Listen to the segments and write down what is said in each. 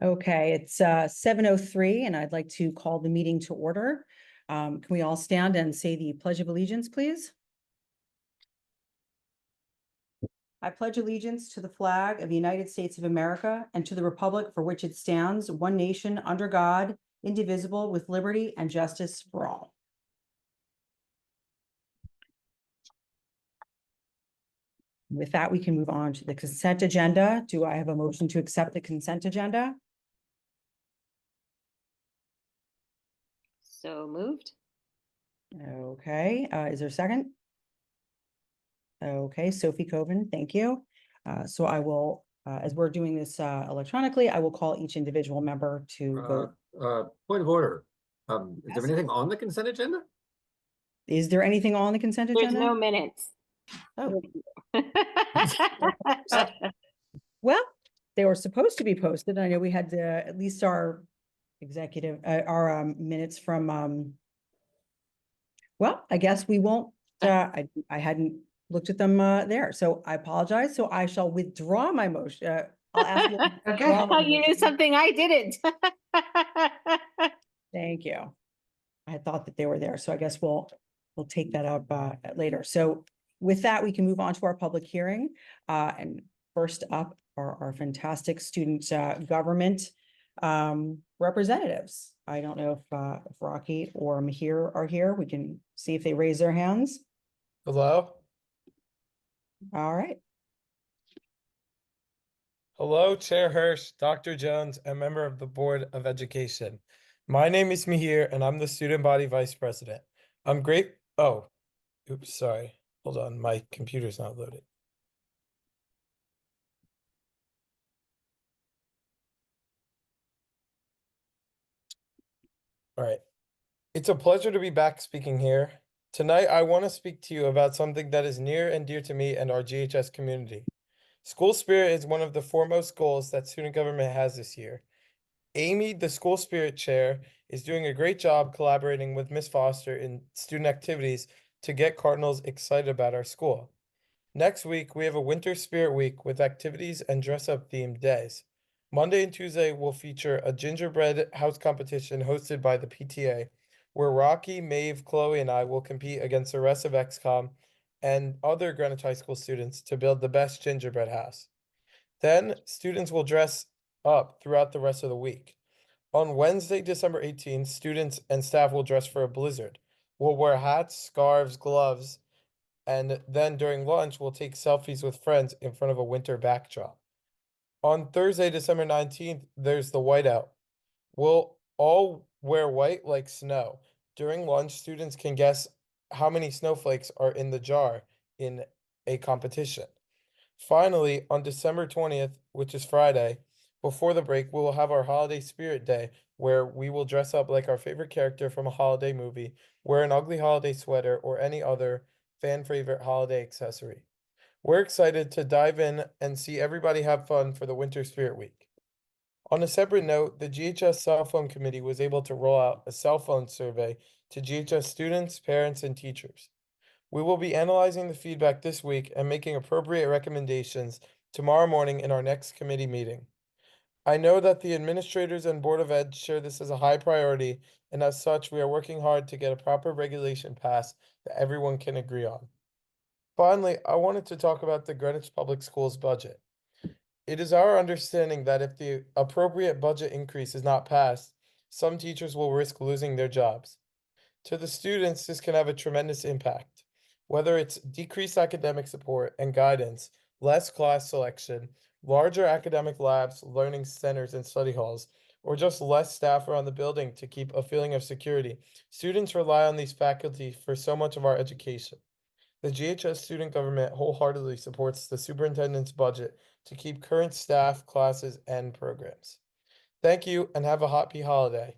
Okay, it's 7:03 and I'd like to call the meeting to order. Can we all stand and say the Pledge of Allegiance, please? I pledge allegiance to the flag of the United States of America and to the republic for which it stands, one nation, under God, indivisible, with liberty and justice for all. With that, we can move on to the consent agenda. Do I have a motion to accept the consent agenda? So moved. Okay, is there a second? Okay, Sophie Coven, thank you. So I will, as we're doing this electronically, I will call each individual member to vote. Point of order. Is Yes. there anything on the consent agenda? Is there anything on the consent There's agenda? no minutes. Oh, well, they were supposed to be posted. I know we had at least our executive, our minutes from, well, I guess we won't, I hadn't looked at them there, so I apologize. So I shall withdraw my motion. I'll ask you. to withdraw my You knew motion. something I didn't. Thank you. I had thought that they were there, so I guess we'll take that up later. So with that, we can move on to our public hearing. And first up are our fantastic student government representatives. I don't know if Rocky or Mahir are here. We can see if they raise their hands. Hello? All right. Hello, Chair Hirsch, Dr. Jones, and member of the Board of Education. My name is Mihir, and I'm the Student Body Vice President. I'm great. Oh, oops, sorry. Hold on, my computer's not loaded. All right. It's a pleasure to be back speaking here. Tonight, I want to speak to you about something that is near and dear to me and our GHS community. School spirit is one of the foremost goals that student government has this year. Amy, the school spirit chair, is doing a great job collaborating with Miss Foster in student activities to get Cardinals excited about our school. Next week, we have a Winter Spirit Week with activities and dress-up themed days. Monday and Tuesday will feature a gingerbread house competition hosted by the PTA, where Rocky, Maeve, Chloe, and I will compete against the rest of XCOM and other Greenwich High School students to build the best gingerbread house. Then, students will dress up throughout the rest of the week. On Wednesday, December 18th, students and staff will dress for a blizzard. We'll wear hats, scarves, gloves, and then during lunch, we'll take selfies with friends in front of a winter backdrop. On Thursday, December 19th, there's the whiteout. We'll all wear white like snow. During lunch, students can guess how many snowflakes are in the jar in a competition. Finally, on December 20th, which is Friday, before the break, we will have our Holiday Spirit Day, where we will dress up like our favorite character from a holiday movie, wear an ugly holiday sweater, or any other fan favorite holiday accessory. We're excited to dive in and see everybody have fun for the Winter Spirit Week. On a separate note, the GHS Cell Phone Committee was able to roll out a cell phone survey to GHS students, parents, and teachers. We will be analyzing the feedback this week and making appropriate recommendations tomorrow morning in our next committee meeting. I know that the administrators and Board of Ed share this as a high priority, and as such, we are working hard to get a proper regulation passed that everyone can agree on. Finally, I wanted to talk about the Greenwich Public Schools budget. It is our understanding that if the appropriate budget increase is not passed, some teachers will risk losing their jobs. To the students, this can have a tremendous impact. Whether it's decreased academic support and guidance, less class selection, larger academic labs, learning centers, and study halls, or just less staff around the building to keep a feeling of security, students rely on these faculty for so much of our education. The GHS student government wholeheartedly supports the superintendent's budget to keep current staff, classes, and programs. Thank you and have a happy holiday.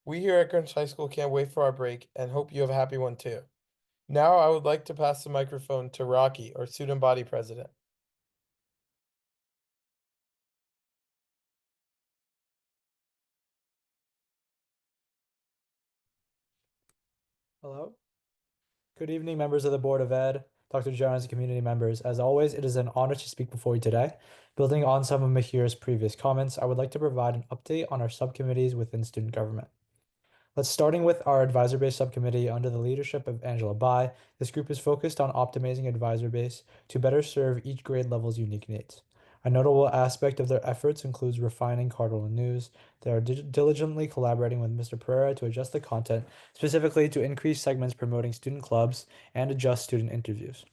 We here at Greenwich High School can't wait for our break and hope you have a happy one too. Now I would like to pass the microphone to Rocky, our student body president. Hello. Good evening, members of the Board of Ed. Dr. Jones, and community members. As always, it is an honor to speak before you today. Building on some of Mahir's previous comments, I would like to provide an update on our subcommittees within student government. Let's starting with our advisor base subcommittee under the leadership of Angela Bai. This group is focused on optimizing advisor base to better serve each grade level's unique needs. A notable aspect of their efforts includes refining Cardinal News. They are diligently collaborating with Mr. Pereira to adjust the content, specifically to increase segments promoting student clubs and adjust student interviews.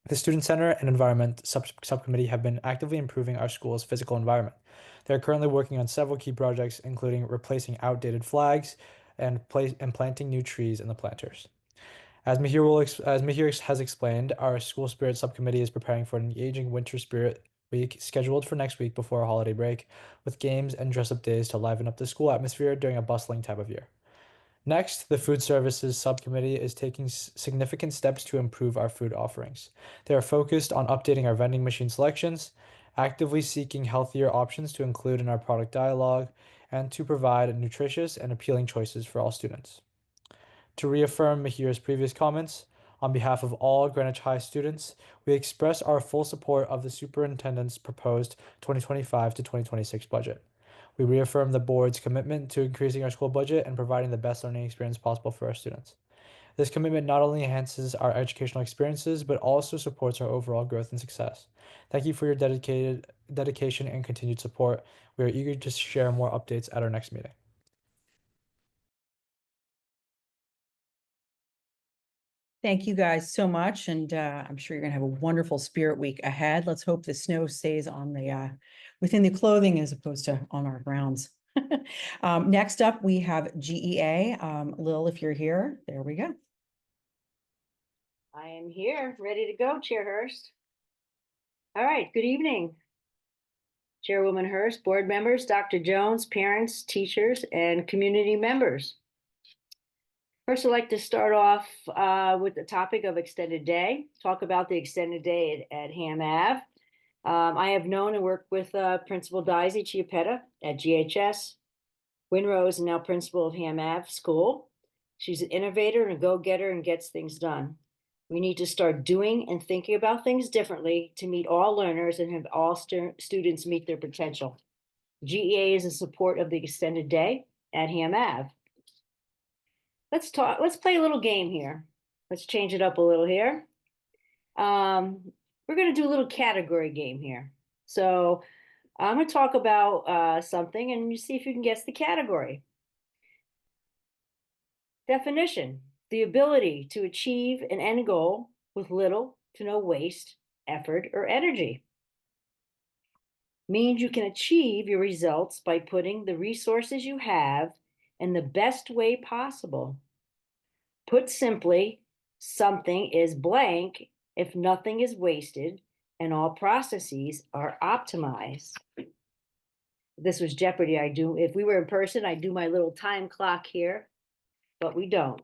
The Student Center and Environment Subcommittee have been actively improving our school's physical environment. They are currently working on several key projects, including replacing outdated flags and planting new trees in the planters. As Mahir has explained, our School Spirit Subcommittee is preparing for an engaging Winter Spirit Week scheduled for next week before a holiday break, with games and dress-up days to liven up the school atmosphere during a bustling time of year. Next, the Food Services Subcommittee is taking significant steps to improve our food offerings. They are focused on updating our vending machine selections, actively seeking healthier options to include in our product dialogue, and to provide nutritious and appealing choices for all students. To reaffirm Mahir's previous comments, on behalf of all Greenwich High students, we express our full support of the superintendent's proposed 2025 to 2026 budget. We reaffirm the board's commitment to increasing our school budget and providing the best learning experience possible for our students. This commitment not only enhances our educational experiences, but also supports our overall growth and success. Thank you for your dedication and continued support. We are eager to share more updates at our next meeting. Thank you guys so much, and I'm sure you're gonna have a wonderful Spirit Week ahead. Let's hope the snow stays on the within the clothing as opposed to on our grounds. Next up, we have GEA. Lil, if you're here, there we go. I am here, ready to go, Chair Hurst. All right, good evening. Chairwoman Hurst, board members, Dr. Jones, parents, teachers, and community members. First, I'd like to start off with the topic of extended day, talk about the extended day at Ham Ave. I have known and worked with Principal Daisy Chiappetta at GHS, Winrose, and now principal of Ham Ave School. She's an innovator and a go-getter and gets things done. We need to start doing and thinking about things differently to meet all learners and have all students meet their potential. GEA is in support of the extended day at Ham Ave. Let's play a little game here. Let's change it up a little here. We're going to do a little category game here. So I'm going to talk about something and you see if you can guess the category. Definition: the ability to achieve an end goal with little to no waste, effort, or energy. Means you can achieve your results by putting the resources you have in the best way possible. Put simply, something is blank if nothing is wasted and all processes are optimized. If this was Jeopardy, if we were in person, I'd do my little time clock here, but we don't.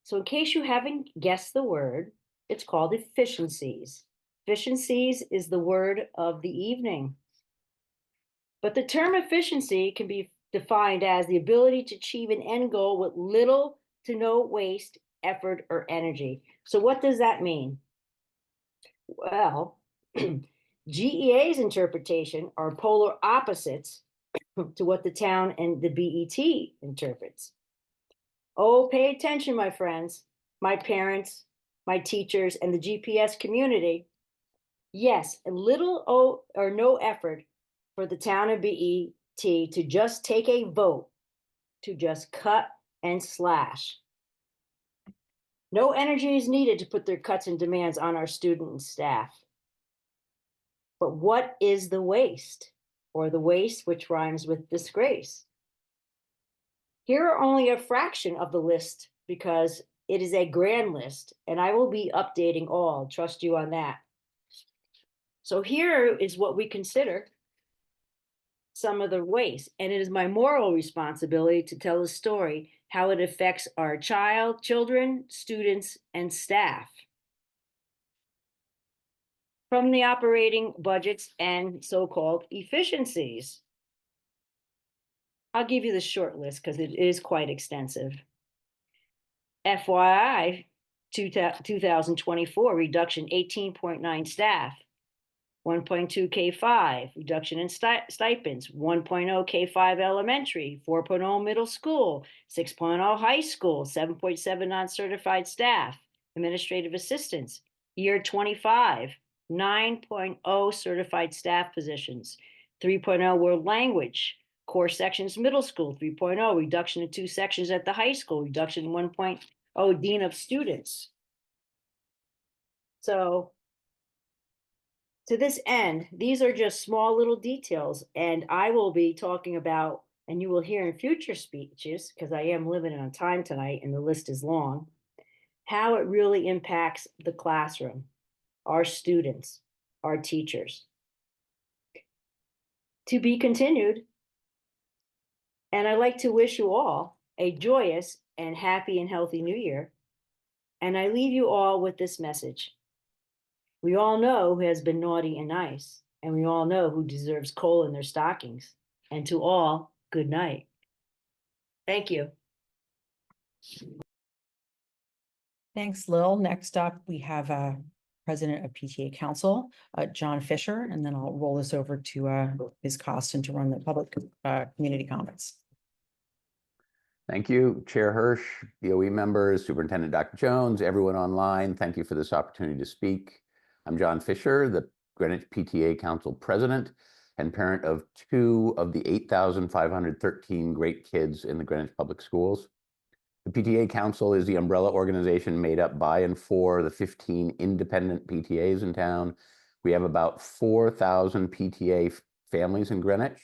So in case you haven't guessed the word, it's called efficiencies. Efficiencies is the word of the evening. But the term efficiency can be defined as the ability to achieve an end goal with little to no waste, effort, or energy. So what does that mean? Well, GEA's interpretation are polar opposites to what the town and the BET interprets. Oh, pay attention, my friends, my parents, my teachers, and the GPS community. Yes, a little or no effort for the town of BET to just take a vote to just cut and slash. No energy is needed to put their cuts and demands on our student and staff. But what is the waste, or the waste which rhymes with disgrace? Here are only a fraction of the list because it is a grand list, and I will be updating all. Trust you on that. So here is what we consider some of the waste, and it is my moral responsibility to tell the story, how it affects our children, students, and staff. From the operating budgets and so-called efficiencies. I'll give you the short list because it is quite extensive. FYI, 2024, reduction 18.9 staff. 1.2 K5, reduction in stipends, 1.0 K5 elementary, 4.0 middle school, 6.0 high school, 7.7 non-certified staff, administrative assistants. Year 25, 9.0 certified staff positions, 3.0 world language, core sections middle school, 3.0 reduction in 2 sections at the high school, reduction in 1.0 dean of students. So to this end, these are just small little details, and I will be talking about, and you will hear in future speeches, because I am limited on time tonight and the list is long, how it really impacts the classroom, our students, our teachers. To be continued, and I'd like to wish you all a joyous and happy and healthy new year, and I leave you all with this message. We all know who has been naughty and nice, and we all know who deserves coal in their stockings. And to all, good night. Thank you. Thanks, Lil. Next up, we have President of PTA Council, John Fisher, and then I'll roll this over to Ms. Costin to run the public community comments. Thank you, Chair Hirsch, BOE members, Superintendent Dr. Jones, everyone online. Thank you for this opportunity to speak. I'm John Fisher, the Greenwich PTA Council President and parent of 2 of the 8,513 great kids in the Greenwich Public Schools. The PTA Council is the umbrella organization made up by and for the 15 independent PTAs in town. We have about 4,000 PTA families in Greenwich.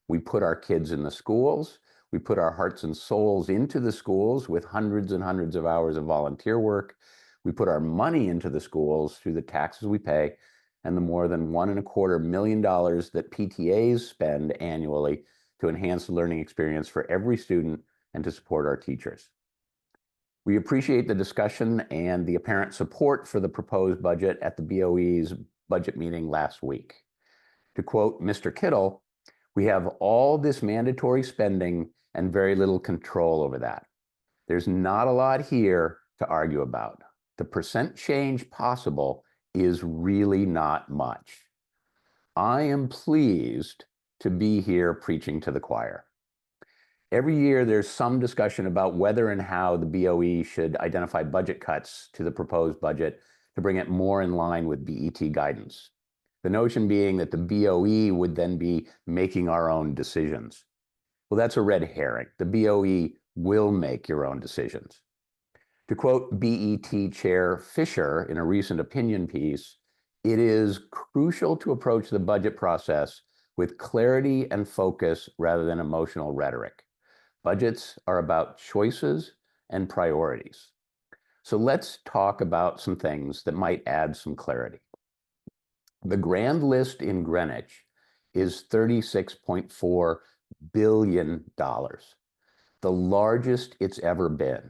We put our kids in the schools. We put our hearts and souls into the schools with hundreds and hundreds of hours of volunteer work. We put our money into the schools through the taxes we pay and the more than $1.25 million that PTAs spend annually to enhance the learning experience for every student and to support our teachers. We appreciate the discussion and the apparent support for the proposed budget at the BOE's budget meeting last week. To quote Mr. Kittle, we have all this mandatory spending and very little control over that. There's not a lot here to argue about. The percent change possible is really not much. I am pleased to be here preaching to the choir. Every year, there's some discussion about whether and how the BOE should identify budget cuts to the proposed budget to bring it more in line with BET guidance. The notion being that the BOE would then be making our own decisions. Well, that's a red herring. The BOE will make your own decisions. To quote BET Chair Fisher in a recent opinion piece, it is crucial to approach the budget process with clarity and focus rather than emotional rhetoric. Budgets are about choices and priorities. So let's talk about some things that might add some clarity. The grand list in Greenwich is $36.4 billion, the largest it's ever been.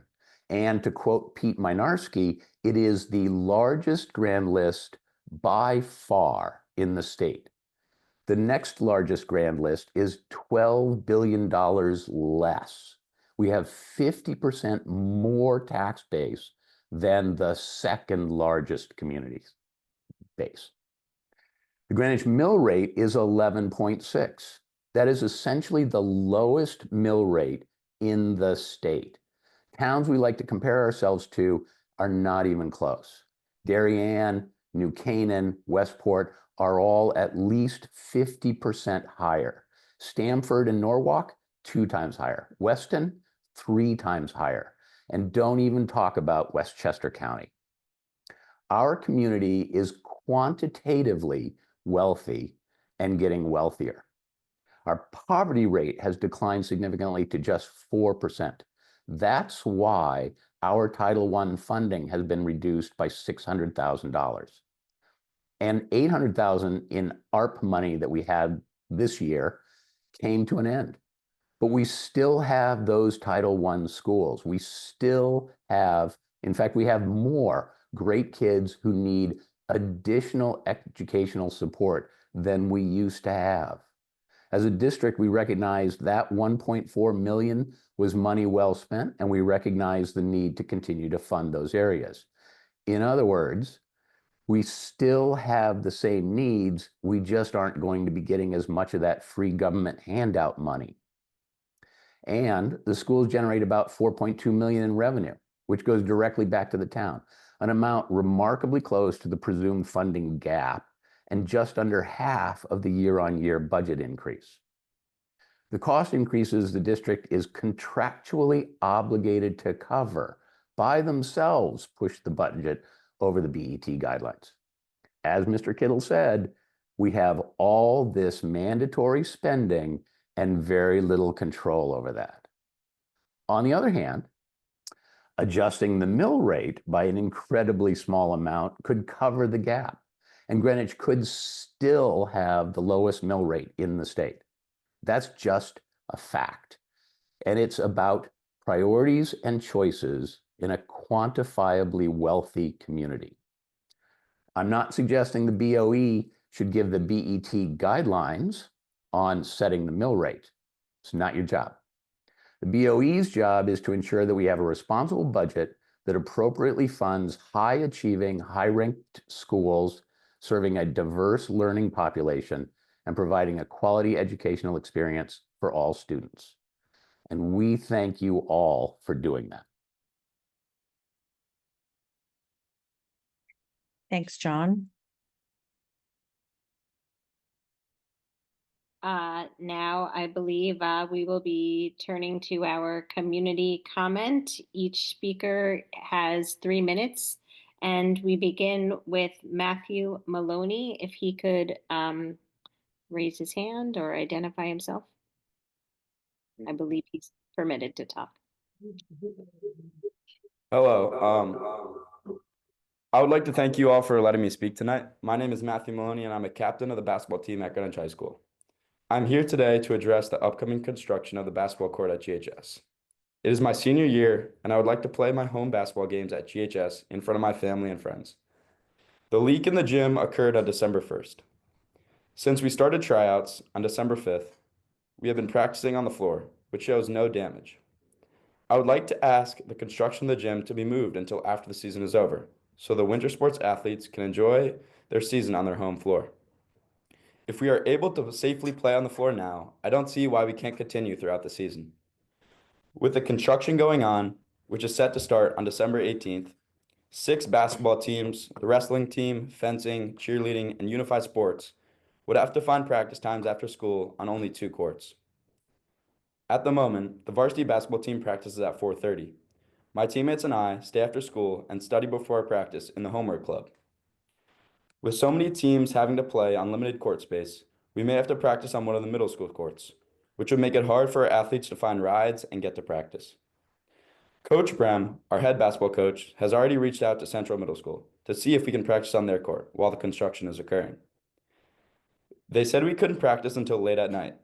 And to quote Pete Mynarski, it is the largest grand list by far in the state. The next largest grand list is $12 billion less. We have 50% more tax base than the second largest community base. The Greenwich mill rate is 11.6. That is essentially the lowest mill rate in the state. Towns we like to compare ourselves to are not even close. Darien, New Canaan, Westport are all at least 50% higher. Stamford and Norwalk, 2 times higher. Weston, 3 times higher. And don't even talk about Westchester County. Our community is quantitatively wealthy and getting wealthier. Our poverty rate has declined significantly to just 4%. That's why our Title I funding has been reduced by $600,000. And $800,000 in ARP money that we had this year came to an end. But we still have those Title I schools. We still have, in fact, we have more great kids who need additional educational support than we used to have. As a district, we recognized that $1.4 million was money well spent, and we recognize the need to continue to fund those areas. In other words, we still have the same needs. We just aren't going to be getting as much of that free government handout money. And the schools generate about 4.2 million in revenue, which goes directly back to the town, an amount remarkably close to the presumed funding gap and just under half of the year-on-year budget increase. The cost increases the district is contractually obligated to cover by themselves push the budget over the BET guidelines. As Mr. Kittle said, we have all this mandatory spending and very little control over that. On the other hand, adjusting the mill rate by an incredibly small amount could cover the gap, and Greenwich could still have the lowest mill rate in the state. That's just a fact. And it's about priorities and choices in a quantifiably wealthy community. I'm not suggesting the BOE should give the BET guidelines on setting the mill rate. It's not your job. The BOE's job is to ensure that we have a responsible budget that appropriately funds high-achieving, high-ranked schools serving a diverse learning population and providing a quality educational experience for all students. And we thank you all for doing that. Thanks, John. Now I believe we will be turning to our community comment. Each speaker has 3 minutes, and we begin with Matthew Maloney. If he could raise his hand or identify himself. I believe he's permitted to talk. Hello. I would like to thank you all for letting me speak tonight. My name is Matthew Maloney, and I'm a captain of the basketball team at Greenwich High School. I'm here today to address the upcoming construction of the basketball court at GHS. It is my senior year, and I would like to play my home basketball games at GHS in front of my family and friends. The leak in the gym occurred on December 1st. Since we started tryouts on December 5th, we have been practicing on the floor, which shows no damage. I would like to ask the construction of the gym to be moved until after the season is over, so the winter sports athletes can enjoy their season on their home floor. If we are able to safely play on the floor now, I don't see why we can't continue throughout the season. With the construction going on, which is set to start on December 18th, 6 basketball teams, the wrestling team, fencing, cheerleading, and unified sports would have to find practice times after school on only 2 courts. At the moment, the varsity basketball team practices at 4:30. My teammates and I stay after school and study before practice in the homework club. With so many teams having to play on limited court space, we may have to practice on one of the middle school courts, which would make it hard for our athletes to find rides and get to practice. Coach Brem, our head basketball coach, has already reached out to Central Middle School to see if we can practice on their court while the construction is occurring. They said we couldn't practice until late at night.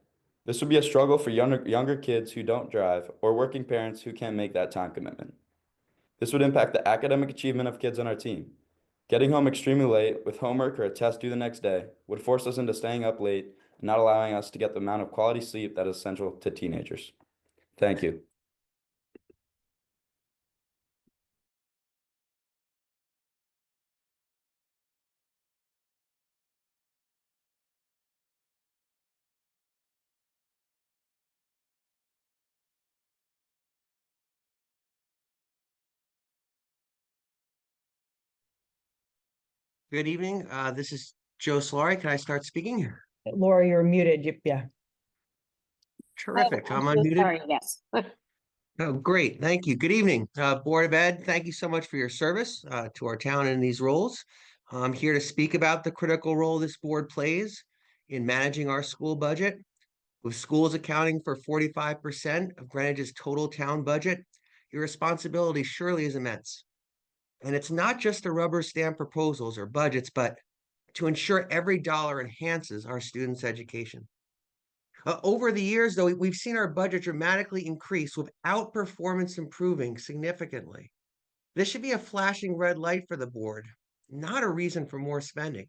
This would be a struggle for younger kids who don't drive or working parents who can't make that time commitment. This would impact the academic achievement of kids on our team. Getting home extremely late with homework or a test due the next day would force us into staying up late and not allowing us to get the amount of quality sleep that is essential to teenagers. Thank you. Good evening. This is Joe Solari. Can I start speaking? Laura, you're muted. Yeah. Terrific. Oh, I'm so unmuted. sorry, yes. Oh, great. Thank you. Good evening. Board of Ed, thank you so much for your service to our town in these roles. I'm here to speak about the critical role this board plays in managing our school budget. With schools accounting for 45% of Greenwich's total town budget, your responsibility surely is immense. And it's not just the rubber stamp proposals or budgets, but to ensure every dollar enhances our students' education. Over the years, though, we've seen our budget dramatically increase without performance improving significantly. This should be a flashing red light for the board, not a reason for more spending.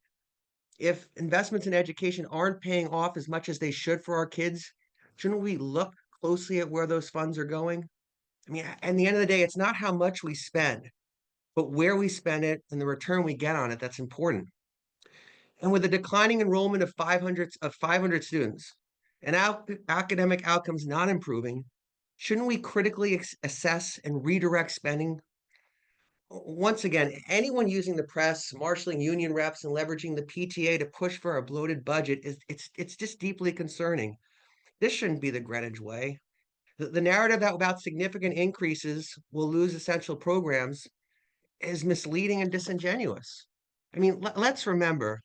If investments in education aren't paying off as much as they should for our kids, shouldn't we look closely at where those funds are going? I mean, at the end of the day, it's not how much we spend. but where we spend it and the return we get on it, that's important. And with a declining enrollment of 500 students and academic outcomes not improving, shouldn't we critically assess and redirect spending? Once again, anyone using the press, marshaling union reps, and leveraging the PTA to push for a bloated budget it's just deeply concerning. This shouldn't be the Greenwich way. The narrative about significant increases will lose essential programs is misleading and disingenuous. I mean, let's remember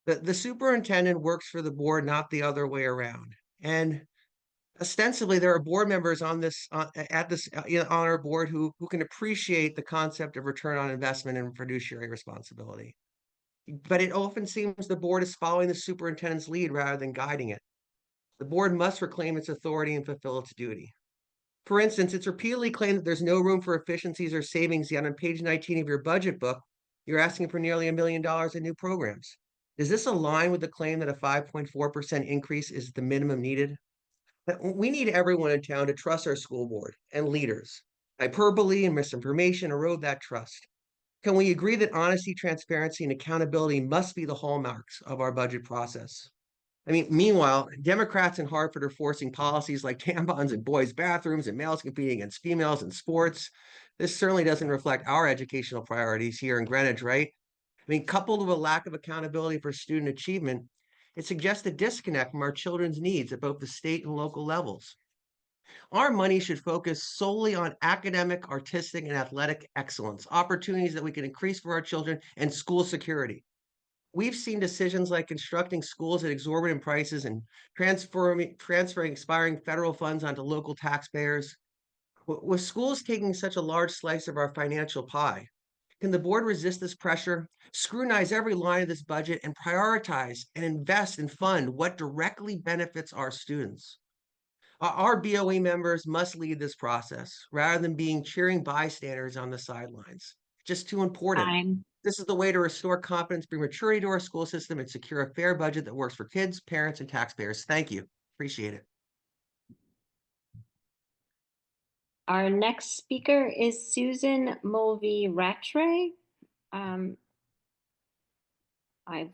that the superintendent works for the board, not the other way around. And ostensibly, there are board members on this on our board who can appreciate the concept of return on investment and fiduciary responsibility. But it often seems the board is following the superintendent's lead rather than guiding it. The board must reclaim its authority and fulfill its duty. For instance, it's repeatedly claimed that there's no room for efficiencies or savings, yet on page 19 of your budget book, you're asking for nearly $1 million in new programs. Does this align with the claim that a 5.4% increase is the minimum needed? We need everyone in town to trust our school board and leaders. Hyperbole and misinformation erode that trust. Can we agree that honesty, transparency, and accountability must be the hallmarks of our budget process? I mean, meanwhile, Democrats in Hartford are forcing policies like tampons in boys' bathrooms and males competing against females in sports. This certainly doesn't reflect our educational priorities here in Greenwich, right? I mean, coupled with a lack of accountability for student achievement, it suggests a disconnect from our children's needs at both the state and local levels. Our money should focus solely on academic, artistic, and athletic excellence, opportunities that we can increase for our children, and school security. We've seen decisions like constructing schools at exorbitant prices and transferring expiring federal funds onto local taxpayers. With schools taking such a large slice of our financial pie, can the board resist this pressure, scrutinize every line of this budget, and prioritize and invest and fund what directly benefits our students? Our BOE members must lead this process rather than being cheering bystanders on the sidelines. Just too important. Time. This is the way to restore confidence, bring maturity to our school system, and secure a fair budget that works for kids, parents, and taxpayers. Thank you. Appreciate it. Our next speaker is Susan Mulvey-Rattray. I've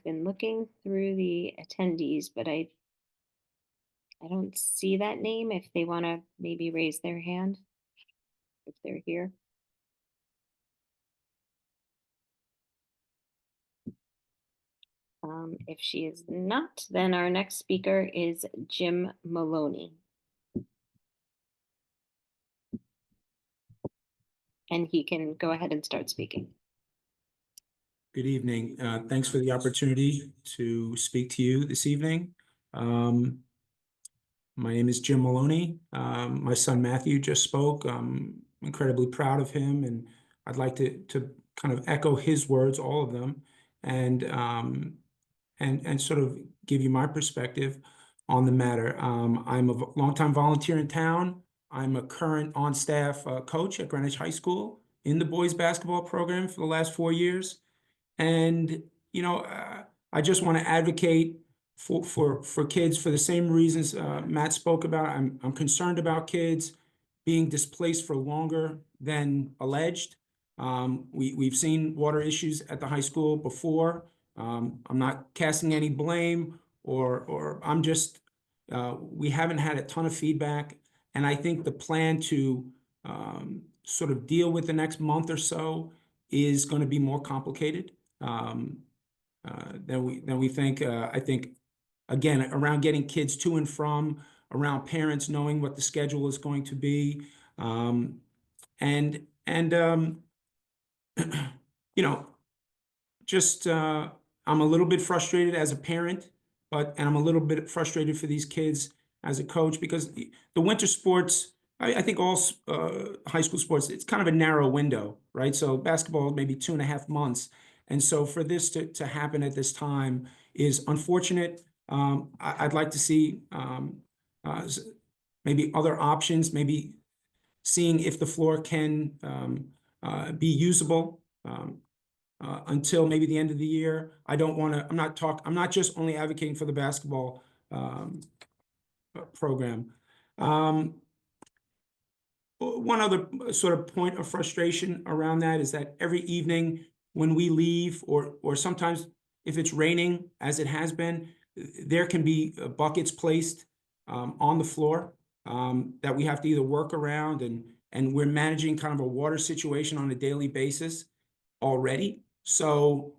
been looking through the attendees, but I don't see that name. If they want to maybe raise their hand, if they're here. If she is not, then our next speaker is Jim Maloney. And he can go ahead and start speaking. Good evening. Thanks for the opportunity to speak to you this evening. My name is Jim Maloney. My son Matthew just spoke. I'm incredibly proud of him, and I'd like to kind of echo his words, all of them, and sort of give you my perspective on the matter. I'm a longtime volunteer in town. I'm a current on-staff coach at Greenwich High School in the boys basketball program for the last 4 years. And, you know, I just want to advocate for kids for the same reasons Matt spoke about. I'm concerned about kids being displaced for longer than alleged. We've seen water issues at the high school before. I'm not casting any blame or I'm just, we haven't had a ton of feedback. And I think the plan to sort of deal with the next month or so is going to be more complicated than we think. I think, again, around getting kids to and from, around parents knowing what the schedule is going to be, you know, just I'm a little bit frustrated as a parent, and I'm a little bit frustrated for these kids as a coach, because the winter sports, I think all high school sports, it's kind of a narrow window, right? So basketball, maybe 2.5 months. And so for this to happen at this time is unfortunate. I'd like to see maybe other options, maybe seeing if the floor can be usable until maybe the end of the year. I don't want to, I'm not just only advocating for the basketball program. one other sort of point of frustration around that is that every evening when we leave, or sometimes if it's raining, as it has been, there can be buckets placed on the floor that we have to either work around, and we're managing kind of a water situation on a daily basis already. So,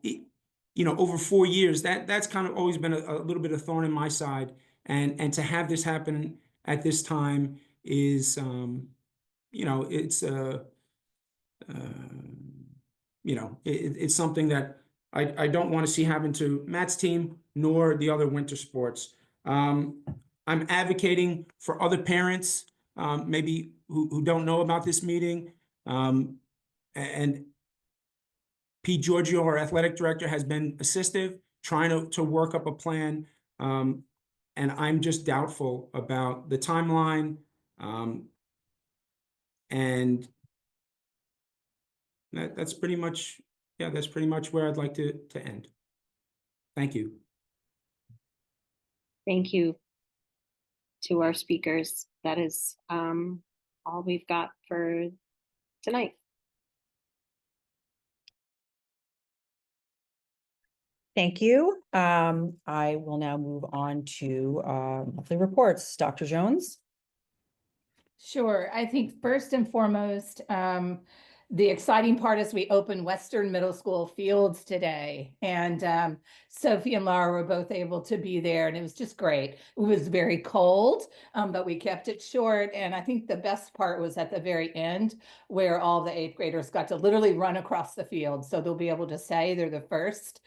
over 4 years, that's kind of always been a little bit of thorn in my side, and to have this happen at this time is, it's it's something that I don't want to see happen to Matt's team nor the other winter sports. I'm advocating for other parents, maybe who don't know about this meeting. And Pete Giorgio, our athletic director, has been assistive, trying to work up a plan. And I'm just doubtful about the timeline. And that's pretty much, that's pretty much where I'd like to end. Thank you. Thank you to our speakers. That is all we've got for tonight. Thank you. I will now move on to monthly reports. Dr. Jones? Sure. I think first and foremost, the exciting part is we opened Western Middle School fields today, and Sophie and Laura were both able to be there, and it was just great. It was very cold, but we kept it short, and I think the best part was at the very end where all the 8th graders got to literally run across the field, so they'll be able to say they're the first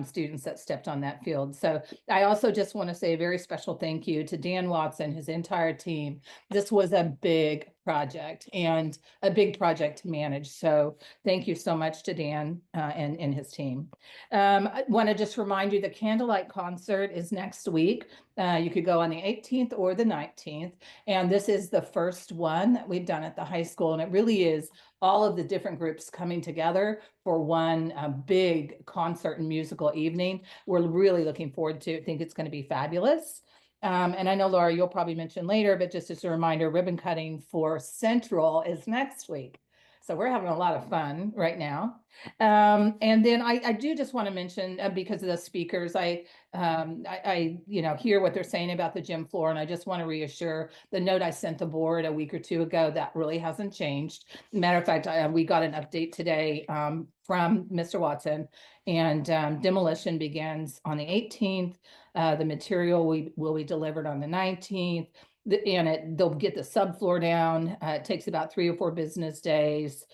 students that stepped on that field. So I also just want to say a very special thank you to Dan Watson, his entire team. This was a big project and a big project to manage. So thank you so much to Dan and his team. I want to just remind you the Candlelight concert is next week. You could go on the 18th or the 19th. And this is the first one that we've done at the high school. And it really is all of the different groups coming together for one big concert and musical evening. We're really looking forward to it. I think it's going to be fabulous. And I know, Laura, you'll probably mention later, but just as a reminder, ribbon cutting for Central is next week. So we're having a lot of fun right now. And then I do just want to mention, because of the speakers, I hear what they're saying about the gym floor, and I just want to reassure the note I sent the board a week or two ago, that really hasn't changed. Matter of fact, we got an update today from Mr. Watson, and demolition begins on the 18th. The material will be delivered on the 19th. They'll get the subfloor down. It takes about 3 or 4 business days.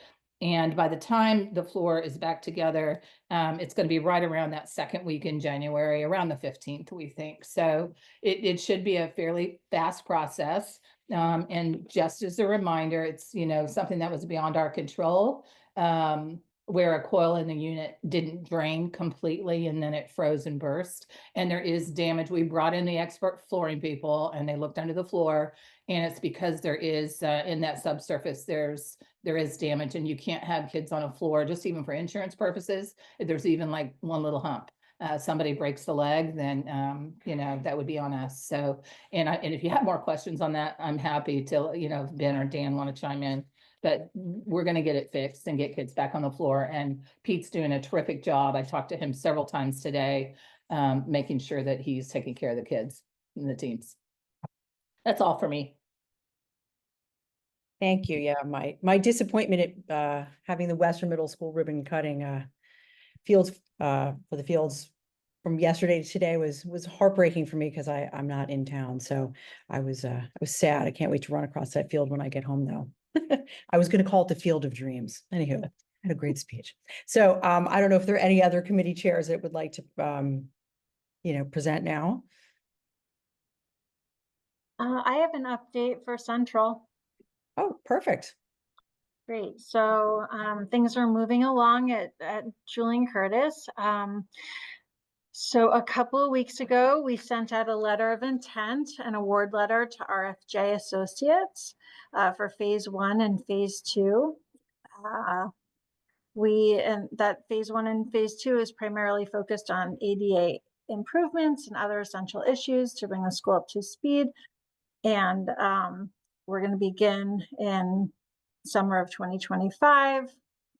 And by the time the floor is back together, it's going to be right around that second week in January, around the 15th, we think. So it should be a fairly fast process. And just as a reminder, it's, something that was beyond our control, where a coil in the unit didn't drain completely and then it froze and burst. And there is damage. We brought in the expert flooring people and they looked under the floor, and it's because there is in that subsurface, there is damage, and you can't have kids on a floor, just even for insurance purposes. If there's even like one little hump, somebody breaks the leg, then that would be on us. So, and if you have more questions on that, I'm happy to, Ben or Dan want to chime in. But we're going to get it fixed and get kids back on the floor. And Pete's doing a terrific job. I talked to him several times today, making sure that he's taking care of the kids and the teams. That's all for me. Thank you. Yeah, my disappointment at having the Western Middle School ribbon cutting fields for the fields from yesterday to today was heartbreaking for me, because I'm not in town. So I was sad. I can't wait to run across that field when I get home, though. I was going to call it the Field of Dreams. Anywho, I had a great speech. So I don't know if there are any other committee chairs that would like to, present now. I have an update for Central. Oh, perfect. Great. So things are moving along at Julian Curtis. So a couple of weeks ago, we sent out a letter of intent, an award letter to RFJ Associates for phase 1 and phase 2. And that phase 1 and phase 2 is primarily focused on ADA improvements and other essential issues to bring the school up to speed. And we're going to begin in summer of 2025.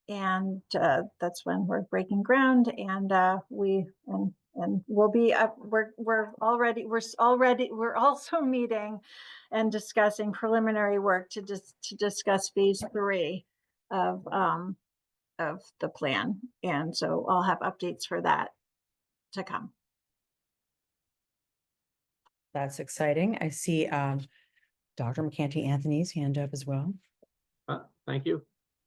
And that's when we're breaking ground, and we'll be we're also meeting and discussing preliminary work to discuss phase 3 of the plan. And so I'll have updates for that to come. That's exciting. I see Dr. McCanty Anthony's hand up as well. Thank you.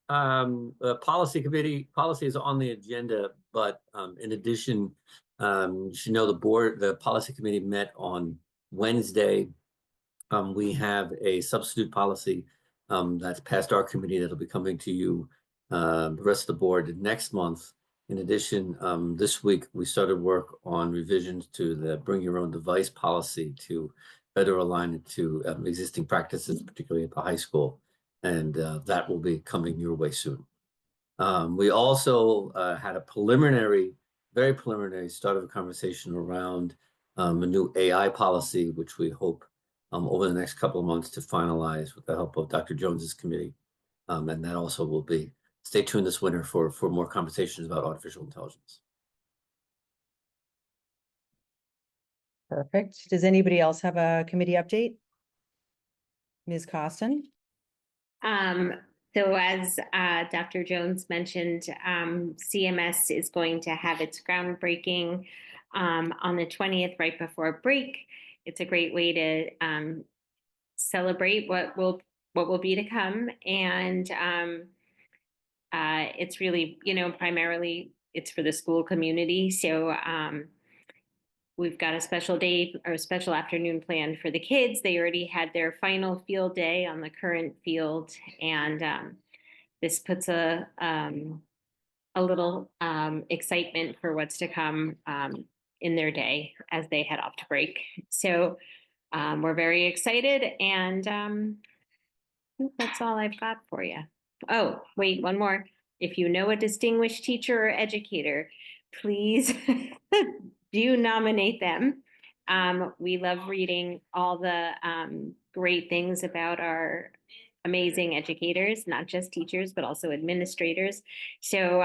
The policy committee policy is on the agenda, but in addition, you should know the policy committee met on Wednesday. We have a substitute policy that's passed our committee that'll be coming to you, the rest of the board next month. In addition, this week we started work on revisions to the bring your own device policy to better align it to existing practices, particularly at the high school. And that will be coming your way soon. We also had a very preliminary start of a conversation around a new AI policy, which we hope over the next couple of months to finalize with the help of Dr. Jones's committee. And that also will be, stay tuned this winter for more conversations about artificial intelligence. Perfect. Does anybody else have a committee update? Ms. Costin? So as Dr. Jones mentioned, CMS is going to have its groundbreaking on the 20th, right before break. It's a great way to celebrate what will be to come, and it's really, primarily it's for the school community. So we've got a special day or a special afternoon planned for the kids. They already had their final field day on the current field, and this puts a little excitement for what's to come in their day as they head off to break. So we're very excited, and I think that's all I've got for you. Oh, wait, one more. If you know a distinguished teacher or educator, please do nominate them. We love reading all the great things about our amazing educators, not just teachers, but also administrators. So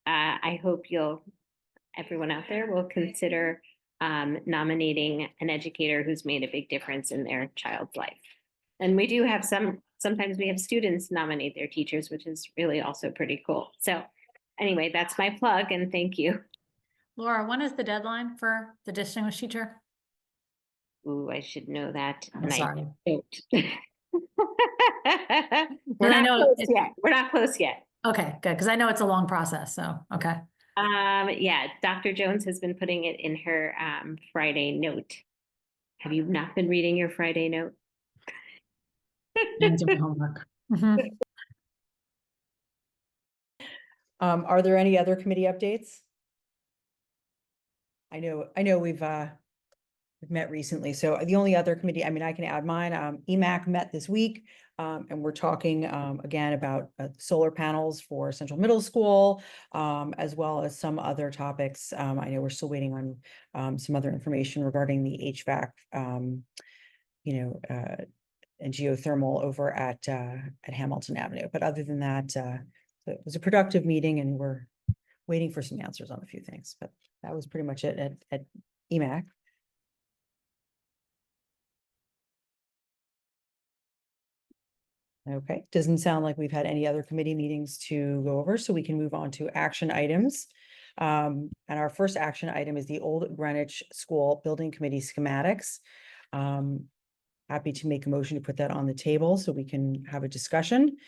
I hope everyone out there will consider nominating an educator who's made a big difference in their child's life. And we do have sometimes we have students nominate their teachers, which is really also pretty cool. So anyway, that's my plug, and thank you. Laura, when is the deadline for the distinguished teacher? Ooh, I should know that. I'm sorry. We're not close yet. We're not close yet. Okay, good, because I know it's a long process, so, okay. Yeah, Dr. Jones has been putting it in her Friday note. Have you not been reading your Friday note? I'm doing homework. Mhm. Are there any other committee updates? I know we've met recently. So the only other committee, I mean, I can add mine. EMAC met this week, and we're talking again about solar panels for Central Middle School, as well as some other topics. I know we're still waiting on some other information regarding the HVAC, and geothermal over at Hamilton Avenue. But other than that, it was a productive meeting, and we're waiting for some answers on a few things. But that was pretty much it at EMAC. Okay, doesn't sound like we've had any other committee meetings to go over, so we can move on to action items. And our first action item is the Old Greenwich School Building Committee schematics. Happy to make a motion to put that on the table so we can have a discussion.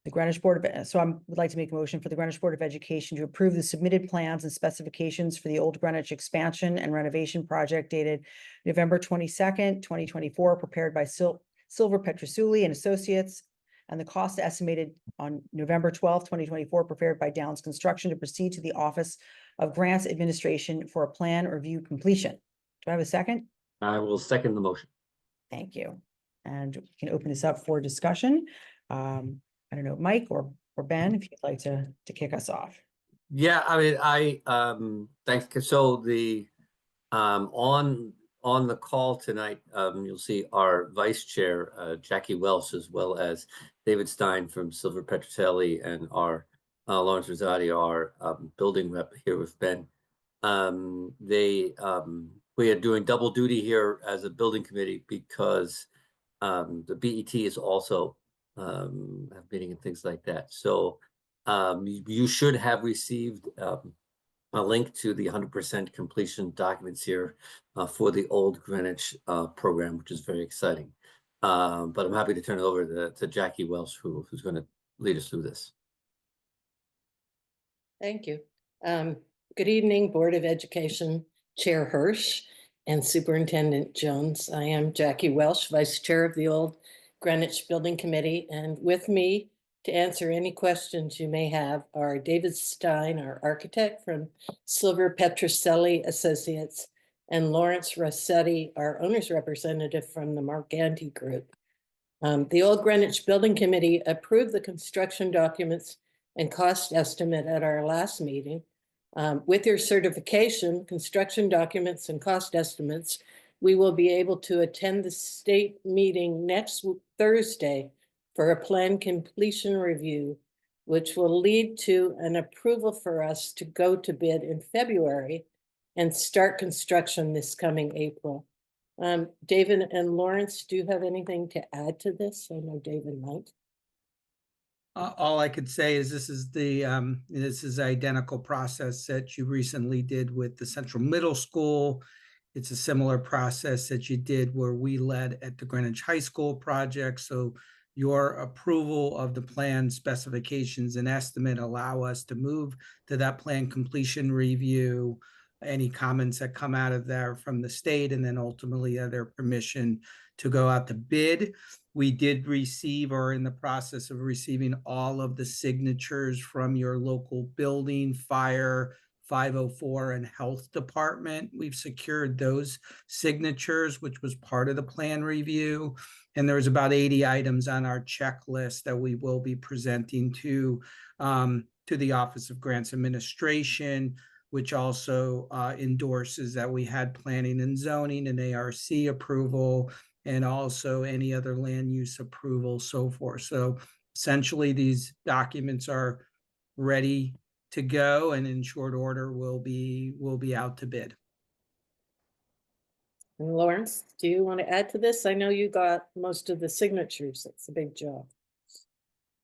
The Greenwich Board of, so I would like to make a motion for the Greenwich Board of Education to approve the submitted plans and specifications for the Old Greenwich expansion and renovation project dated November 22nd, 2024, prepared by Silver Petrosuli and Associates, and the cost estimated on November 12th, 2024, prepared by Downs Construction to proceed to the Office of Grants Administration for a plan review completion. Do I have a second? I will second the motion. Thank you. And we can open this up for discussion. I don't know, Mike or Ben, if you'd like to kick us off. Yeah, I mean, thanks. So the on on the call tonight, you'll see our vice chair, Jackie Welsh, as well as David Stein from Silver Petroselli, and our Lawrence Rosati, our building rep here with Ben. We are doing double duty here as a building committee because the BET is also have meeting and things like that. So you should have received a link to the 100% completion documents here for the Old Greenwich program, which is very exciting. But I'm happy to turn it over to Jackie Welsh, who's going to lead us through this. Thank you. Good evening, Board of Education Chair Hirsch and Superintendent Jones. I am Jackie Welsh, Vice Chair of the Old Greenwich Building Committee, and with me to answer any questions you may have are David Stein, our architect from Silver Petroselli Associates, and Lawrence Rossetti, our owner's representative from the Marganti Group. The Old Greenwich Building Committee approved the construction documents and cost estimate at our last meeting. With your certification, construction documents, and cost estimates, we will be able to attend the state meeting next Thursday for a plan completion review, which will lead to an approval for us to go to bid in February and start construction this coming April. David and Lawrence, do you have anything to add to this? I know David might. All I could say is this is the identical process that you recently did with the Central Middle School. It's a similar process that you did where we led at the Greenwich High School project. So your approval of the plan specifications and estimate allow us to move to that plan completion review, any comments that come out of there from the state, and then ultimately their permission to go out to bid. We did receive, or in the process of receiving, all of the signatures from your local building, fire, 504, and health department. We've secured those signatures, which was part of the plan review. And there's about 80 items on our checklist that we will be presenting to the Office of Grants Administration, which also endorses that we had planning and zoning and ARC approval, and also any other land use approval, so forth. So essentially these documents are ready to go, and in short order will be out to bid. And Lawrence, do you want to add to this? I know you got most of the signatures. It's a big job.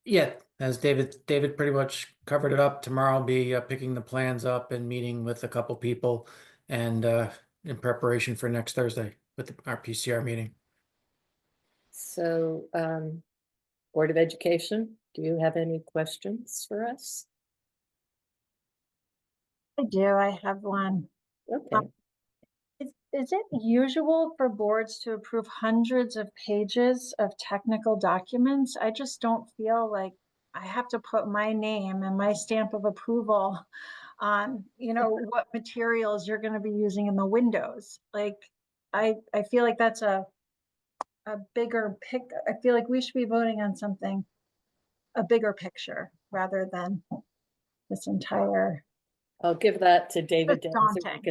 Yeah, as David pretty much covered it up. Tomorrow I'll be picking the plans up and meeting with a couple people, and in preparation for next Thursday with our PCR meeting. So, Board of Education, do you have any questions for us? I do. I have one. Okay. Is it usual for boards to approve hundreds of pages of technical documents? I just don't feel like I have to put my name and my stamp of approval on, what materials you're going to be using in the windows. Like, I feel like that's a bigger I feel like we should be voting on a bigger picture rather than this entire. I'll give that to David to answer daunting.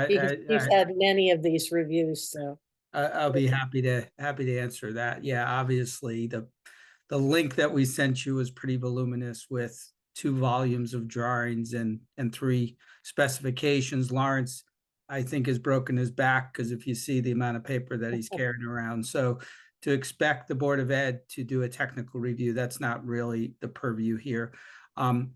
because he's had many of these reviews. So I'll be happy to answer that. Yeah, obviously the link that we sent you was pretty voluminous with 2 volumes of drawings and 3 specifications. Lawrence, I think, has broken his back because if you see the amount of paper that he's carrying around. So to expect the Board of Ed to do a technical review, that's not really the purview here.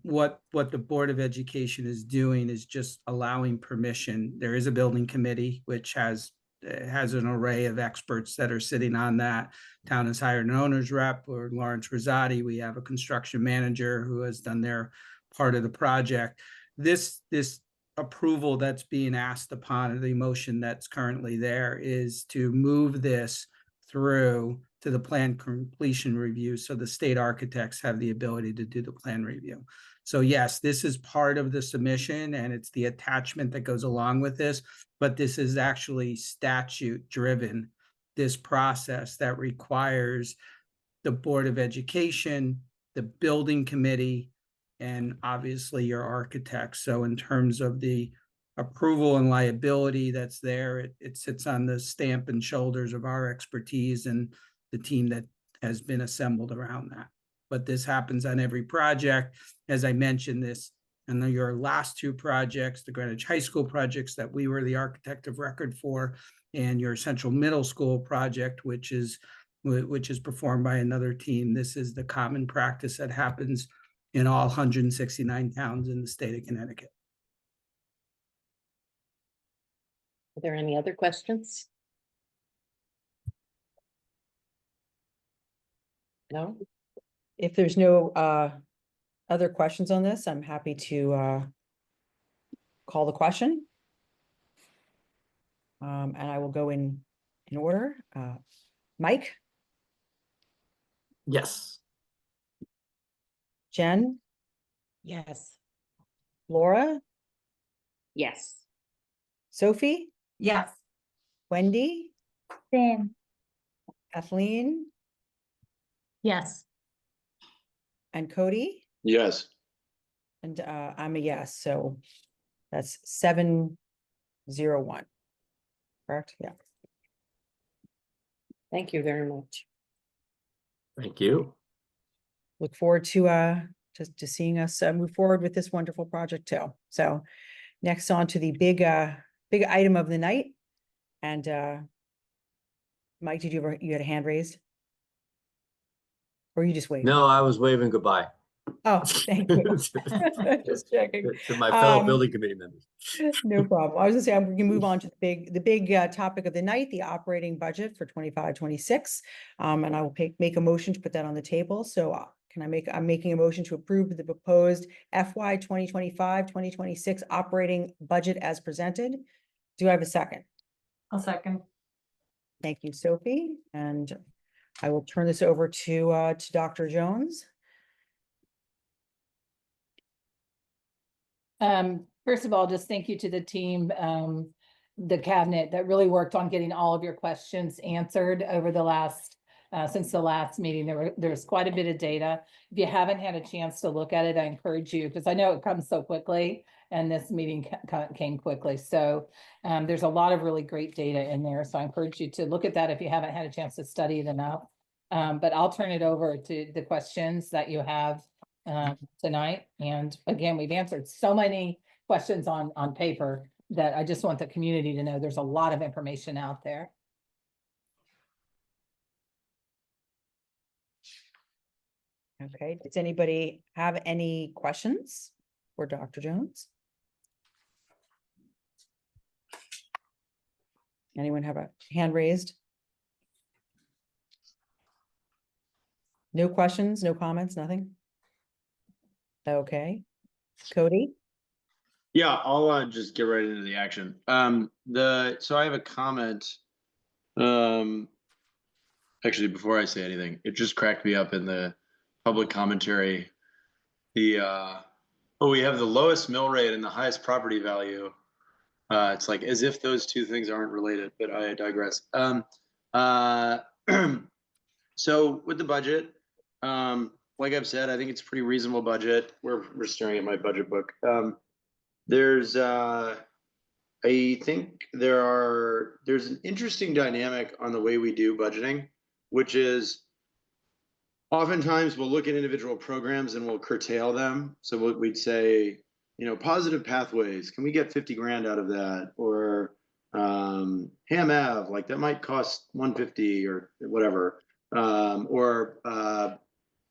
What the Board of Education is doing is just allowing permission. There is a building committee, which has an array of experts that are sitting on that. Town has hired an owner's rep, or Lawrence Rosati. We have a construction manager who has done their part of the project. This approval that's being asked upon, the motion that's currently there, is to move this through to the plan completion review, so the state architects have the ability to do the plan review. So yes, this is part of the submission, and it's the attachment that goes along with this, but this is actually statute driven, this process that requires the Board of Education, the building committee, and obviously your architects. So in terms of the approval and liability that's there. It sits on the stamp and shoulders of our expertise and the team that has been assembled around that. But this happens on every project. As I mentioned, this and your last two projects, the Greenwich High School projects that we were the architect of record for, and your Central Middle School project, which is performed by another team. This is the common practice that happens in all 169 towns in the state of Connecticut. Are there any other questions? No? If there's no other questions on this, I'm happy to call the question. And I will go in order. Mike, Yes. Jen, Yes. Laura, Yes. Sophie, Yes. Wendy, Same. Kathleen, Yes. and Cody. Yes. And I'm a yes, so that's 7-0-1. Correct? Yeah. Thank you very much. Thank you. Look forward to seeing us move forward with this wonderful project too. So next on to the big item of the night. And Mike, did you had a hand raised? Or you just waved? No, I was waving goodbye. Oh, thank you. Just checking. To my fellow building committee members. No problem. I was gonna say, I'm gonna move on to the big topic of the night, the operating budget for 25-26. And I will make a motion to put that on the table. So I'm making a motion to approve the proposed FY 2025-2026 operating budget as presented. Do I have a second? I'll second. Thank you, Sophie. And I will turn this over to Dr. Jones. First of all, just thank you to the team, the cabinet that really worked on getting all of your questions answered over the last, since the last meeting. There's quite a bit of data. If you haven't had a chance to look at it, I encourage you, because I know it comes so quickly and this meeting came quickly. So there's a lot of really great data in there. So I encourage you to look at that if you haven't had a chance to study it enough. But I'll turn it over to the questions that you have tonight. And again, we've answered so many questions on paper that I just want the community to know there's a lot of information out there. Okay, does anybody have any questions for Dr. Jones? Anyone have a hand raised? No questions, no comments, nothing? Okay, Cody? Yeah, I'll just get right into the action. So I have a comment. Actually, before I say anything, it just cracked me up in the public commentary. We have the lowest mill rate and the highest property value. It's like as if those two things aren't related, but I digress. So with the budget, like I've said, I think it's a pretty reasonable budget. We're staring at my budget book. I think there's an interesting dynamic on the way we do budgeting, which is oftentimes we'll look at individual programs and we'll curtail them. So we'd say, positive pathways, can we get 50 grand out of that? Or Ham Ave, like that might cost 150 or whatever.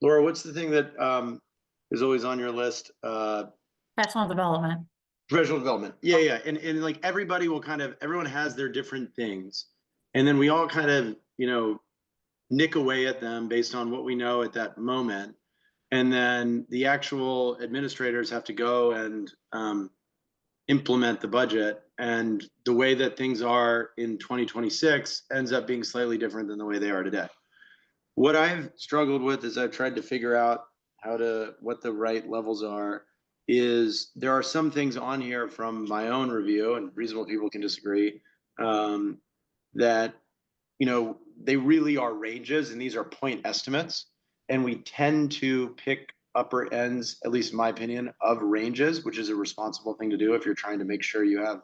Laura, what's the thing that is always on your list? Professional development. Professional development. Yeah. And like everybody everyone has their different things. And then we all kind of, nick away at them based on what we know at that moment. And then the actual administrators have to go and implement the budget. And the way that things are in 2026 ends up being slightly different than the way they are today. What I've struggled with is I've tried to figure out what the right levels are, is there are some things on here from my own review, and reasonable people can disagree, that, they really are ranges and these are point estimates. And we tend to pick upper ends, at least in my opinion, of ranges, which is a responsible thing to do if you're trying to make sure you have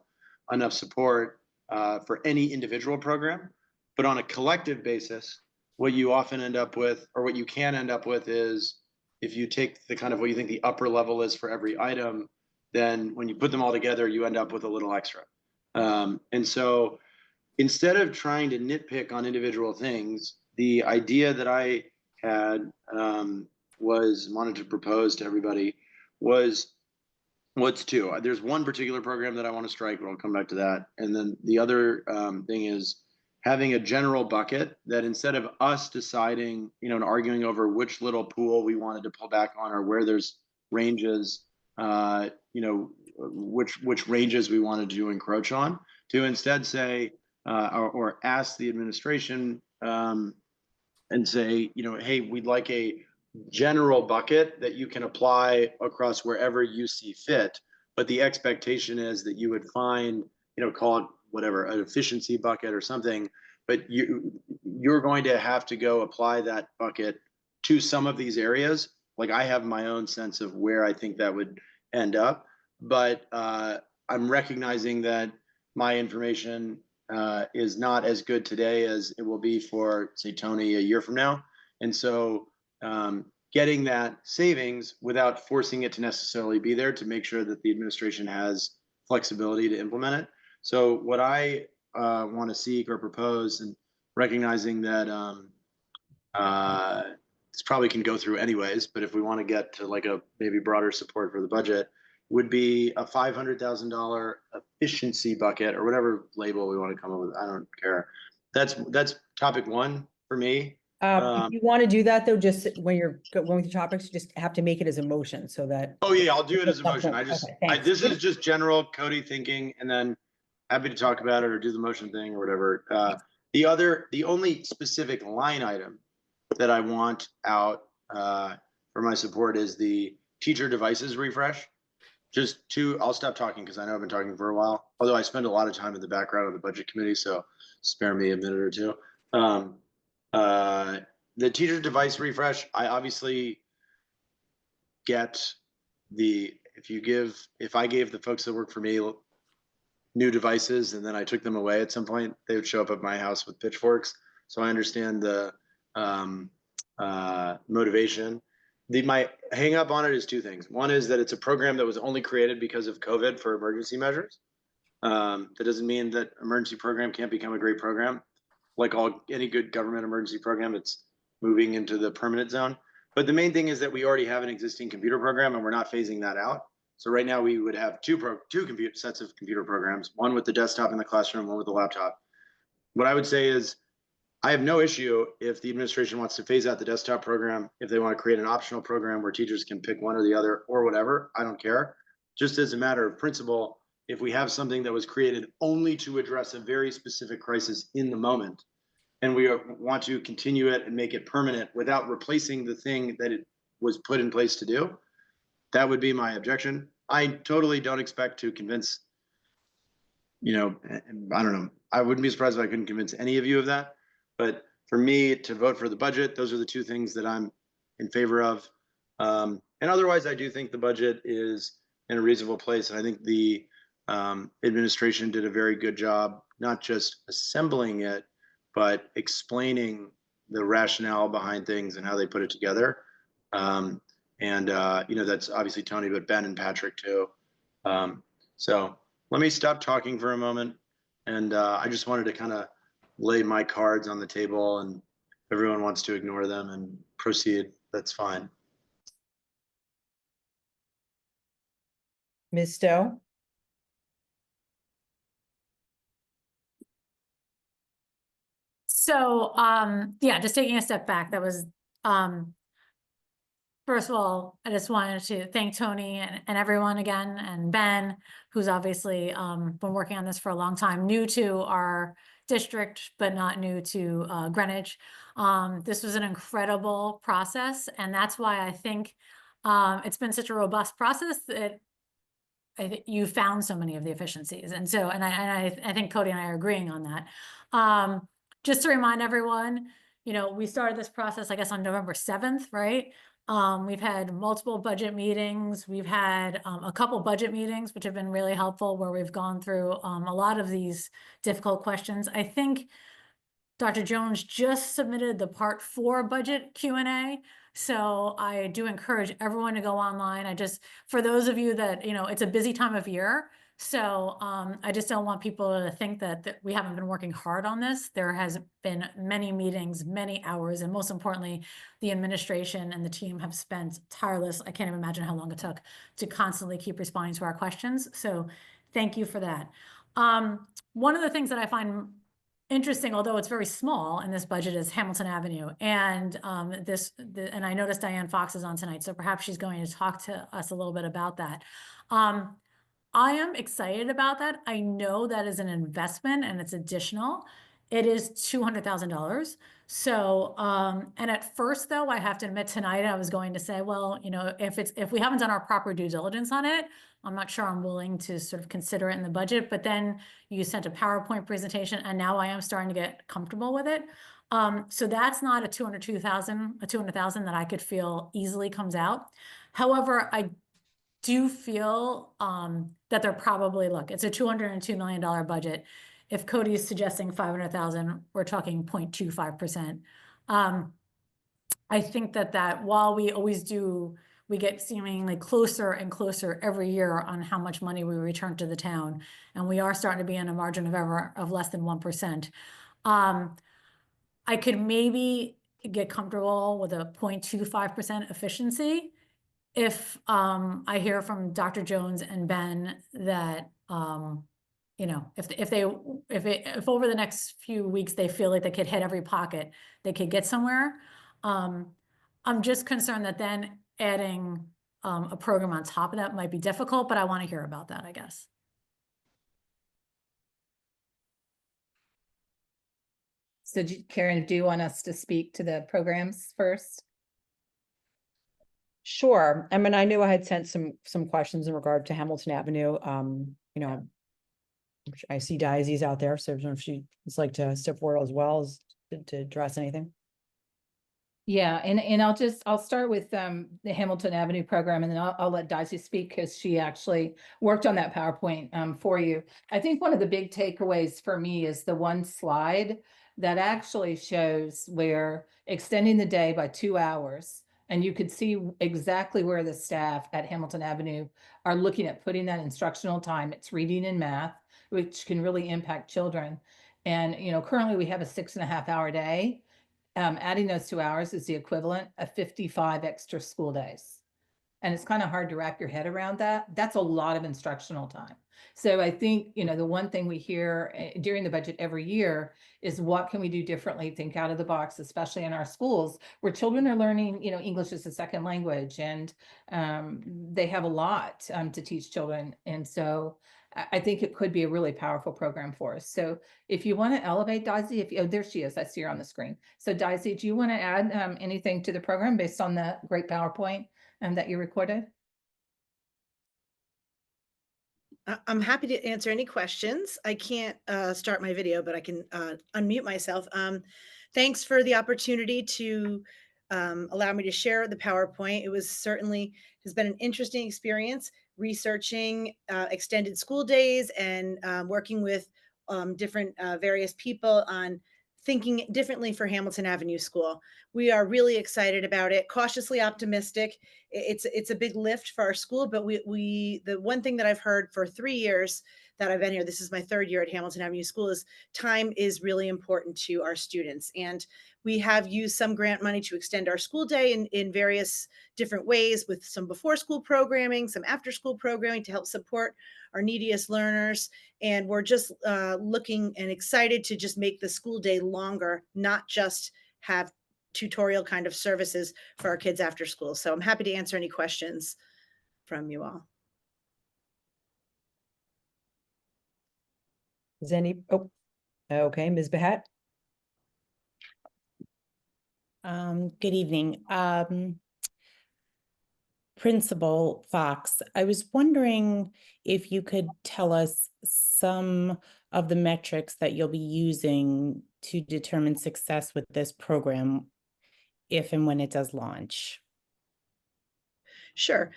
enough support for any individual program. But on a collective basis, what you often end up with, or what you can end up with, is if you take the kind of what you think the upper level is for every item, then when you put them all together, you end up with a little extra. And so instead of trying to nitpick on individual things, the idea that I had wanted to propose to everybody was two. There's one particular program that I want to strike, but I'll come back to that. And then the other thing is having a general bucket that instead of us deciding, and arguing over which little pool we wanted to pull back on or where there's ranges, which ranges we wanted to encroach on, to instead say, or ask the administration and say, hey, we'd like a general bucket that you can apply across wherever you see fit. But the expectation is that you would find, call it whatever, an efficiency bucket or something, but you're going to have to go apply that bucket to some of these areas. Like I have my own sense of where I think that would end up, but I'm recognizing that my information is not as good today as it will be for, say, Tony a year from now. And so getting that savings without forcing it to necessarily be there to make sure that the administration has flexibility to implement it. So what I want to seek or propose, and recognizing that this probably can go through anyways, but if we want to get to like a maybe broader support for the budget, would be a $500,000 efficiency bucket, or whatever label we want to come up with. I don't care. That's topic one for me. If you want to do that though, just when you're going with the topics, you just have to make it as a motion so that. Oh yeah, I'll do it as a motion. Okay, This is just general Cody thinking, and then happy to talk about it or do the motion thing or whatever. The only specific line item that I want out for my support is the teacher devices refresh. I'll stop talking because I know I've been talking for a while, although I spend a lot of time in the background of the budget committee, so spare me a minute or two. The teacher device refresh, I obviously get if I gave the folks that work for me new devices and then I took them away at some point, they would show up at my house with pitchforks. So I understand the motivation. My hang up on it is two things. One is that it's a program that was only created because of COVID for emergency measures. That doesn't mean that emergency program can't become a great program. Like any good government emergency program, it's moving into the permanent zone. But the main thing is that we already have an existing computer program and we're not phasing that out. So right now we would have two sets of computer programs, one with the desktop in the classroom, one with the laptop. What I would say is, I have no issue if the administration wants to phase out the desktop program, if they want to create an optional program where teachers can pick one or the other or whatever, I don't care. Just as a matter of principle, if we have something that was created only to address a very specific crisis in the moment, and we want to continue it and make it permanent without replacing the thing that it was put in place to do, that would be my objection. I totally don't expect to convince, I don't know. I wouldn't be surprised if I couldn't convince any of you of that. But for me to vote for the budget, those are the two things that I'm in favor of. And otherwise, I do think the budget is in a reasonable place. And I think the administration did a very good job, not just assembling it, but explaining the rationale behind things and how they put it together. That's obviously Tony, but Ben and Patrick too. So let me stop talking for a moment. And I just wanted to kind of lay my cards on the table, and if everyone wants to ignore them and proceed, that's fine. Ms. Stowe? So, yeah, just taking a step back, that was, first of all, I just wanted to thank Tony and everyone again, and Ben, who's obviously been working on this for a long time, new to our district, but not new to Greenwich. This was an incredible process, and that's why I think it's been such a robust process that I think you found so many of the efficiencies. And so, I think Cody and I are agreeing on that. Just to remind everyone, we started this process, I guess, on November 7th, right? We've had multiple budget meetings. We've had a couple budget meetings, which have been really helpful, where we've gone through a lot of these difficult questions. I think Dr. Jones just submitted the Part 4 budget Q&A. So I do encourage everyone to go online. For those of you that, it's a busy time of year. So I just don't want people to think that we haven't been working hard on this. There has been many meetings, many hours, and most importantly, the administration and the team have spent tireless. I can't even imagine how long it took to constantly keep responding to our questions. So thank you for that. One of the things that I find interesting, although it's very small in this budget, is Hamilton Avenue. And and I noticed Diane Fox is on tonight, so perhaps she's going to talk to us a little bit about that. I am excited about that. I know that is an investment and it's additional. It is $200,000. So, and at first though, I have to admit tonight, I was going to say, well, if we haven't done our proper due diligence on it, I'm not sure I'm willing to sort of consider it in the budget, but then you sent a PowerPoint presentation and now I am starting to get comfortable with it. So that's not a $200,000 that I could feel easily comes out. However, I do feel that they're probably, look, it's a $202 million budget. If Cody is suggesting 500,000, we're talking 0.25%. I think that while we always do, we get seemingly closer and closer every year on how much money we return to the town, and we are starting to be in a margin of error of less than 1%. I could maybe get comfortable with a 0.25% efficiency if I hear from Dr. Jones and Ben that if over the next few weeks they feel like they could hit every pocket, they could get somewhere. I'm just concerned that then adding a program on top of that might be difficult, but I want to hear about that, I guess. So Karen, do you want us to speak to the programs first? Sure. I mean, I knew I had sent some questions in regard to Hamilton Avenue. I see Daisy's out there, so I don't know if she'd like to step forward as well as to address anything. Yeah, and I'll start with the Hamilton Avenue program, and then I'll let Daisy speak because she actually worked on that PowerPoint for you. I think one of the big takeaways for me is the one slide that actually shows where extending the day by 2 hours, and you could see exactly where the staff at Hamilton Avenue are looking at putting that instructional time. It's reading and math, which can really impact children. And, currently we have a 6.5 hour day. Adding those 2 hours is the equivalent of 55 extra school days. And it's kind of hard to wrap your head around that. That's a lot of instructional time. So I think, the one thing we hear during the budget every year is what can we do differently, think out of the box, especially in our schools where children are learning, English as a second language, and they have a lot to teach children. And so I think it could be a really powerful program for us. So if you want to elevate Daisy, there she is, I see her on the screen. So Daisy, do you want to add anything to the program based on the great PowerPoint that you recorded? I'm happy to answer any questions. I can't start my video, but I can unmute myself. Thanks for the opportunity to allow me to share the PowerPoint. It has been an interesting experience researching extended school days and working with different various people on thinking differently for Hamilton Avenue School. We are really excited about it, cautiously optimistic. It's a big lift for our school, but the one thing that I've heard for 3 years that I've been here, this is my 3rd year at Hamilton Avenue School, is time is really important to our students. And we have used some grant money to extend our school day in various different ways, with some before school programming, some after school programming to help support our neediest learners. And we're just looking and excited to just make the school day longer, not just have tutorial kind of services for our kids after school. So I'm happy to answer any questions from you all. Is okay, Ms. Behat? Good evening. Principal Fox, I was wondering if you could tell us some of the metrics that you'll be using to determine success with this program if and when it does launch. Sure.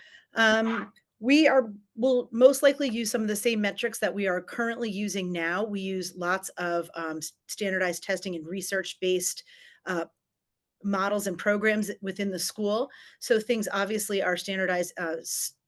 We'll most likely use some of the same metrics that we are currently using now. We use lots of standardized testing and research-based models and programs within the school. So things obviously are standardized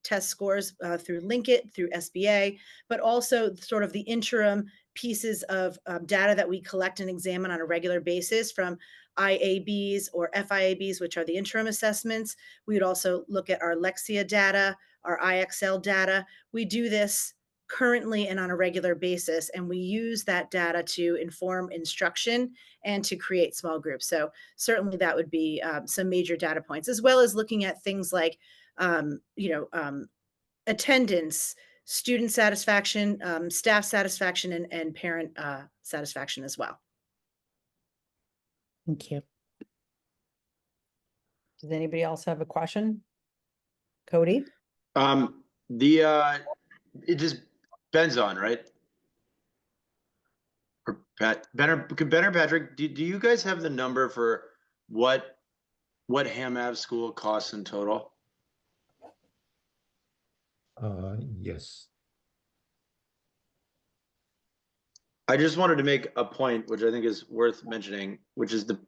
test scores through Linkit, through SBA, but also sort of the interim pieces of data that we collect and examine on a regular basis from IABs or FIABs, which are the interim assessments. We would also look at our Lexia data, our IXL data. We do this currently and on a regular basis, and we use that data to inform instruction and to create small groups. So certainly that would be some major data points, as well as looking at things like, attendance, student satisfaction, staff satisfaction, and parent satisfaction as well. Thank you. Does anybody else have a question? Cody? It just Ben's on, right? Or Ben or Patrick, do you guys have the number for what Ham Ave school costs in total? Yes. I just wanted to make a point, which I think is worth mentioning, which is the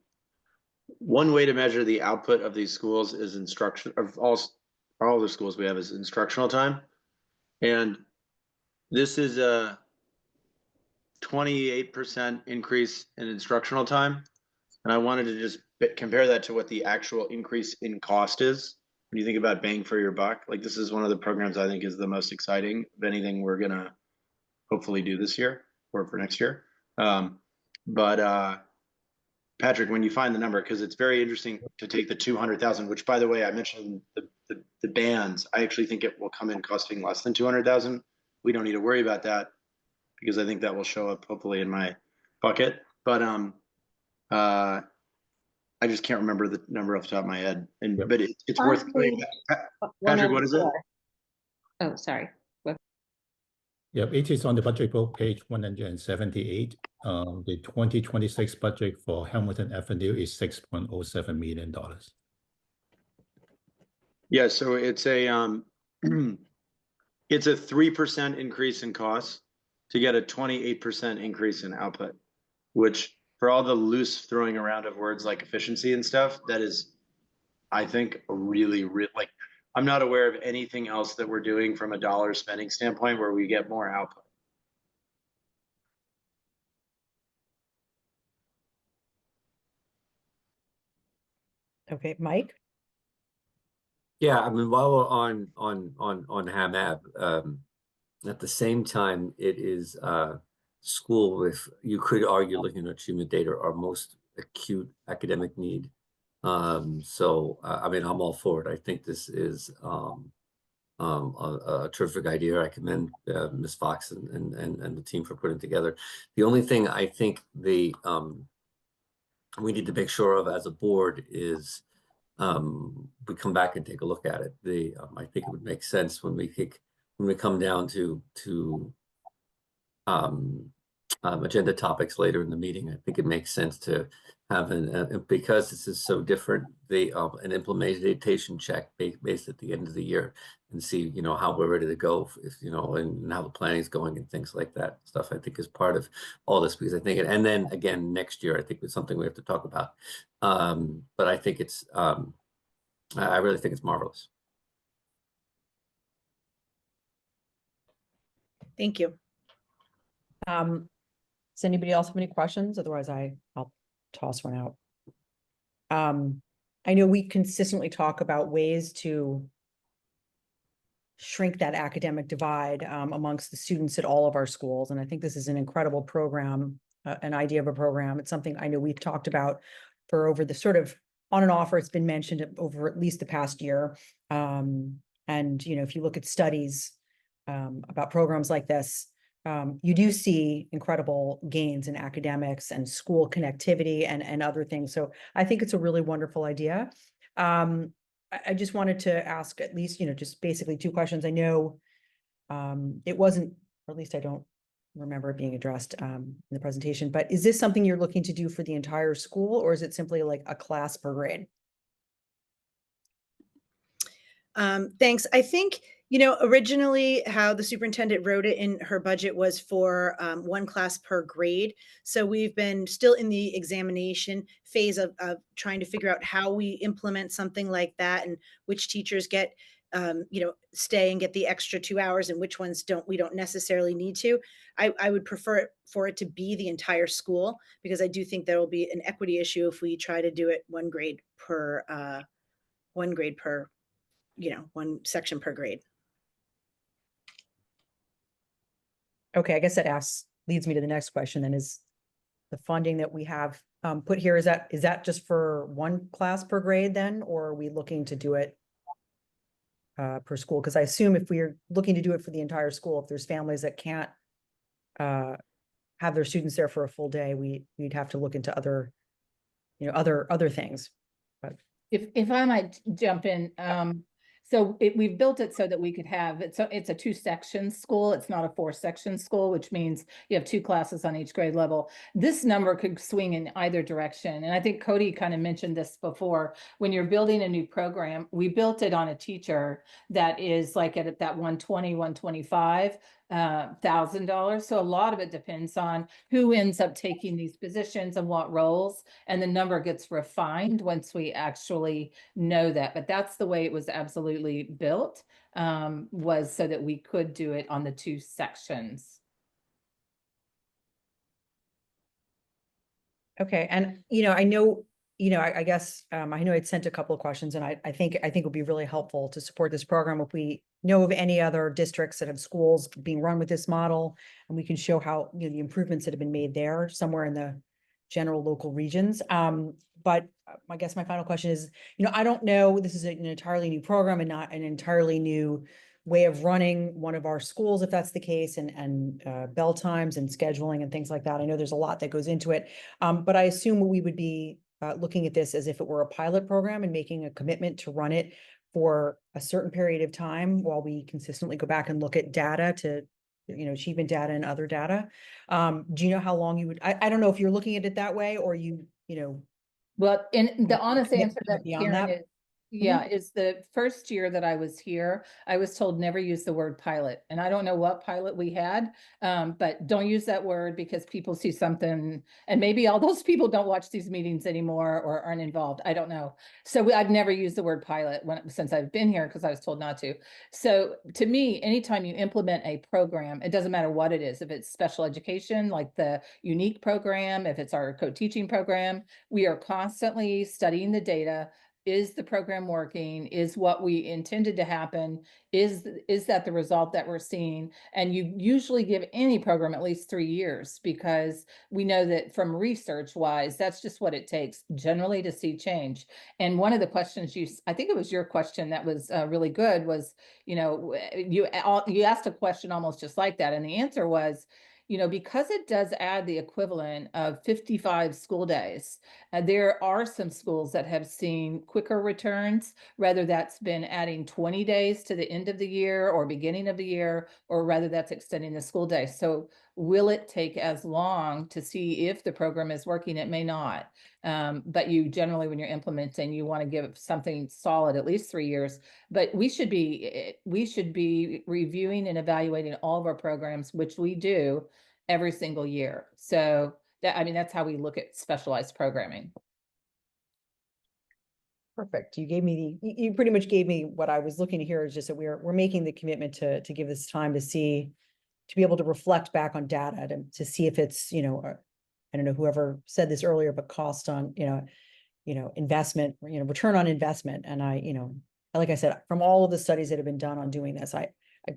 one way to measure the output of these schools is instruction of all the schools we have is instructional time. And this is a 28% increase in instructional time. And I wanted to just compare that to what the actual increase in cost is. When you think about bang for your buck, like this is one of the programs I think is the most exciting of anything we're gonna hopefully do this year or for next year. Patrick, when you find the number, because it's very interesting to take the 200,000, which by the way, I mentioned the bands, I actually think it will come in costing less than 200,000. We don't need to worry about that because I think that will show up hopefully in my bucket. But I just can't remember the number off the top of my head. But it's worth Patrick, what is it? Oh, sorry. Yep, it is on the budget book, page 178. The 2026 budget for Hamilton Avenue is $6.07 million. Yeah, so it's a it's a 3% increase in costs to get a 28% increase in output, which for all the loose throwing around of words like efficiency and stuff, that is, I think, a really like, I'm not aware of anything else that we're doing from a dollar spending standpoint where we get more output. Okay, Mike? Yeah, I mean, while we're on Ham Ave, at the same time, it is school with, you could argue, looking at achievement data, our most acute academic need. So I mean, I'm all for it. I think this is a terrific idea. I commend Ms. Fox and the team for putting it together. The only thing I think we need to make sure of as a board is we come back and take a look at it. I think it would make sense when we come down to agenda topics later in the meeting. I think it makes sense to have because this is so different, an implementation check based at the end of the year and see, how we're ready to go, and how the planning is going and things like that stuff, I think is part of all this, because I think and then again, next year, I think it's something we have to talk about. But I think it's, I really think it's marvelous. Thank you. Does anybody else have any questions? Otherwise, I'll toss one out. I know we consistently talk about ways to shrink that academic divide amongst the students at all of our schools. And I think this is an incredible program, an idea of a program. It's something I know we've talked about for over the sort of on and off, or it's been mentioned over at least the past year. And, if you look at studies about programs like this, you do see incredible gains in academics and school connectivity and other things. So I think it's a really wonderful idea. I just wanted to ask at least, just basically two questions. I know it wasn't, or at least I don't remember it being addressed in the presentation, but is this something you're looking to do for the entire school, or is it simply like a class per grade? Thanks. I think, you know, originally how the superintendent wrote it in her budget was for one class per grade. So we've been still in the examination phase of trying to figure out how we implement something like that and which teachers get, you know, stay and get the extra 2 hours and which ones we don't necessarily need to. I would prefer for it to be the entire school because I do think there will be an equity issue if we try to do it one grade per, you know, one section per grade. Okay, I guess that leads me to the next question then is the funding that we have put here, is that just for one class per grade then, or are we looking to do it per school? Because I assume if we're looking to do it for the entire school, if there's families that can't have their students there for a full day, we'd have to look into other, you know, other things. But If I might jump in, so we've built it so that we could have it's a 2-section school. It's not a 4-section school, which means you have 2 classes on each grade level. This number could swing in either direction. And I think Cody kind of mentioned this before. When you're building a new program, we built it on a teacher that is like at that $125,000. So a lot of it depends on who ends up taking these positions and what roles, and the number gets refined once we actually know that. But that's the way it was absolutely built, was so that we could do it on the 2 sections. okay, and you know, I know, you know, I guess I know I'd sent a couple of questions, and I think it would be really helpful to support this program if we know of any other districts that have schools being run with this model, and we can show how, you know, the improvements that have been made there somewhere in the general local regions. But I guess my final question is, you know, I don't know, this is an entirely new program and not an entirely new way of running one of our schools, if that's the case, and bell times and scheduling and things like that. I know there's a lot that goes into it. But I assume we would be looking at this as if it were a pilot program and making a commitment to run it for a certain period of time while we consistently go back and look at data to, you know, achievement data and other data. Do you know how long you would, I don't know if you're looking at it that way or you know. Well, and the honest commit answer to that beyond Karen that? is, yeah, is the first year that I was here, I was told never use the word pilot. And I don't know what pilot we had, but don't use that word because people see something, and maybe all those people don't watch these meetings anymore or aren't involved. I don't know. So I've never used the word pilot since I've been here because I was told not to. So to me, anytime you implement a program, it doesn't matter what it is. If it's special education, like the unique program, if it's our co-teaching program, we are constantly studying the data. Is the program working? Is what we intended to happen? Is that the result that we're seeing? And you usually give any program at least 3 years because we know that from research wise, that's just what it takes generally to see change. And one of the questions I think it was your question that was really good was, you know, you asked a question almost just like that. And the answer was, you know, because it does add the equivalent of 55 school days, there are some schools that have seen quicker returns, whether that's been adding 20 days to the end of the year or beginning of the year, or rather that's extending the school day. So will it take as long to see if the program is working? It may not. But you generally, when you're implementing, you want to give something solid at least 3 years. But we should be reviewing and evaluating all of our programs, which we do every single year. So that, I mean, that's how we look at specialized programming. Perfect. You pretty much gave me what I was looking to hear, is just that we're making the commitment to give this time to be able to reflect back on data to see if it's, you know, I don't know, whoever said this earlier, but cost on, investment, return on investment. And like I said, from all of the studies that have been done on doing this,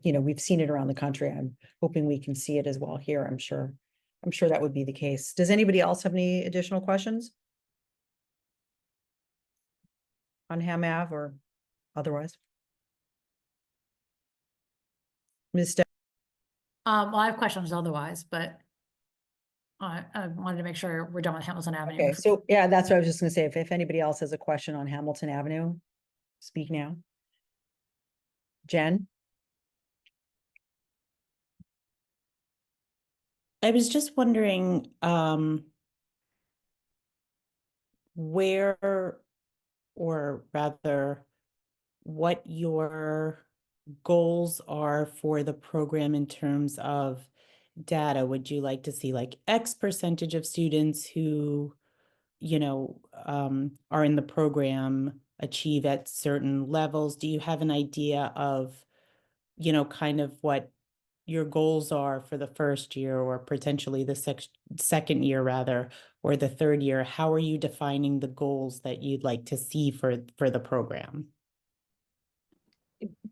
we've seen it around the country. I'm hoping we can see it as well here. I'm sure that would be the case. Does anybody else have any additional questions on Ham Ave or otherwise? Ms. Steph? Well, I have questions otherwise, but I wanted to make sure we're done with Hamilton Avenue. Okay, so yeah, that's what I was just gonna say. If anybody else has a question on Hamilton Avenue, speak now. Jen? I was just wondering, where, or rather, what your goals are for the program in terms of data. Would you like to see like X percentage of students who, are in the program achieve at certain levels? Do you have an idea of, kind of what your goals are for the first year or potentially the second year rather, or the third year? How are you defining the goals that you'd like to see for the program?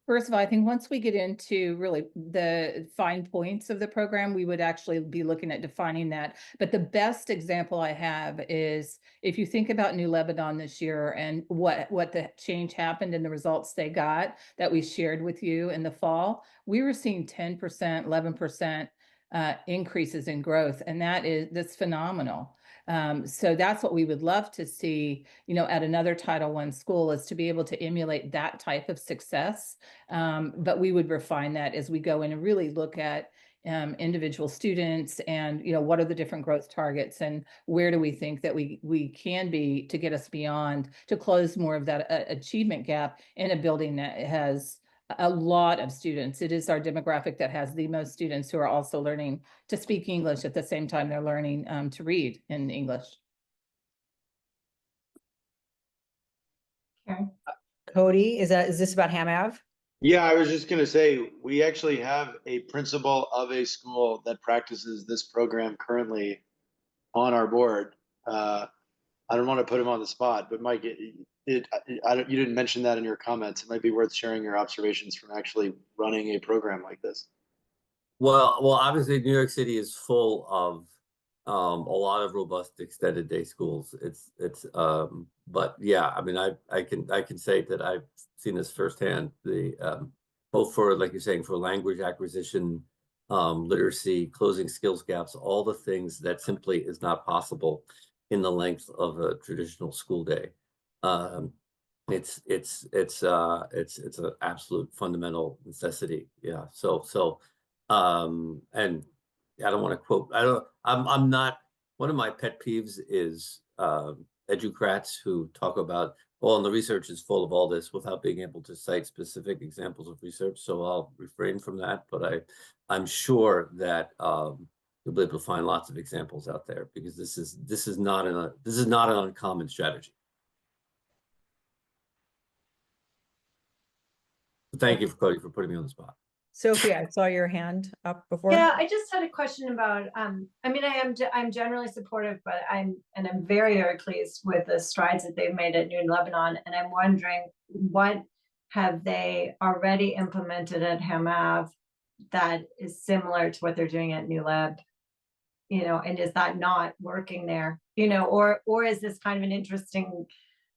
First of all, I think once we get into really the fine points of the program, we would actually be looking at defining that. But the best example I have is if you think about New Lebanon this year and what the change happened and the results they got that we shared with you in the fall, we were seeing 10%, 11% increases in growth, and that's phenomenal. So that's what we would love to see, at another Title I school, is to be able to emulate that type of success. But we would refine that as we go in and really look at individual students and, what are the different growth targets and where do we think that we can be to get us beyond, to close more of that achievement gap in a building that has a lot of students. It is our demographic that has the most students who are also learning to speak English at the same time they're learning to read in English. Okay. Cody, is this about Ham Ave? Yeah, I was just going to say, we actually have a principal of a school that practices this program currently on our board. I don't want to put him on the spot, but Mike, you didn't mention that in your comments. It might be worth sharing your observations from actually running a program like this. Well, obviously New York City is full of a lot of robust extended day schools. But yeah, I mean, I can say that I've seen this firsthand. Both for, like you're saying, for language acquisition, literacy, closing skills gaps, all the things that simply is not possible in the length of a traditional school day. It's an absolute fundamental necessity. Yeah. And I don't want to quote, I'm not, one of my pet peeves is educrats who talk about, well, and the research is full of all this without being able to cite specific examples of research. So I'll refrain from that, but I'm sure that you'll be able to find lots of examples out there, because this is not an uncommon strategy. Thank you, Cody, for putting me on the spot. Sophie, I saw your hand up before. Yeah, I just had a question about, I mean, I'm generally supportive, but I'm very, very pleased with the strides that they've made at New Lebanon. And I'm wondering, what have they already implemented at Ham Ave that is similar to what they're doing at New Leb? And is that not working there? Or is this kind of an interesting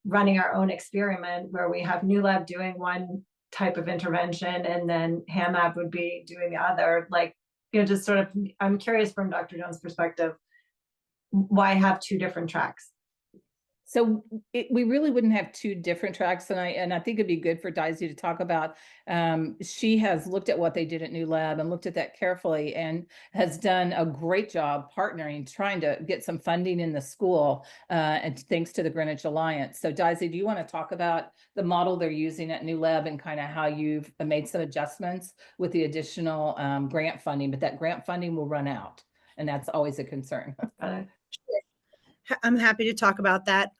running our own experiment where we have New Leb doing one type of intervention and then Ham Ave would be doing the other, just sort of, I'm curious from Dr. Jones' perspective, why have two different tracks? So we really wouldn't have two different tracks, and I think it'd be good for Daisy to talk about. She has looked at what they did at New Lab and looked at that carefully, and has done a great job partnering, trying to get some funding in the school, and thanks to the Greenwich Alliance. So Daisy, do you want to talk about the model they're using at New Lab and kind of how you've made some adjustments with the additional grant funding? But that grant funding will run out, and that's always a concern. I'm happy to talk about that.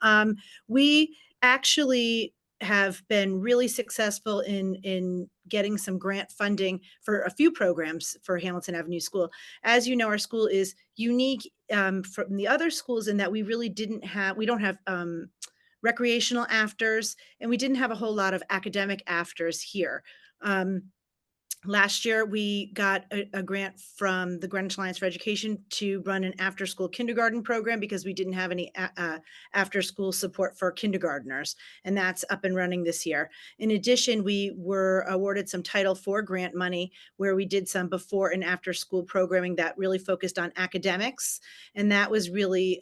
We actually have been really successful in getting some grant funding for a few programs for Hamilton Avenue School. As you know, our school is unique from the other schools in that we really we don't have recreational afters, and we didn't have a whole lot of academic afters here. Last year, we got a grant from the Greenwich Alliance for Education to run an after-school kindergarten program because we didn't have any after-school support for kindergartners, and that's up and running this year. In addition, we were awarded some Title IV grant money where we did some before and after-school programming that really focused on academics, and that was really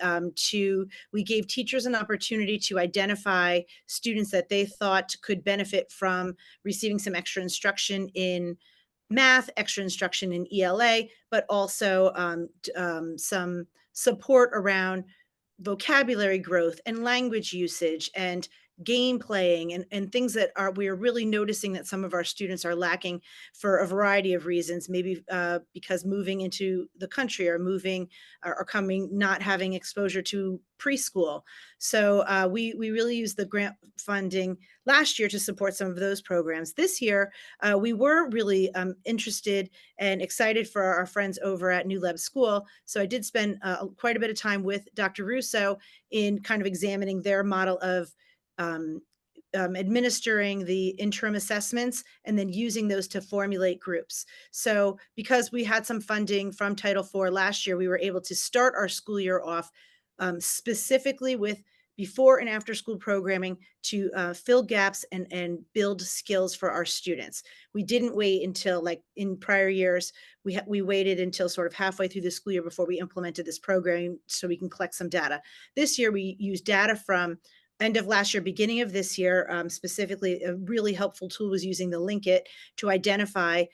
we gave teachers an opportunity to identify students that they thought could benefit from receiving some extra instruction in math, extra instruction in ELA, but also some support around vocabulary growth and language usage and game playing and things that we are really noticing that some of our students are lacking for a variety of reasons, maybe because moving into the country or moving or coming, not having exposure to preschool. So we really used the grant funding last year to support some of those programs. This year, we were really interested and excited for our friends over at New Leb School. So I did spend quite a bit of time with Dr. Russo in kind of examining their model of administering the interim assessments and then using those to formulate groups. So because we had some funding from Title IV last year, we were able to start our school year off specifically with before and after school programming to fill gaps and build skills for our students. We didn't wait until, like in prior years, we waited until sort of halfway through the school year before we implemented this program so we can collect some data. This year, we used data from end of last year, beginning of this year. Specifically, a really helpful tool was using the Linkit to identify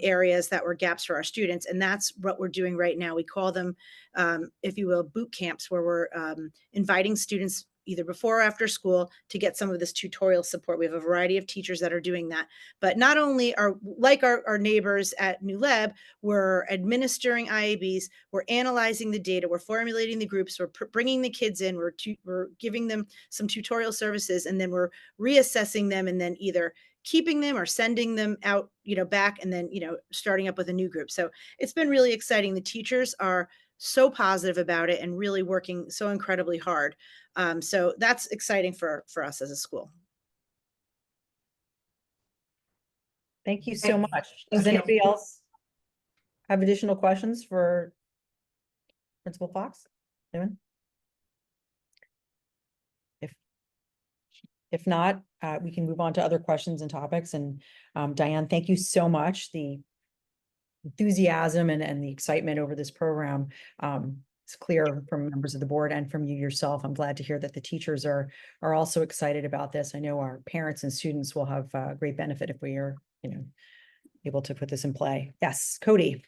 areas that were gaps for our students. And that's what we're doing right now. We call them, if you will, boot camps, where we're inviting students either before or after school to get some of this tutorial support. We have a variety of teachers that are doing that. But not only are, like our neighbors at New Leb, we're administering IABs, we're analyzing the data, we're formulating the groups, we're bringing the kids in, we're giving them some tutorial services, and then we're reassessing them and then either keeping them or sending them out, back, and then, starting up with a new group. So it's been really exciting. The teachers are so positive about it and really working so incredibly hard. So that's exciting for us as a school. Thank you so much. Does Thank you. anybody else have additional questions for Principal Fox? Anyone? If not, we can move on to other questions and topics. And Diane, thank you so much. The enthusiasm and the excitement over this program is clear from members of the board and from you yourself. I'm glad to hear that the teachers are also excited about this. I know our parents and students will have great benefit if we are, able to put this in play. Yes, Cody.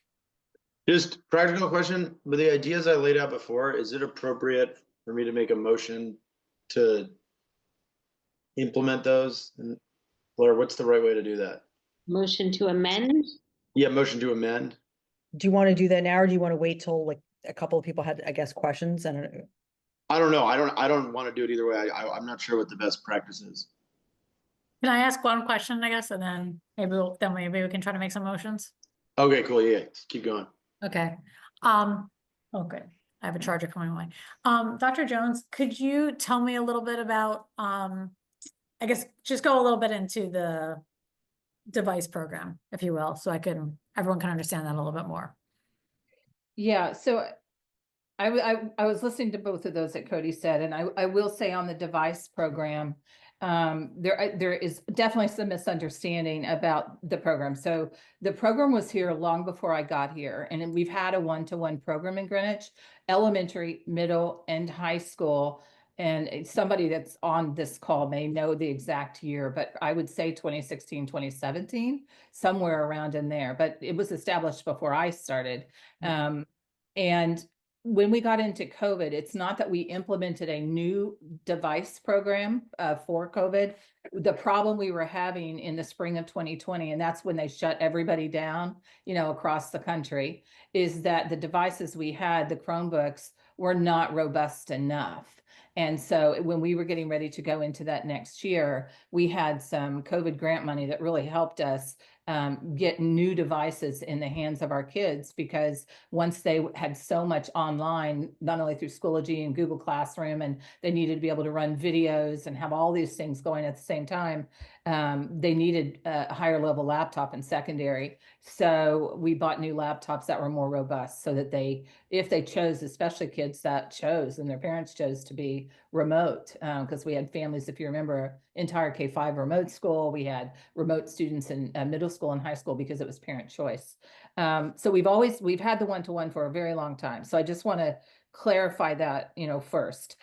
Just practical question, with the ideas I laid out before, is it appropriate for me to make a motion to implement those? Laura, what's the right way to do that? Motion to amend? Yeah, motion to amend. Do you want to do that now, or do you want to wait till like a couple of people had, I guess, questions? And I don't know. I don't want to do it either way. I'm not sure what the best practice is. Can I ask one question, I guess, and then maybe we can try to make some motions? Okay, cool. Yeah, keep going. Okay. Okay. I have a charger coming away. Dr. Jones, could you tell me a little bit about, I guess, just go a little bit into the device program, if you will, so everyone can understand that a little bit more. Yeah, so I was listening to both of those that Cody said, and I will say on the device program, there is definitely some misunderstanding about the program. So the program was here long before I got here, and we've had a one-to-one program in Greenwich, elementary, middle, and high school. And somebody that's on this call may know the exact year, but I would say 2016, 2017, somewhere around in there. But it was established before I started. And when we got into COVID, it's not that we implemented a new device program for COVID. The problem we were having in the spring of 2020, and that's when they shut everybody down, across the country, is that the devices we had, the Chromebooks, were not robust enough. And so when we were getting ready to go into that next year, we had some COVID grant money that really helped us get new devices in the hands of our kids, because once they had so much online, not only through Schoology and Google Classroom, and they needed to be able to run videos and have all these things going at the same time, they needed a higher level laptop in secondary. So we bought new laptops that were more robust, so that if they chose, especially kids that chose and their parents chose to be remote, because we had families, if you remember, entire K-5 remote school. We had remote students in middle school and high school because it was parent choice. So we've had the one-to-one for a very long time. So I just want to clarify that, first.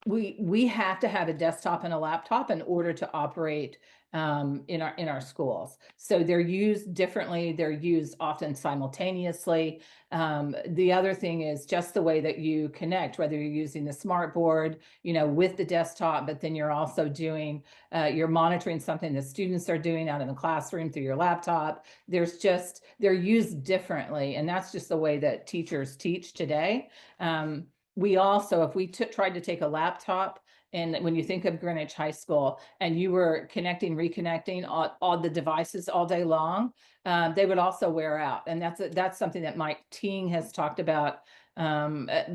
we have to have a desktop and a laptop in order to operate in our schools. So they're used differently. They're used often simultaneously. The other thing is just the way that you connect, whether you're using the smart board, with the desktop, but then you're also doing, you're monitoring something the students are doing out in the classroom through your laptop. They're used differently. And that's just the way that teachers teach today. We also, if we tried to take a laptop, and when you think of Greenwich High School and you were reconnecting all the devices all day long, they would also wear out. And that's something that Mike Ting has talked about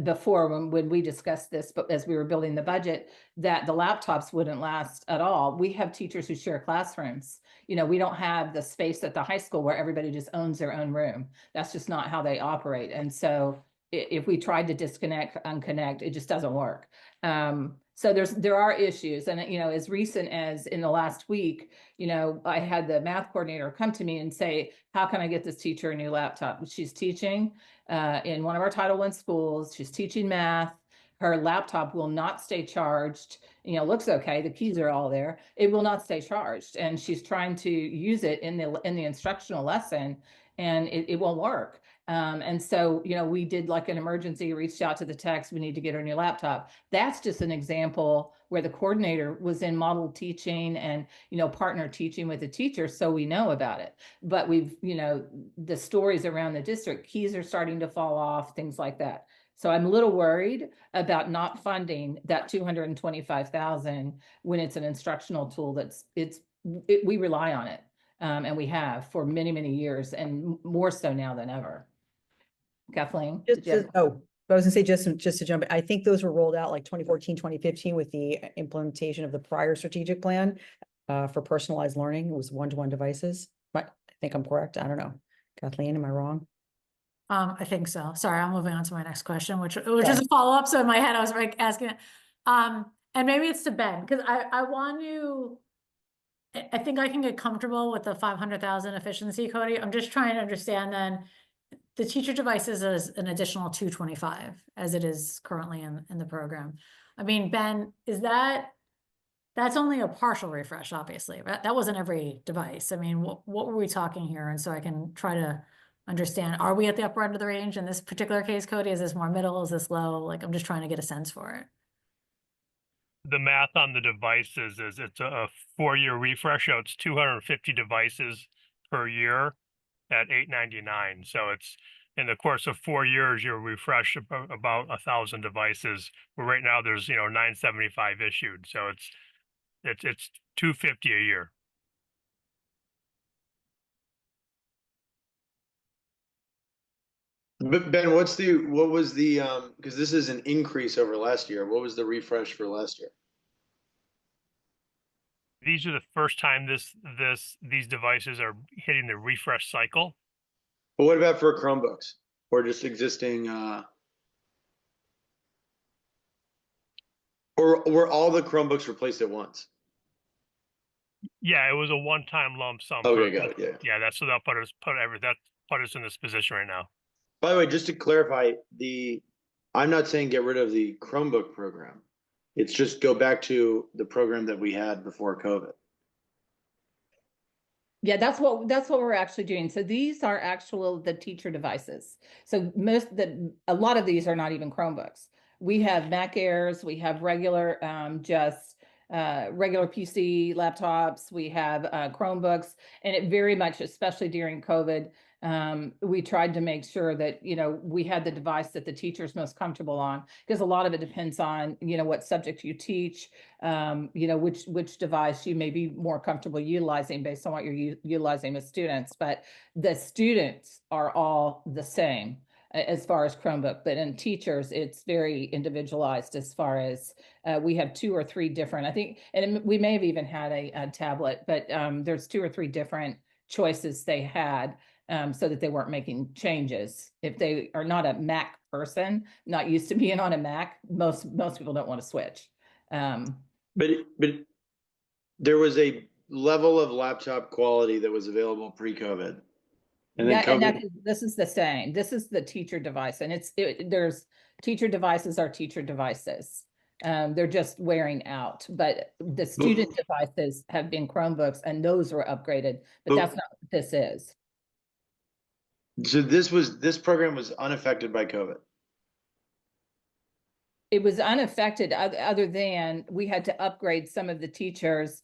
before when we discussed this, but as we were building the budget, that the laptops wouldn't last at all. We have teachers who share classrooms. We don't have the space at the high school where everybody just owns their own room. That's just not how they operate. And so if we tried to unconnect, it just doesn't work. So there are issues. And, as recent as in the last week, I had the math coordinator come to me and say, how can I get this teacher a new laptop? She's teaching in one of our Title I schools. She's teaching math. Her laptop will not stay charged. Looks okay. The keys are all there. It will not stay charged. And she's trying to use it in the instructional lesson, and it won't work. And so, we did like an emergency, reached out to the techs, we need to get her a new laptop. That's just an example where the coordinator was in model teaching and, partner teaching with the teacher. So we know about it, but the stories around the district, keys are starting to fall off, things like that. So I'm a little worried about not funding that $225,000 when it's an instructional tool we rely on it. And we have for many, many years, and more so now than ever. Kathleen? I was gonna say, just to jump in, I think those were rolled out like 2014, 2015 with the implementation of the prior strategic plan for personalized learning. It was one-to-one devices. But I think I'm correct. I don't know. Kathleen, am I wrong? I think so. Sorry, I'm moving on to my next question, which is a follow-up. So in my head, I was like asking it. And maybe it's to Ben, because I think I can get comfortable with the 500,000 efficiency, Cody. I'm just trying to understand then the teacher devices is an additional 225 as it is currently in the program. I mean, Ben, that's only a partial refresh, obviously. That wasn't every device. I mean, what were we talking here? And so I can try to understand, are we at the upper end of the range in this particular case, Cody? Is this more middle? Is this low? Like, I'm just trying to get a sense for it. The math on the devices is it's a 4-year refresh, so it's 250 devices per year at $899. So it's in the course of 4 years, you'll refresh about 1,000 devices. Where right now there's 975 issued, so it's 250 a year. But Ben, what was the because this is an increase over last year. What was the refresh for last year? These are the first time these devices are hitting the refresh cycle. But what about for Chromebooks or just existing or were all the Chromebooks replaced at once? Yeah, it was a one-time lump sum. Okay, got it. Yeah. That's so that put us in this position right now. By the way, just to clarify, I'm not saying get rid of the Chromebook program. It's just go back to the program that we had before COVID. Yeah, that's what we're actually doing. So these are the teacher devices. So a lot of these are not even Chromebooks. We have Mac Airs, we have regular regular PC laptops, we have Chromebooks, and it very much, especially during COVID, we tried to make sure that, we had the device that the teacher's most comfortable on, because a lot of it depends on, what subject you teach, which device you may be more comfortable utilizing based on what you're utilizing with students. But the students are all the same as far as Chromebook, but in teachers, it's very individualized as far as we have 2 or 3 different, I think, and we may have even had a tablet, but there's 2 or 3 different choices they had. So that they weren't making changes. If they are not a Mac person, not used to being on a Mac, most people don't want to switch. But there was a level of laptop quality that was available pre-COVID. And then this is the same. This is the teacher device, and there's teacher devices are teacher devices. They're just wearing out, but the student devices have been Chromebooks and those were upgraded, but that's not what this is. So this program was unaffected by COVID. It was unaffected other than we had to upgrade some of the teachers,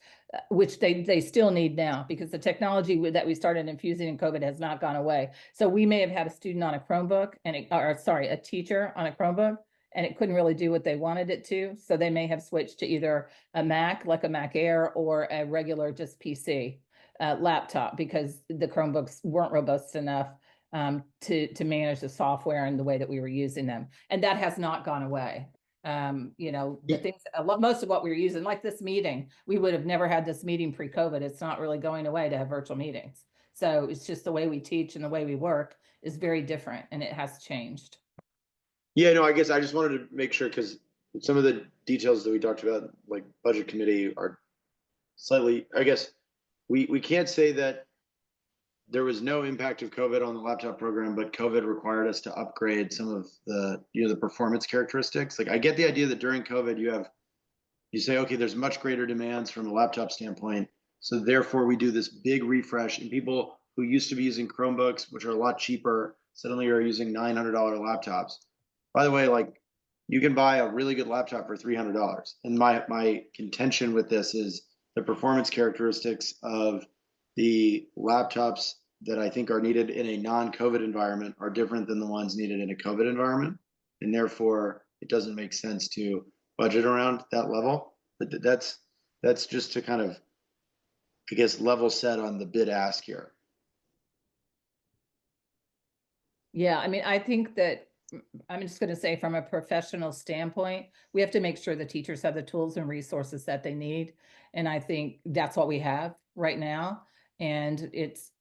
which they still need now because the technology that we started infusing in COVID has not gone away. So we may have had a student on a Chromebook a teacher on a Chromebook, and it couldn't really do what they wanted it to. So they may have switched to either a Mac, like a Mac Air, or a regular just PC laptop because the Chromebooks weren't robust enough to manage the software and the way that we were using them. And that has not gone away. The things, most of what we were using, like this meeting, we would have never had this meeting pre-COVID. It's not really going away to have virtual meetings. So it's just the way we teach and the way we work is very different and it has changed. Yeah, no, I guess I just wanted to make sure because some of the details that we talked about, like budget committee, are slightly, I guess, we can't say that there was no impact of COVID on the laptop program, but COVID required us to upgrade some of the, the performance characteristics. Like I get the idea that during COVID you say, okay, there's much greater demands from a laptop standpoint. So therefore we do this big refresh, and people who used to be using Chromebooks, which are a lot cheaper, suddenly are using $900 laptops. By the way, like you can buy a really good laptop for $300. And my contention with this is the performance characteristics of the laptops that I think are needed in a non-COVID environment are different than the ones needed in a COVID environment. And therefore it doesn't make sense to budget around that level. But that's just to kind of, I guess, level set on the bid ask here. Yeah, I mean, I think that I'm just going to say from a professional standpoint, we have to make sure the teachers have the tools and resources that they need. And I think that's what we have right now. And it's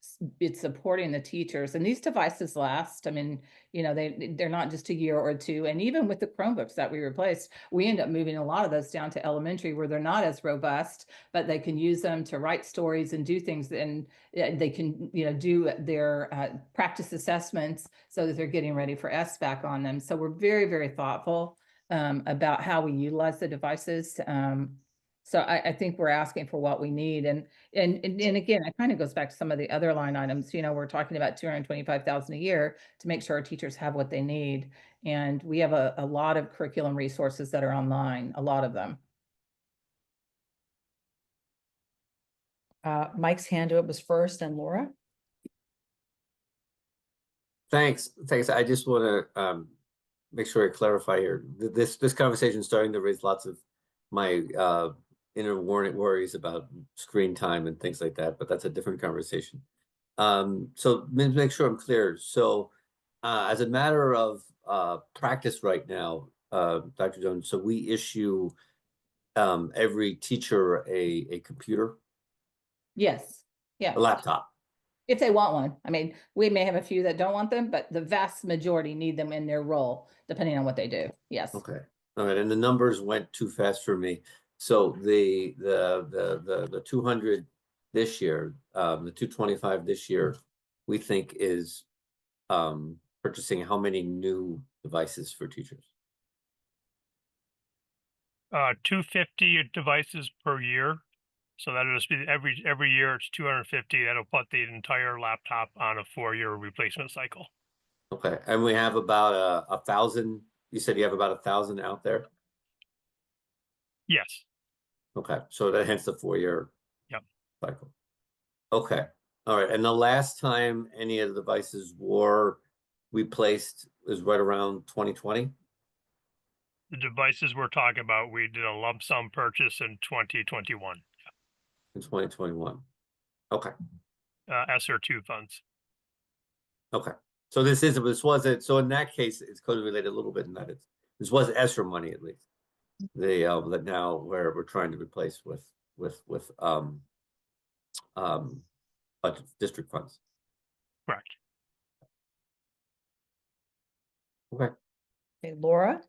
supporting the teachers, and these devices last. I mean, they're not just a year or two. And even with the Chromebooks that we replaced, we end up moving a lot of those down to elementary where they're not as robust, but they can use them to write stories and do things. And they can, do their practice assessments so that they're getting ready for SBAC on them. So we're very, very thoughtful about how we utilize the devices. So I think we're asking for what we need. And again, it kind of goes back to some of the other line items. We're talking about $225,000 a year to make sure our teachers have what they need. And we have a lot of curriculum resources that are online, a lot of them. Mike's hand up was first, and Laura. Thanks. I just want to make sure I clarify here. This conversation is starting to raise lots of my inner worries about screen time and things like that, but that's a different conversation. So make sure I'm clear. So as a matter of practice right now, Dr. Jones, so we issue every teacher a computer? Yes. Yeah. A laptop. If they want one. I mean, we may have a few that don't want them, but the vast majority need them in their role, depending on what they do. Yes. Okay. All right. And the numbers went too fast for me. So the 200 this year, the 225 this year, we think is purchasing how many new devices for teachers? 250 devices per year. So that'll just be every year it's 250. That'll put the entire laptop on a 4-year replacement cycle. Okay. And we have about 1,000. You said you have about 1,000 out there? Yes. Okay. So that hence the 4-year cycle. Okay. All right. And the last time any of the devices were replaced is right around 2020? The devices we're talking about, we did a lump sum purchase in 2021. In 2021. Okay. ESSER 2 funds. Okay. So this was it. So in that case, it's COVID related a little bit in that this was ESSER money at least. That now we're trying to replace with budget district funds. Correct. Okay. Okay, Laura.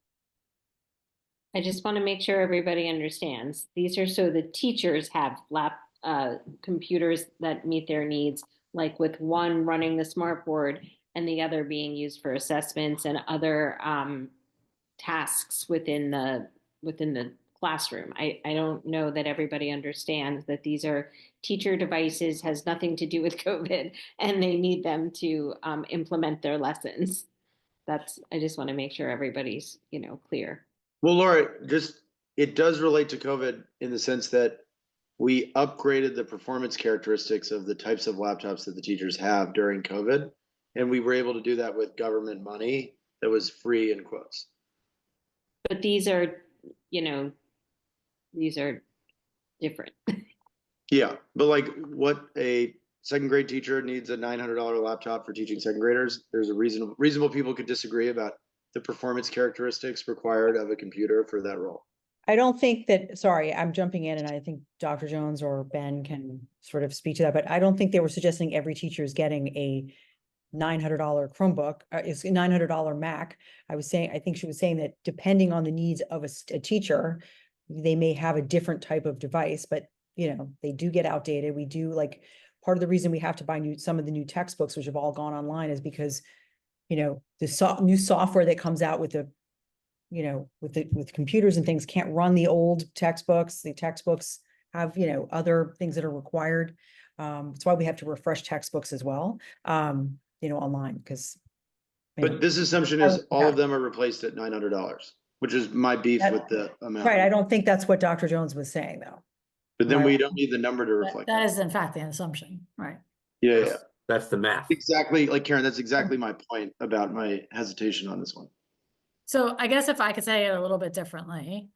I just want to make sure everybody understands. These are so the teachers have computers that meet their needs, like with one running the smartboard and the other being used for assessments and other tasks within within the classroom. I don't know that everybody understands that these are teacher devices, has nothing to do with COVID, and they need them to implement their lessons. I just want to make sure everybody's, clear. Well, Laura, it does relate to COVID in the sense that we upgraded the performance characteristics of the types of laptops that the teachers have during COVID. And we were able to do that with government money that was free in quotes. But these are, these are different. Yeah, but like what a second grade teacher needs a $900 laptop for teaching second graders. There's a reasonable people could disagree about the performance characteristics required of a computer for that role. I don't think that, sorry, I'm jumping in and I think Dr. Jones or Ben can sort of speak to that, but I don't think they were suggesting every teacher is getting a $900 Chromebook, is a $900 Mac. I think she was saying that depending on the needs of a teacher, they may have a different type of device, but they do get outdated. We do part of the reason we have to buy some of the new textbooks, which have all gone online, is because, the new software that comes out with with computers and things can't run the old textbooks. The textbooks have, other things that are required. That's why we have to refresh textbooks as well, online, because. But this assumption is all of them are replaced at $900, which is my beef with the amount. Right. I don't think that's what Dr. Jones was saying, though. But then we don't need the number to reflect. That is in fact the assumption, right? Yeah. That's the math. Exactly. Like Karen, that's exactly my point about my hesitation on this one. So I guess if I could say it a little bit differently,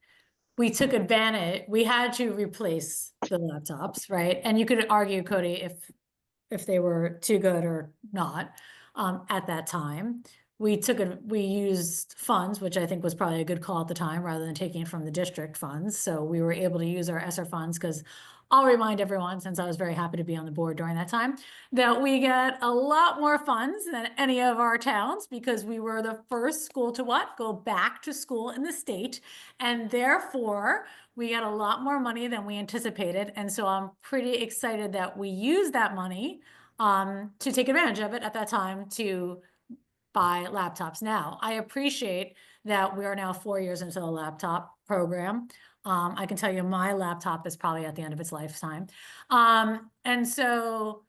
we took advantage, we had to replace the laptops, right? And you could argue, Cody, if they were too good or not at that time. We used funds, which I think was probably a good call at the time, rather than taking it from the district funds. So we were able to use our ESSER funds, because I'll remind everyone, since I was very happy to be on the board during that time, that we get a lot more funds than any of our towns, because we were the first school to go back to school in the state. And therefore, we got a lot more money than we anticipated. And so I'm pretty excited that we used that money to take advantage of it at that time to buy laptops. Now, I appreciate that we are now 4 years into the laptop program. I can tell you my laptop is probably at the end of its lifetime. And so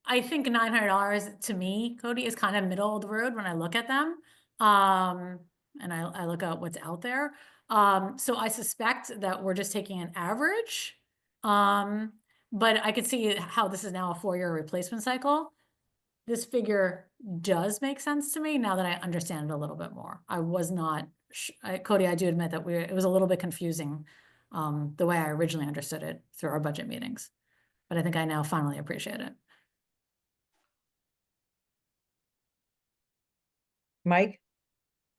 I think $900 to me, Cody, is kind of middle of the road when I look at them. And I look at what's out there. So I suspect that we're just taking an average. But I could see how this is now a 4-year replacement cycle. This figure does make sense to me now that I understand it a little bit more. I was not, Cody, I do admit that it was a little bit confusing the way I originally understood it through our budget meetings, but I think I now finally appreciate it. Mike,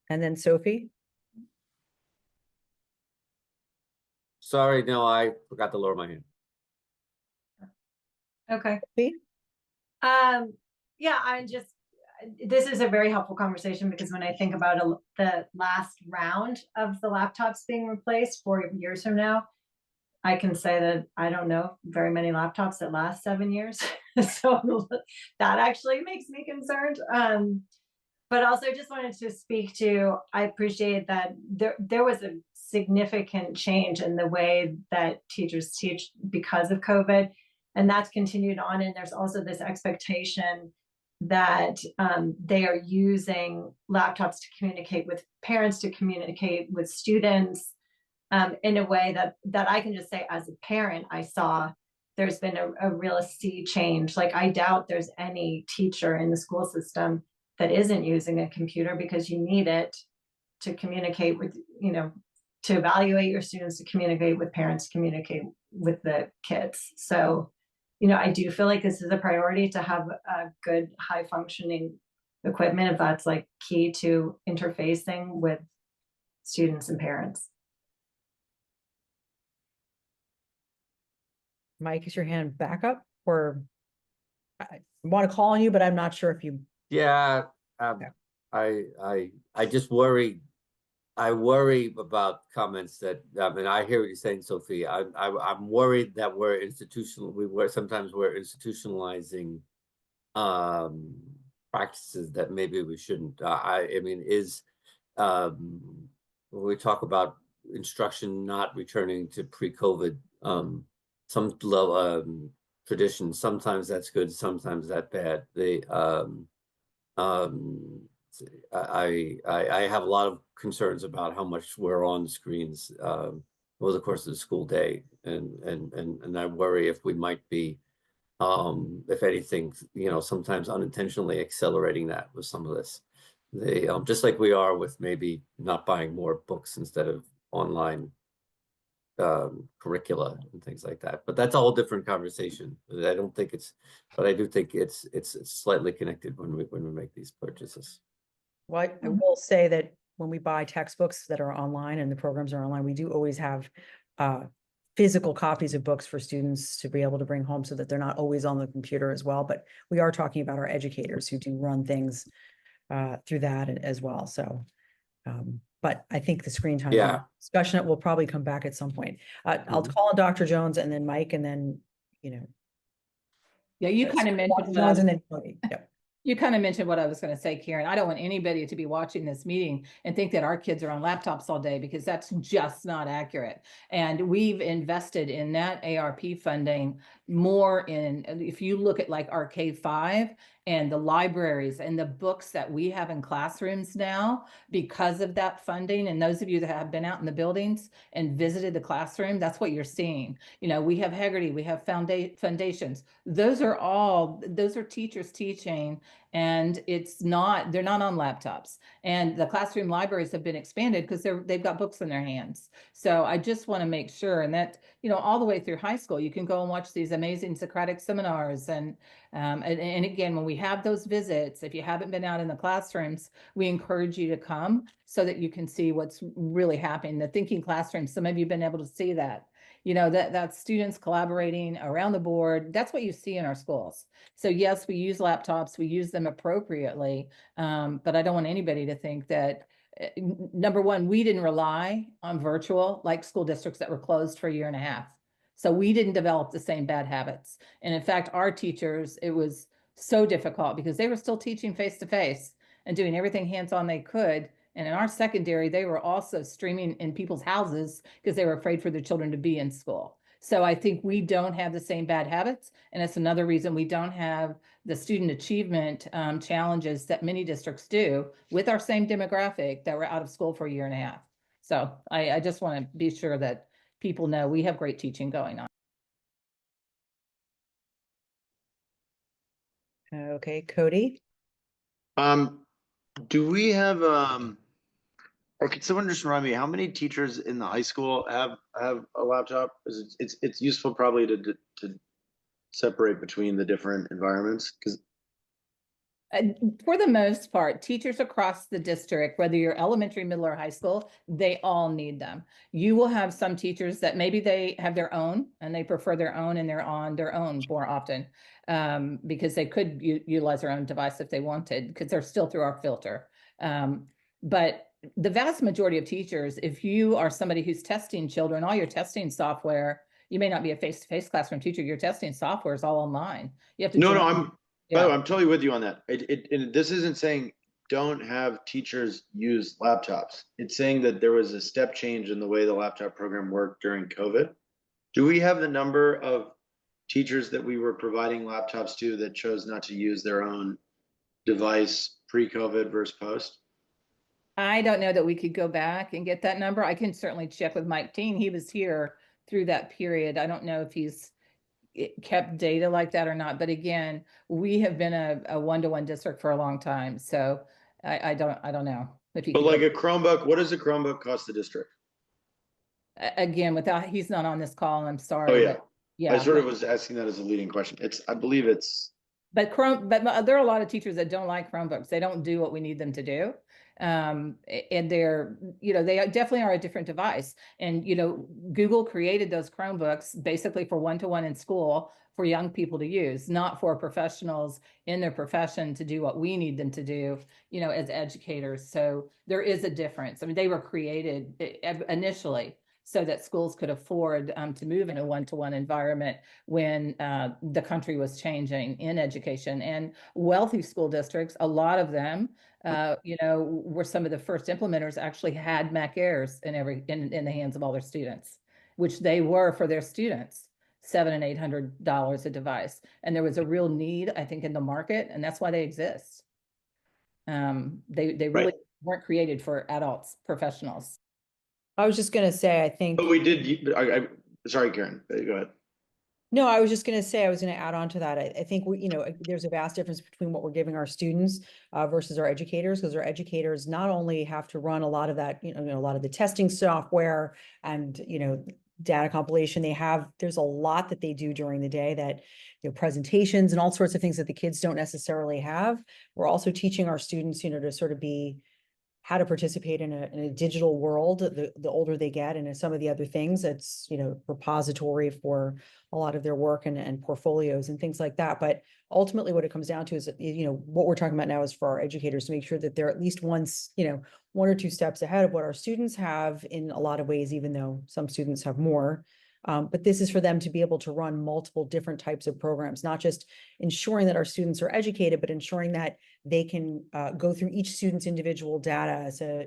and then Sophie. Sorry, no, I forgot to lower my hand. Okay. Yeah, this is a very helpful conversation, because when I think about the last round of the laptops being replaced 4 years from now, I can say that I don't know very many laptops that last 7 years. So that actually makes me concerned. But also just wanted to speak to, I appreciate that there was a significant change in the way that teachers teach because of COVID, and that's continued on. And there's also this expectation that they are using laptops to communicate with parents, to communicate with students in a way that I can just say, as a parent, I saw there's been a real sea change. Like, I doubt there's any teacher in the school system that isn't using a computer, because you need it to communicate with, to evaluate your students, to communicate with parents, to communicate with the kids. So, I do feel like this is a priority to have a good, high functioning equipment, if that's like key to interfacing with students and parents. Mike, is your hand back up, or I want to call on you, but I'm not sure if you. Yeah, I just worry. I worry about comments that, and I hear what you're saying, Sophie. I'm worried that sometimes we're institutionalizing practices that maybe we shouldn't. When we talk about instruction not returning to pre-COVID, some level, traditions. Sometimes that's good, sometimes that's bad. I have a lot of concerns about how much we're on screens over the course of the school day, and I worry if we might be, if anything, sometimes unintentionally accelerating that with some of this. Just like we are with maybe not buying more books instead of online curricula and things like that. But that's a whole different conversation. I don't think but I do think it's slightly connected when we make these purchases. Well, I will say that when we buy textbooks that are online and the programs are online, we do always have physical copies of books for students to be able to bring home so that they're not always on the computer as well. But we are talking about our educators who do run things through that as well. So, but I think the screen time discussion will probably come back at some point. I'll call on Dr. Jones and then Mike, and then, Yeah, you kind of mentioned Jones and then Cody. Yep. You kind of mentioned what I was going to say, Karen. I don't want anybody to be watching this meeting and think that our kids are on laptops all day, because that's just not accurate. And we've invested in that ARP funding more in, if you look at like our K-5 and the libraries and the books that we have in classrooms now because of that funding. And those of you that have been out in the buildings and visited the classroom, that's what you're seeing. We have Heggerty, we have foundations. Those are teachers teaching, and they're not on laptops. And the classroom libraries have been expanded because they've got books in their hands. So I just want to make sure, and that, all the way through high school, you can go and watch these amazing Socratic seminars. And again, when we have those visits, if you haven't been out in the classrooms, we encourage you to come so that you can see what's really happening. The thinking classroom, some of you have been able to see that. That's students collaborating around the board. That's what you see in our schools. So yes, we use laptops, we use them appropriately, but I don't want anybody to think that, number one, we didn't rely on virtual like school districts that were closed for a year and a half. So we didn't develop the same bad habits. And in fact, our teachers, it was so difficult because they were still teaching face-to-face and doing everything hands-on they could. And in our secondary, they were also streaming in people's houses because they were afraid for their children to be in school. So I think we don't have the same bad habits. And it's another reason we don't have the student achievement challenges that many districts do with our same demographic that were out of school for a year and a half. So I just want to be sure that people know we have great teaching going on. Okay, Cody. Do we have or can someone just remind me how many teachers in the high school have a laptop? It's useful probably to separate between the different environments, because for the most part, teachers across the district, whether you're elementary, middle, or high school, they all need them. You will have some teachers that maybe they have their own and they prefer their own and they're on their own more often because they could utilize their own device if they wanted, because they're still through our filter. But the vast majority of teachers, if you are somebody who's testing children, all your testing software, you may not be a face-to-face classroom teacher, your testing software is all online. You have to I'm totally with you on that. And this isn't saying don't have teachers use laptops. It's saying that there was a step change in the way the laptop program worked during COVID. Do we have the number of teachers that we were providing laptops to that chose not to use their own device pre-COVID versus post? I don't know that we could go back and get that number. I can certainly check with Mike Teen. He was here through that period. I don't know if he's kept data like that or not. But again, we have been a one-to-one district for a long time. So I don't know. If you but like a Chromebook, what does a Chromebook cost the district? Again, he's not on this call, I'm sorry. Oh yeah. But yeah. I sort of was asking that as a leading question. I believe it's. But there are a lot of teachers that don't like Chromebooks. They don't do what we need them to do. And they're, they definitely are a different device. And, Google created those Chromebooks basically for one-to-one in school for young people to use, not for professionals in their profession to do what we need them to do, as educators. So there is a difference. I mean, they were created initially so that schools could afford to move in a one-to-one environment when the country was changing in education. And wealthy school districts, a lot of them, were some of the first implementers, actually had Mac Airs in the hands of all their students, which they were for their students, $700 and $800 a device. And there was a real need, I think, in the market, and that's why they exist. They really weren't created for adults, professionals. I was just gonna say, I think. But we did, sorry, Karen, go ahead. No, I was just gonna say, I was gonna add on to that. I think there's a vast difference between what we're giving our students versus our educators, because our educators not only have to run a lot of that, a lot of the testing software and, data compilation. There's a lot that they do during the day that, presentations and all sorts of things that the kids don't necessarily have. We're also teaching our students, to sort of be how to participate in a digital world, the older they get, and some of the other things. It's, repository for a lot of their work and portfolios and things like that. But ultimately what it comes down to is, what we're talking about now is for our educators to make sure that they're at least one or two steps ahead of what our students have in a lot of ways, even though some students have more. But this is for them to be able to run multiple different types of programs, not just ensuring that our students are educated, but ensuring that they can go through each student's individual data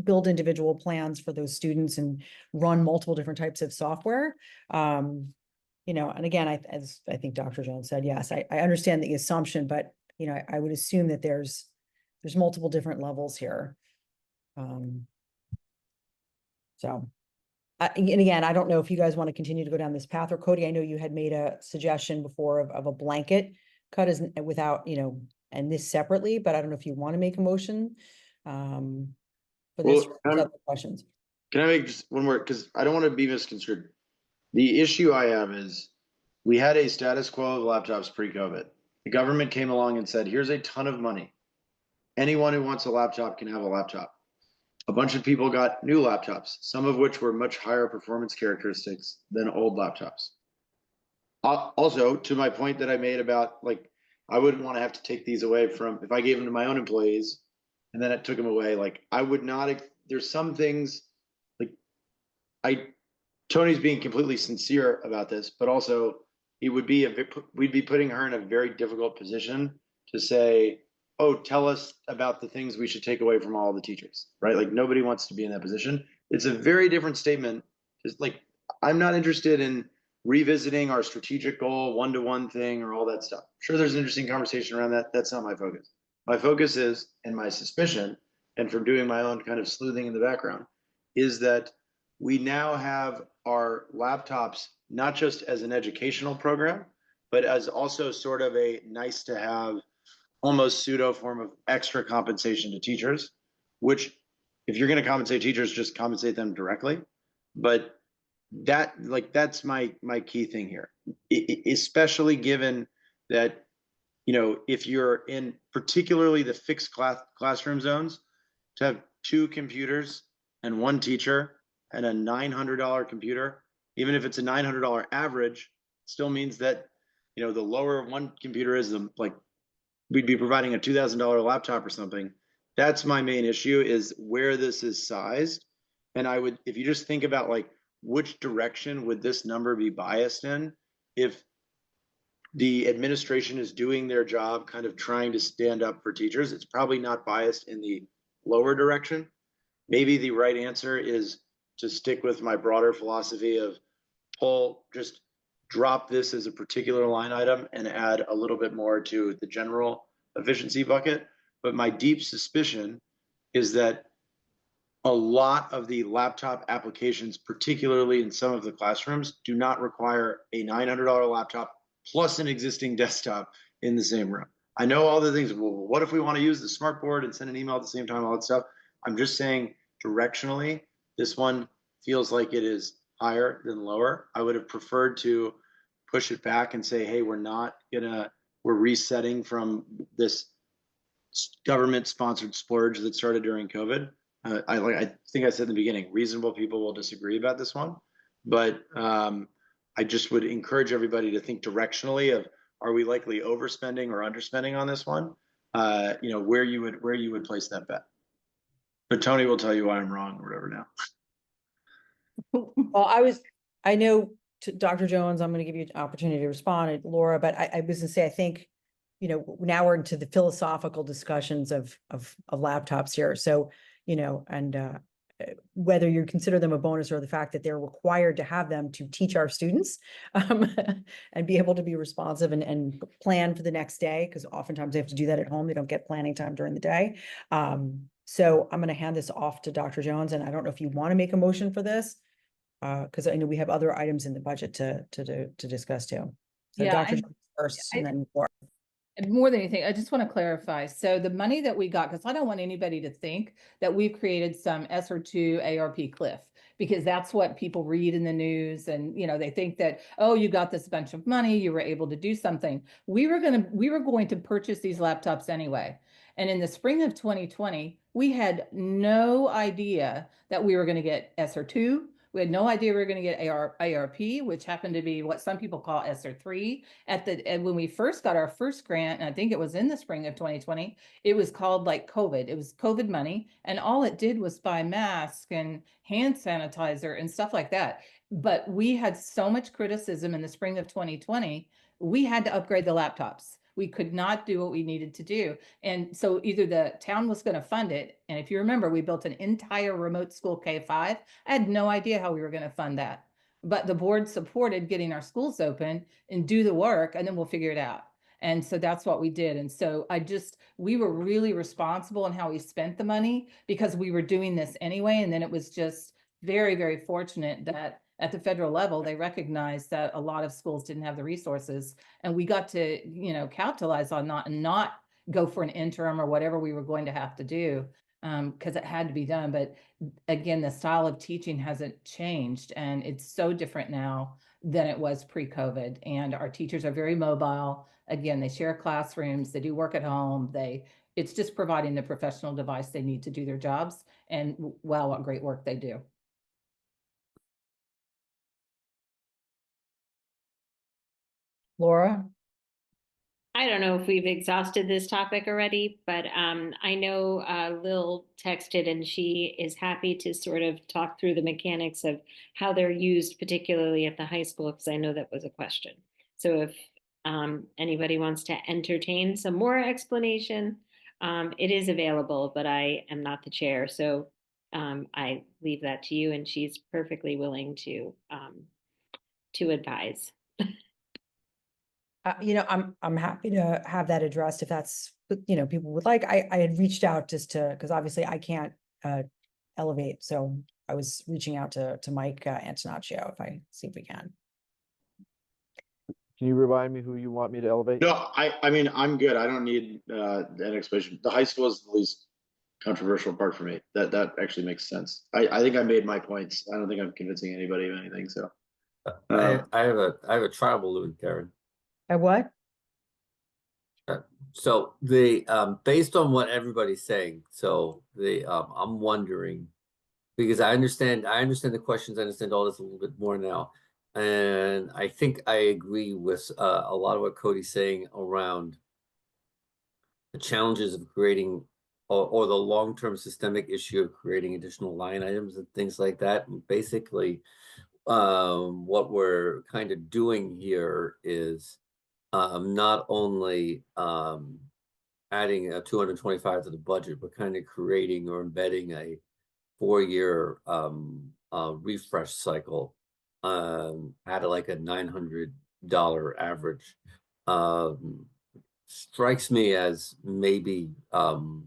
build individual plans for those students and run multiple different types of software. And again, as I think Dr. Jones said, yes, I understand the assumption, but, I would assume that there's multiple different levels here. And again, I don't know if you guys want to continue to go down this path, or Cody, I know you had made a suggestion before of a blanket cut without, and this separately, but I don't know if you want to make a motion for this. Other questions. Can I make just one more? Because I don't want to be misconstrued. The issue I have is we had a status quo of laptops pre-COVID. The government came along and said, here's a ton of money. Anyone who wants a laptop can have a laptop. A bunch of people got new laptops, some of which were much higher performance characteristics than old laptops. Also, to my point that I made about, I wouldn't want to have to take these away from, if I gave them to my own employees and then I took them away, I would not, there's some things, Tony's being completely sincere about this, but also we'd be putting her in a very difficult position to say, oh, tell us about the things we should take away from all the teachers, right? Nobody wants to be in that position. It's a very different statement. It's I'm not interested in revisiting our strategic goal, one-to-one thing, or all that stuff. Sure, there's an interesting conversation around that. That's not my focus. My focus is, and my suspicion, and from doing my own kind of sleuthing in the background, is that we now have our laptops not just as an educational program, but as also sort of a nice to have, almost pseudo form of extra compensation to teachers, which if you're going to compensate teachers, just compensate them directly. But that's my key thing here, especially given that, if you're in particularly the fixed classroom zones, to have 2 computers and 1 teacher and a $900 computer, even if it's a $900 average, still means that, the lower one computer is, we'd be providing a $2,000 laptop or something. That's my main issue, is where this is sized. And if you just think about which direction would this number be biased in, if the administration is doing their job, kind of trying to stand up for teachers, it's probably not biased in the lower direction. Maybe the right answer is to stick with my broader philosophy of just drop this as a particular line item and add a little bit more to the general efficiency bucket. But my deep suspicion is that a lot of the laptop applications, particularly in some of the classrooms, do not require a $900 laptop plus an existing desktop in the same room. I know all the things, well, what if we want to use the smart board and send an email at the same time, all that stuff? I'm just saying directionally, this one feels like it is higher than lower. I would have preferred to push it back and say, hey, we're resetting from this government sponsored splurge that started during COVID. I think I said in the beginning, reasonable people will disagree about this one, but I just would encourage everybody to think directionally of, are we likely overspending or underspending on this one? Where you would place that bet. But Tony will tell you why I'm wrong or whatever now. Well, I know to Dr. Jones, I'm going to give you an opportunity to respond, and Laura, but I was going to say, I think, you know, now we're into the philosophical discussions of laptops here. So, you know, and whether you consider them a bonus or the fact that they're required to have them to teach our students and be able to be responsive and plan for the next day, because oftentimes they have to do that at home. They don't get planning time during the day. So I'm going to hand this off to Dr. Jones, and I don't know if you want to make a motion for this, because I know we have other items in the budget to discuss too. So Yeah, Dr. and- Jones first, and then Laura. And more than anything, I just want to clarify. So the money that we got, because I don't want anybody to think that we've created some ESSER II ARP cliff, because that's what people read in the news. And, you know, they think that, oh, you got this bunch of money, you were able to do something. We were going to purchase these laptops anyway. And in the spring of 2020, we had no idea that we were going to get ESSER II. We had no idea we were going to get ARP, which happened to be what some people call ESSER III. When we first got our first grant, and I think it was in the spring of 2020, it was called like COVID. It was COVID money, and all it did was buy masks and hand sanitizer and stuff like that. But we had so much criticism in the spring of 2020, we had to upgrade the laptops. We could not do what we needed to do. And so either the town was going to fund it. And if you remember, we built an entire remote school K-5. I had no idea how we were going to fund that. But the board supported getting our schools open and do the work, and then we'll figure it out. And so that's what we did. And so we were really responsible in how we spent the money, because we were doing this anyway. And then it was just very, very fortunate that at the federal level, they recognized that a lot of schools didn't have the resources, and we got to, you know, capitalize on not go for an interim or whatever we were going to have to do, because it had to be done. But again, the style of teaching hasn't changed, and it's so different now than it was pre-COVID. And our teachers are very mobile. Again, they share classrooms, they do work at home. It's just providing the professional device they need to do their jobs. And wow, what great work they do. Laura? I don't know if we've exhausted this topic already, but I know Lil texted and she is happy to sort of talk through the mechanics of how they're used, particularly at the high school, because I know that was a question. So if anybody wants to entertain some more explanation, it is available, but I am not the chair. So I leave that to you, and she's perfectly willing to advise. You know, I'm happy to have that addressed if that's, you know, people would like. I had reached out just because obviously I can't elevate. So I was reaching out to Mike Antonaccio see if we can. Can you remind me who you want me to elevate? No, I mean, I'm good. I don't need an explanation. The high school is the least controversial part for me. That actually makes sense. I think I made my points. I don't think I'm convincing anybody of anything. So I have a trial balloon, Karen. At what? So based on what everybody's saying, so I'm wondering, because I understand the questions, I understand all this a little bit more now, and I think I agree with a lot of what Cody's saying around the challenges of creating or the long-term systemic issue of creating additional line items and things like that. And basically, what we're kind of doing here is not only adding a 225 to the budget, but kind of creating or embedding a 4-year refresh cycle at like a $900 average. Strikes me as maybe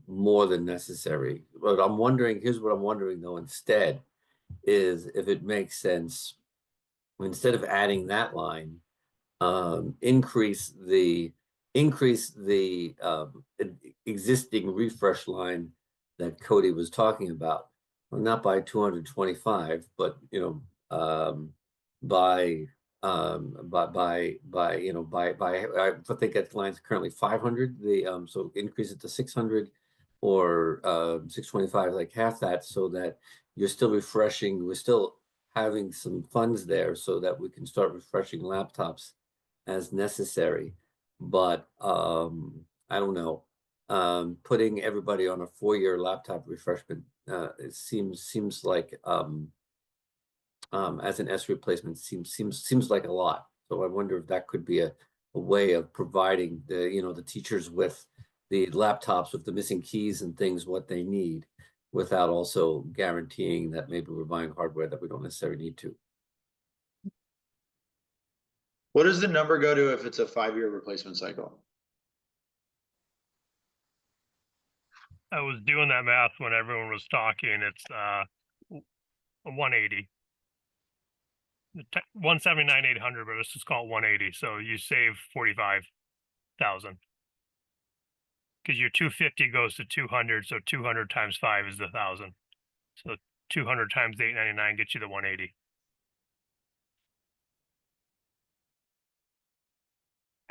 more than necessary. But I'm wondering, here's what I'm wondering though, instead, is if it makes sense, instead of adding that line, increase the existing refresh line that Cody was talking about. Well, not by 225, but you know, by I think that line's currently 500. So increase it to 600 or 625, like half that, so that you're still refreshing. We're still having some funds there so that we can start refreshing laptops as necessary. But I don't know, putting everybody on a 4-year laptop refreshment, it seems like as an S replacement seems like a lot. So I wonder if that could be a way of providing the teachers with the laptops with the missing keys and things what they need, without also guaranteeing that maybe we're buying hardware that we don't necessarily need to. What does the number go to if it's a 5-year replacement cycle? I was doing that math when everyone was talking. It's 180. 179,800, but let's just call it 180. So you save 45,000. Because your 250 goes to 200, so 200 times 5 is the 1,000. So 200 times 899 gets you the 180.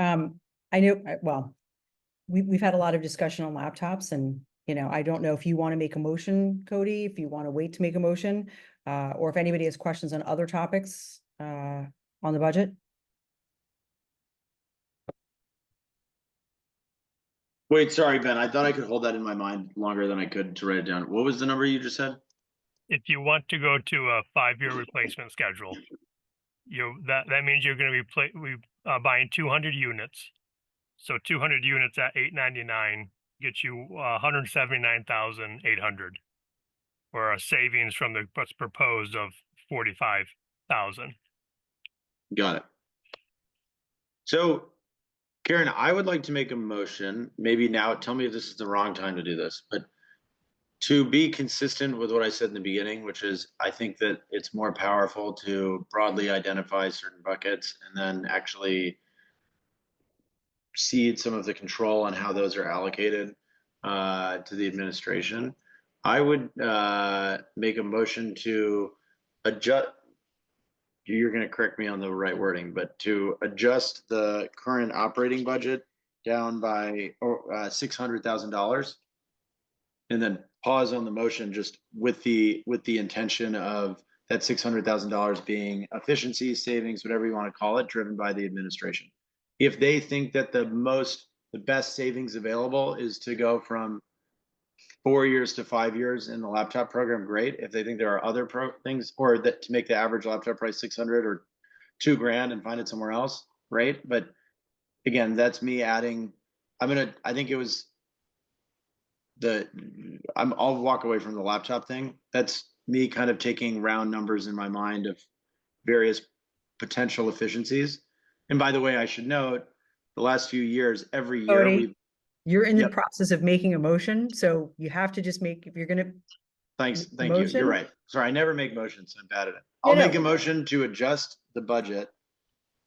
I know, well, we've had a lot of discussion on laptops, and I don't know if you want to make a motion, Cody, if you want to wait to make a motion, or if anybody has questions on other topics on the budget. Wait, sorry, Ben. I thought I could hold that in my mind longer than I could to write it down. What was the number you just said? If you want to go to a 5-year replacement schedule, that means you're going to be buying 200 units. So 200 units at $899 gets you 179,800, or a savings from what's proposed of 45,000. Got it. So, Karen, I would like to make a motion. Maybe now, tell me if this is the wrong time to do this, but to be consistent with what I said in the beginning, which is I think that it's more powerful to broadly identify certain buckets and then actually cede some of the control on how those are allocated to the administration. I would make a motion to adjust. You're going to correct me on the right wording, but to adjust the current operating budget down by $600,000, and then pause on the motion just with the intention of that $600,000 being efficiency, savings, whatever you want to call it, driven by the administration. If they think that the best savings available is to go from 4 years to 5 years in the laptop program, great. If they think there are other things, or that to make the average laptop price 600 or $2,000 and find it somewhere else, great. But again, that's me adding. I think it was I'll walk away from the laptop thing. That's me kind of taking round numbers in my mind of various potential efficiencies. And by the way, I should note the last few years, every year Cody, you're in the process of making a motion, so you have to just make, if you're going to. Thank you. You're right. Sorry, I never make motions. I'm bad at it. I'll make a motion to adjust the budget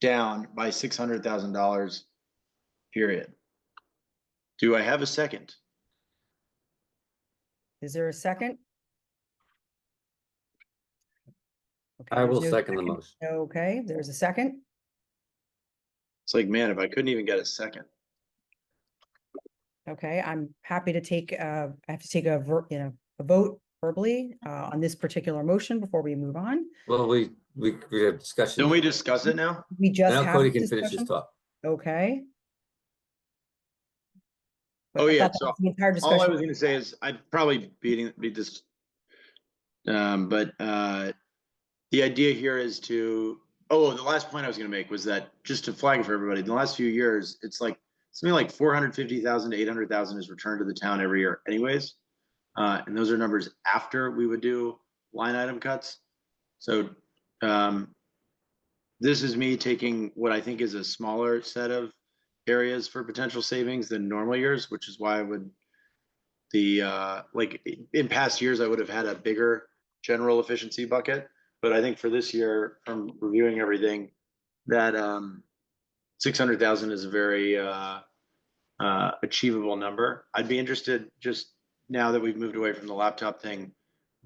down by $600,000, period. Do I have a second? Is there a second? Okay, I will there's no second the motion. Okay, there's a second. It's like, man, if I couldn't even get a second. Okay, I'm happy to take, I have to take a vote verbally on this particular motion before we move on. Well, we have discussion. Don't we discuss it now? We just Now have Cody a can finish his discussion? talk. Okay. Oh I yeah. thought that So was the entire all I discussion. was going to say is I'd probably beat this, but the idea here is to. Oh, the last point I was going to make was that just to flag for everybody, in the last few years, it's like something like 450,000 to 800,000 is returned to the town every year, anyways, and those are numbers after we would do line item cuts. So this is me taking what I think is a smaller set of areas for potential savings than normal years, which is why I would like in past years I would have had a bigger general efficiency bucket, but I think for this year, from reviewing everything, that 600,000 is a very achievable number. I'd be interested, just now that we've moved away from the laptop thing,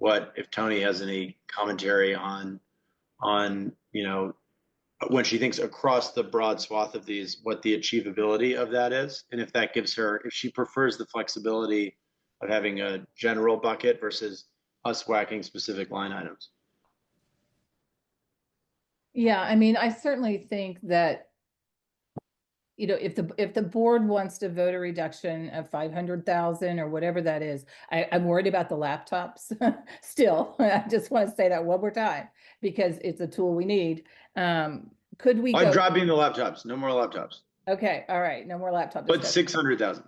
if Tony has any commentary on when she thinks across the broad swath of these, what the achievability of that is, and if that gives her, if she prefers the flexibility of having a general bucket versus us whacking specific line items. Yeah, I mean, I certainly think that you know, if the board wants to vote a reduction of 500,000 or whatever that is, I'm worried about the laptops still. I just want to say that one more time because it's a tool we need. Could we I'm go? dropping the laptops. No more laptops. Okay, all right, no more laptop But discussion. 600,000.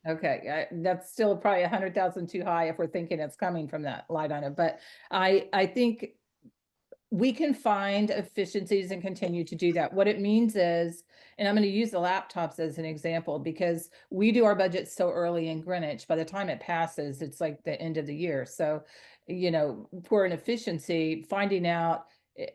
Okay, that's still probably 100,000 too high if we're thinking it's coming from that line item, but I think we can find efficiencies and continue to do that. What it means is, and I'm going to use the laptops as an example because we do our budget so early in Greenwich. By the time it passes, it's like the end of the year. So, you know, for an efficiency, finding out,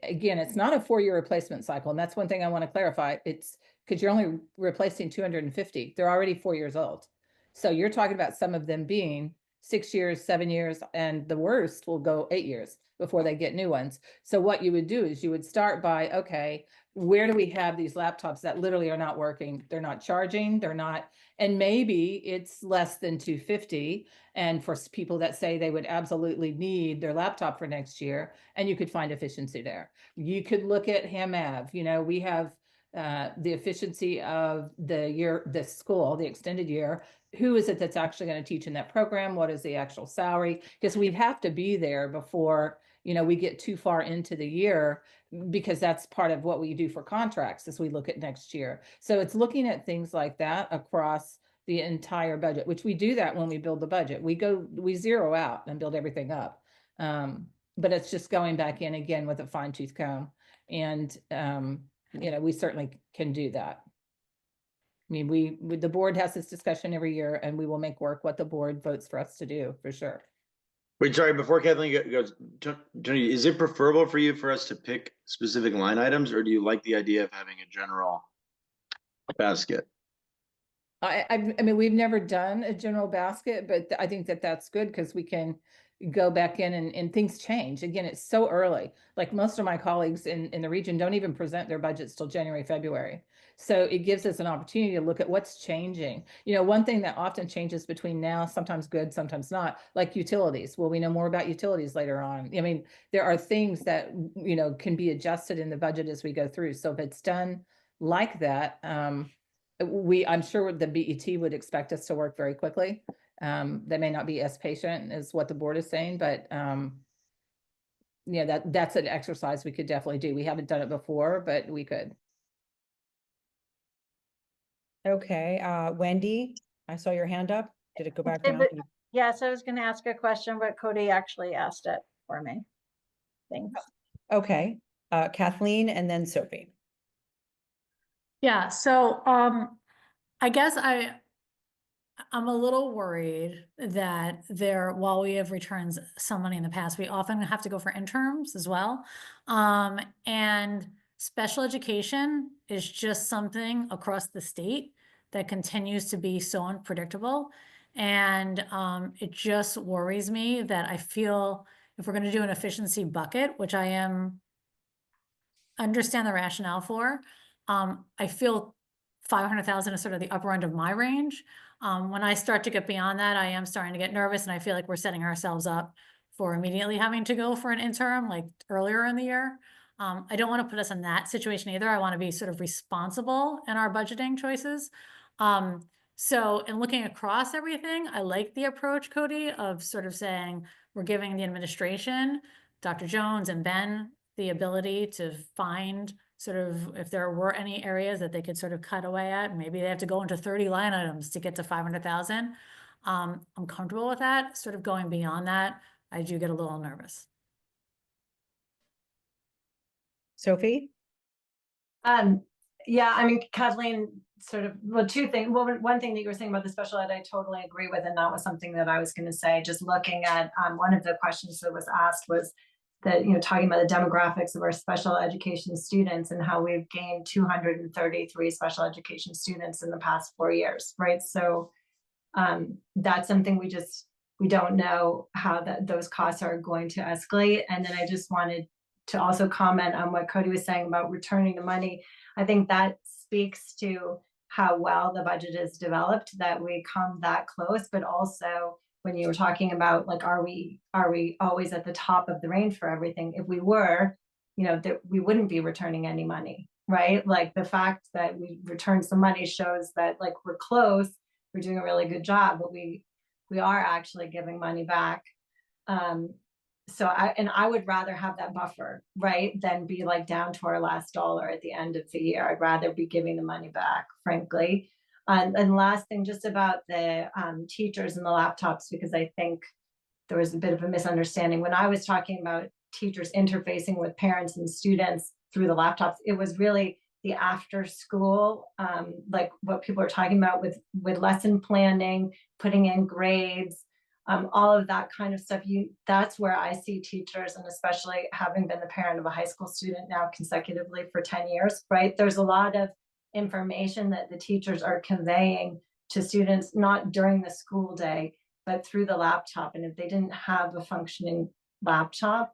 again, it's not a 4-year replacement cycle. And that's one thing I want to clarify. It's because you're only replacing 250. They're already 4 years old. So you're talking about some of them being 6 years, 7 years, and the worst will go 8 years before they get new ones. So what you would do is you would start by, okay, where do we have these laptops that literally are not working? They're not charging, they're not, and maybe it's less than 250. And for people that say they would absolutely need their laptop for next year, and you could find efficiency there. You could look at HAMAV, you know, we have the efficiency of the school, the extended year. Who is it that's actually going to teach in that program? What is the actual salary? Because we have to be there before, you know, we get too far into the year, because that's part of what we do for contracts as we look at next year. So it's looking at things like that across the entire budget, which we do that when we build the budget. We zero out and build everything up. But it's just going back in again with a fine tooth comb. And, you know, we certainly can do that. I mean, the board has this discussion every year, and we will make work what the board votes for us to do, for sure. Wait, sorry, before Kathleen goes, Tony, is it preferable for you for us to pick specific line items, or do you like the idea of having a general basket? I mean, we've never done a general basket, but I think that that's good because we can go back in and things change. Again, it's so early. Like most of my colleagues in the region don't even present their budgets till January, February. So it gives us an opportunity to look at what's changing. You know, one thing that often changes between now, sometimes good, sometimes not, like utilities. Well, we know more about utilities later on. I mean, there are things that, you know, can be adjusted in the budget as we go through. So if it's done like that, I'm sure the BET would expect us to work very quickly. They may not be as patient as what the board is saying, but yeah, that's an exercise we could definitely do. We haven't done it before, but we could. Okay, Wendy, I saw your hand up. Did it go back down? Yes, I was going to ask a question, but Cody actually asked it for me. Thanks. Okay, Kathleen and then Sophie. Yeah, so I guess I'm a little worried that while we have returned some money in the past, we often have to go for interims as well. And special education is just something across the state that continues to be so unpredictable. And it just worries me that I feel if we're going to do an efficiency bucket, which I understand the rationale for, I feel 500,000 is sort of the upper end of my range. When I start to get beyond that, I am starting to get nervous, and I feel like we're setting ourselves up for immediately having to go for an interim like earlier in the year. I don't want to put us in that situation either. I want to be sort of responsible in our budgeting choices. So in looking across everything, I like the approach, Cody, of sort of saying we're giving the administration, Dr. Jones and Ben, the ability to find sort of if there were any areas that they could sort of cut away at. Maybe they have to go into 30 line items to get to 500,000. I'm comfortable with that. Sort of going beyond that, I do get a little nervous. Sophie? Yeah, I mean, Kathleen, sort of, well, two things. Well, one thing that you were saying about the special ed, I totally agree with, and that was something that I was going to say. Just looking at one of the questions that was asked was that, you know, talking about the demographics of our special education students and how we've gained 233 special education students in the past 4 years, right? So that's something we don't know how those costs are going to escalate. And then I just wanted to also comment on what Cody was saying about returning the money. I think that speaks to how well the budget is developed, that we come that close, but also when you were talking about, like, are we always at the top of the range for everything? If we were, you know, that we wouldn't be returning any money. right? Like the fact that we returned some money shows that like we're close, we're doing a really good job, but we are actually giving money back. So I would rather have that buffer, right, than be like down to our last dollar at the end of the year. I'd rather be giving the money back, frankly. And last thing, just about the teachers and the laptops, because I think there was a bit of a misunderstanding. When I was talking about teachers interfacing with parents and students through the laptops, it was really the after school, like what people are talking about with lesson planning, putting in grades, all of that kind of stuff. That's where I see teachers, and especially having been the parent of a high school student now consecutively for 10 years, right? There's a lot of information that the teachers are conveying to students, not during the school day, but through the laptop. And if they didn't have a functioning laptop,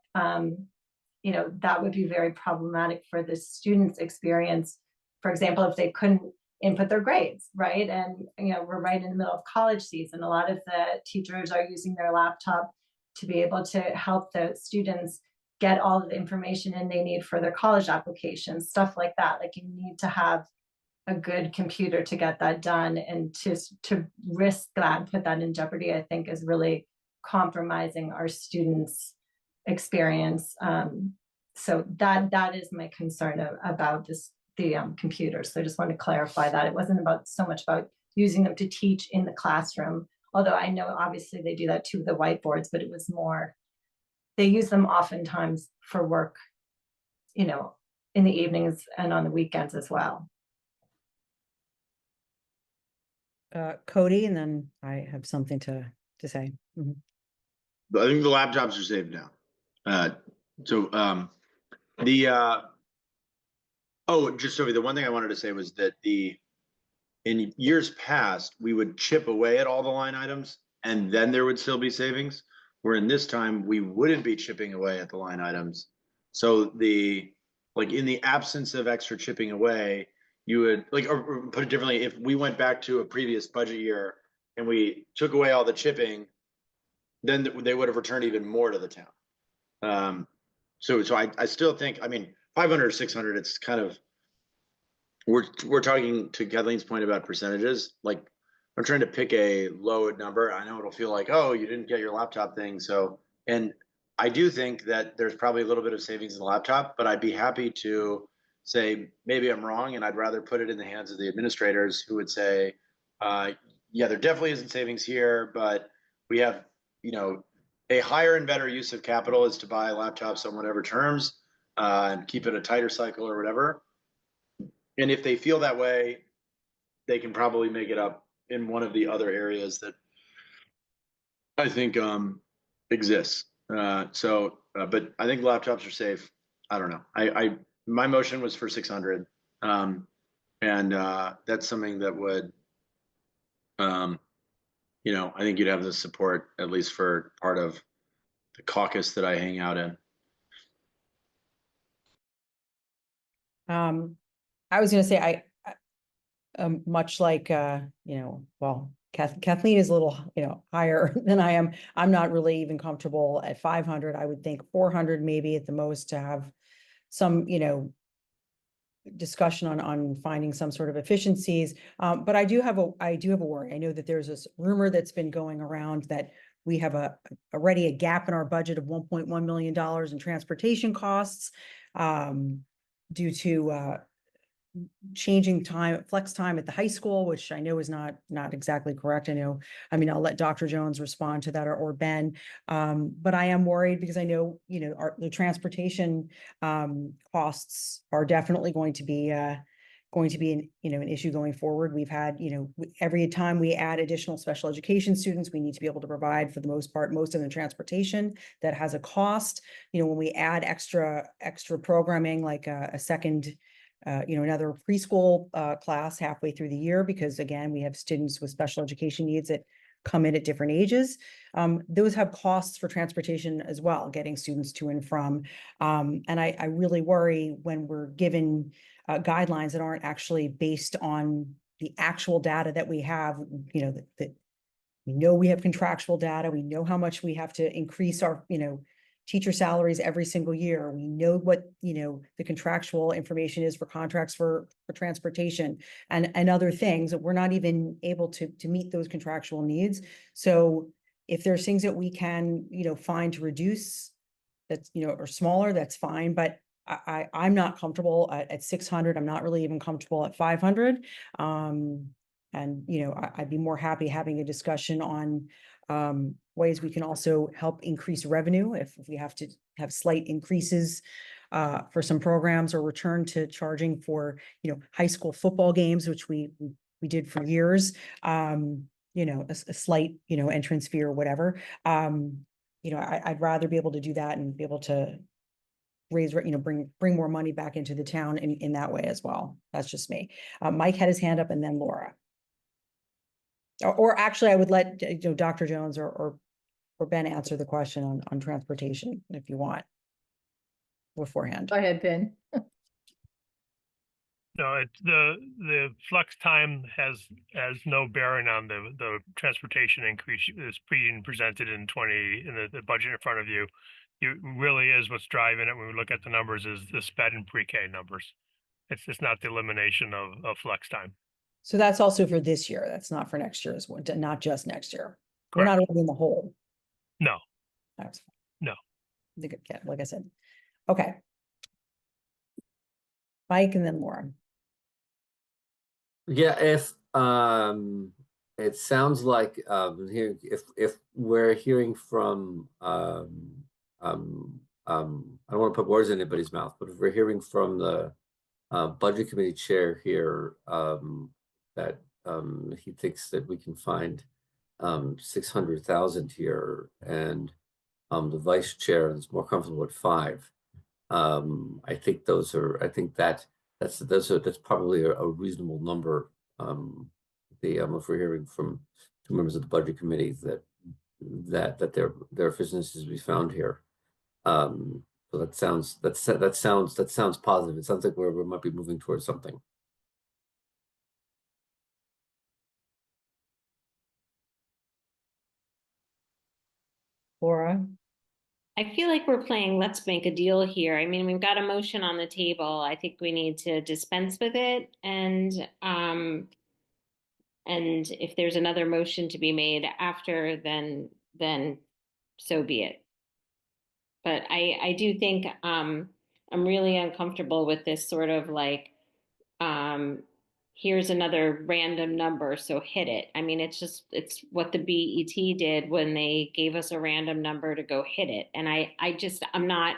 you know, that would be very problematic for the student's experience. For example, if they couldn't input their grades, right? And, you know, we're right in the middle of college season. A lot of the teachers are using their laptop to be able to help the students get all of the information in they need for their college applications, stuff like that. Like you need to have a good computer to get that done, and to risk that and put that in jeopardy, I think is really compromising our students' experience. So that is my concern about the computers. So I just want to clarify that it wasn't so much about using them to teach in the classroom, although I know obviously they do that too, the whiteboards, but it was more, they use them oftentimes for work, you know, in the evenings and on the weekends as well. Cody, and then I have something to say. Mhm. I think the laptops are safe now. Just so the one thing I wanted to say was that in years past, we would chip away at all the line items and then there would still be savings, where in this time we wouldn't be chipping away at the line items. So in the absence of extra chipping away, you would or put it differently, if we went back to a previous budget year and we took away all the chipping, then they would have returned even more to the town. So I still think, I mean, 500 or 600, it's kind of, we're talking, to Kathleen's point about percentages, like I'm trying to pick a low number. I know it'll feel like, oh, you didn't get your laptop thing. So, and I do think that there's probably a little bit of savings in the laptop, but I'd be happy to say, maybe I'm wrong, and I'd rather put it in the hands of the administrators who would say, yeah, there definitely isn't savings here, but we have, you know, a higher and better use of capital is to buy laptops on whatever terms, and keep it a tighter cycle or whatever. And if they feel that way, they can probably make it up in one of the other areas that I think exists. But I think laptops are safe. I don't know. My motion was for 600, and that's something that would, you know, I think you'd have the support, at least for part of the caucus that I hang out in. I was going to say, much like, you know, well, Kathleen is a little, you know, higher than I am. I'm not really even comfortable at 500. I would think 400 maybe at the most, to have some, you know, discussion on finding some sort of efficiencies. But I do have a worry. I know that there's this rumor that's been going around that we have already a gap in our budget of $1.1 million in transportation costs, due to changing flex time at the high school, which I know is not exactly correct. I mean, I'll let Dr. Jones respond to that, or Ben. But I am worried because I know, you know, the transportation costs are definitely going to be an issue going forward. We've had, you know, every time we add additional special education students, we need to be able to provide, for the most part, most of the transportation that has a cost. You know, when we add extra programming, like a second, you know, another preschool class halfway through the year, because again, we have students with special education needs that come in at different ages. Those have costs for transportation as well, getting students to and from. And I really worry when we're given guidelines that aren't actually based on the actual data that we have, you know, that we know we have contractual data. We know how much we have to increase our, you know, teacher salaries every single year. We know what, the contractual information is for contracts for transportation and other things. We're not even able to meet those contractual needs. So if there's things that we can, find to reduce that's, or smaller, that's fine. But I'm not comfortable at 600. I'm not really even comfortable at 500. And, I'd be more happy having a discussion on ways we can also help increase revenue if we have to have slight increases for some programs, or return to charging for, high school football games, which we did for years. A slight, entrance fee or whatever. I'd rather be able to do that and be able to raise, bring more money back into the town in that way as well. That's just me. Mike had his hand up, and then Laura. Or actually, I would let, Dr. Jones or Ben answer the question on transportation if you want beforehand. Go ahead, Ben. No, it's the flex time has no bearing on the transportation increase is being presented in the budget in front of you. It really is what's driving it when we look at the numbers is the sped and pre-K numbers. It's not the elimination of flex time. So that's also for this year. That's not for next year as well, not just next year. We're not in the hole. No. That's fine. No. Yeah, like I said. Okay. Mike and then Laura. Yeah, if it sounds like here if we're hearing from I don't want to put words in anybody's mouth, but if we're hearing from the budget committee chair here that he thinks that we can find 600,000 here, and the vice chair is more comfortable with 5. I think that's probably a reasonable number. If we're hearing from 2 members of the budget committee that there are efficiencies to be found here. So that sounds positive. It sounds like we might be moving towards something. Laura. I feel like we're playing let's make a deal here. I mean, we've got a motion on the table. I think we need to dispense with it. And if there's another motion to be made after, then so be it. But I do think I'm really uncomfortable with this sort of like, here's another random number, so hit it. I mean, it's what the BET did when they gave us a random number to go hit it. And I'm not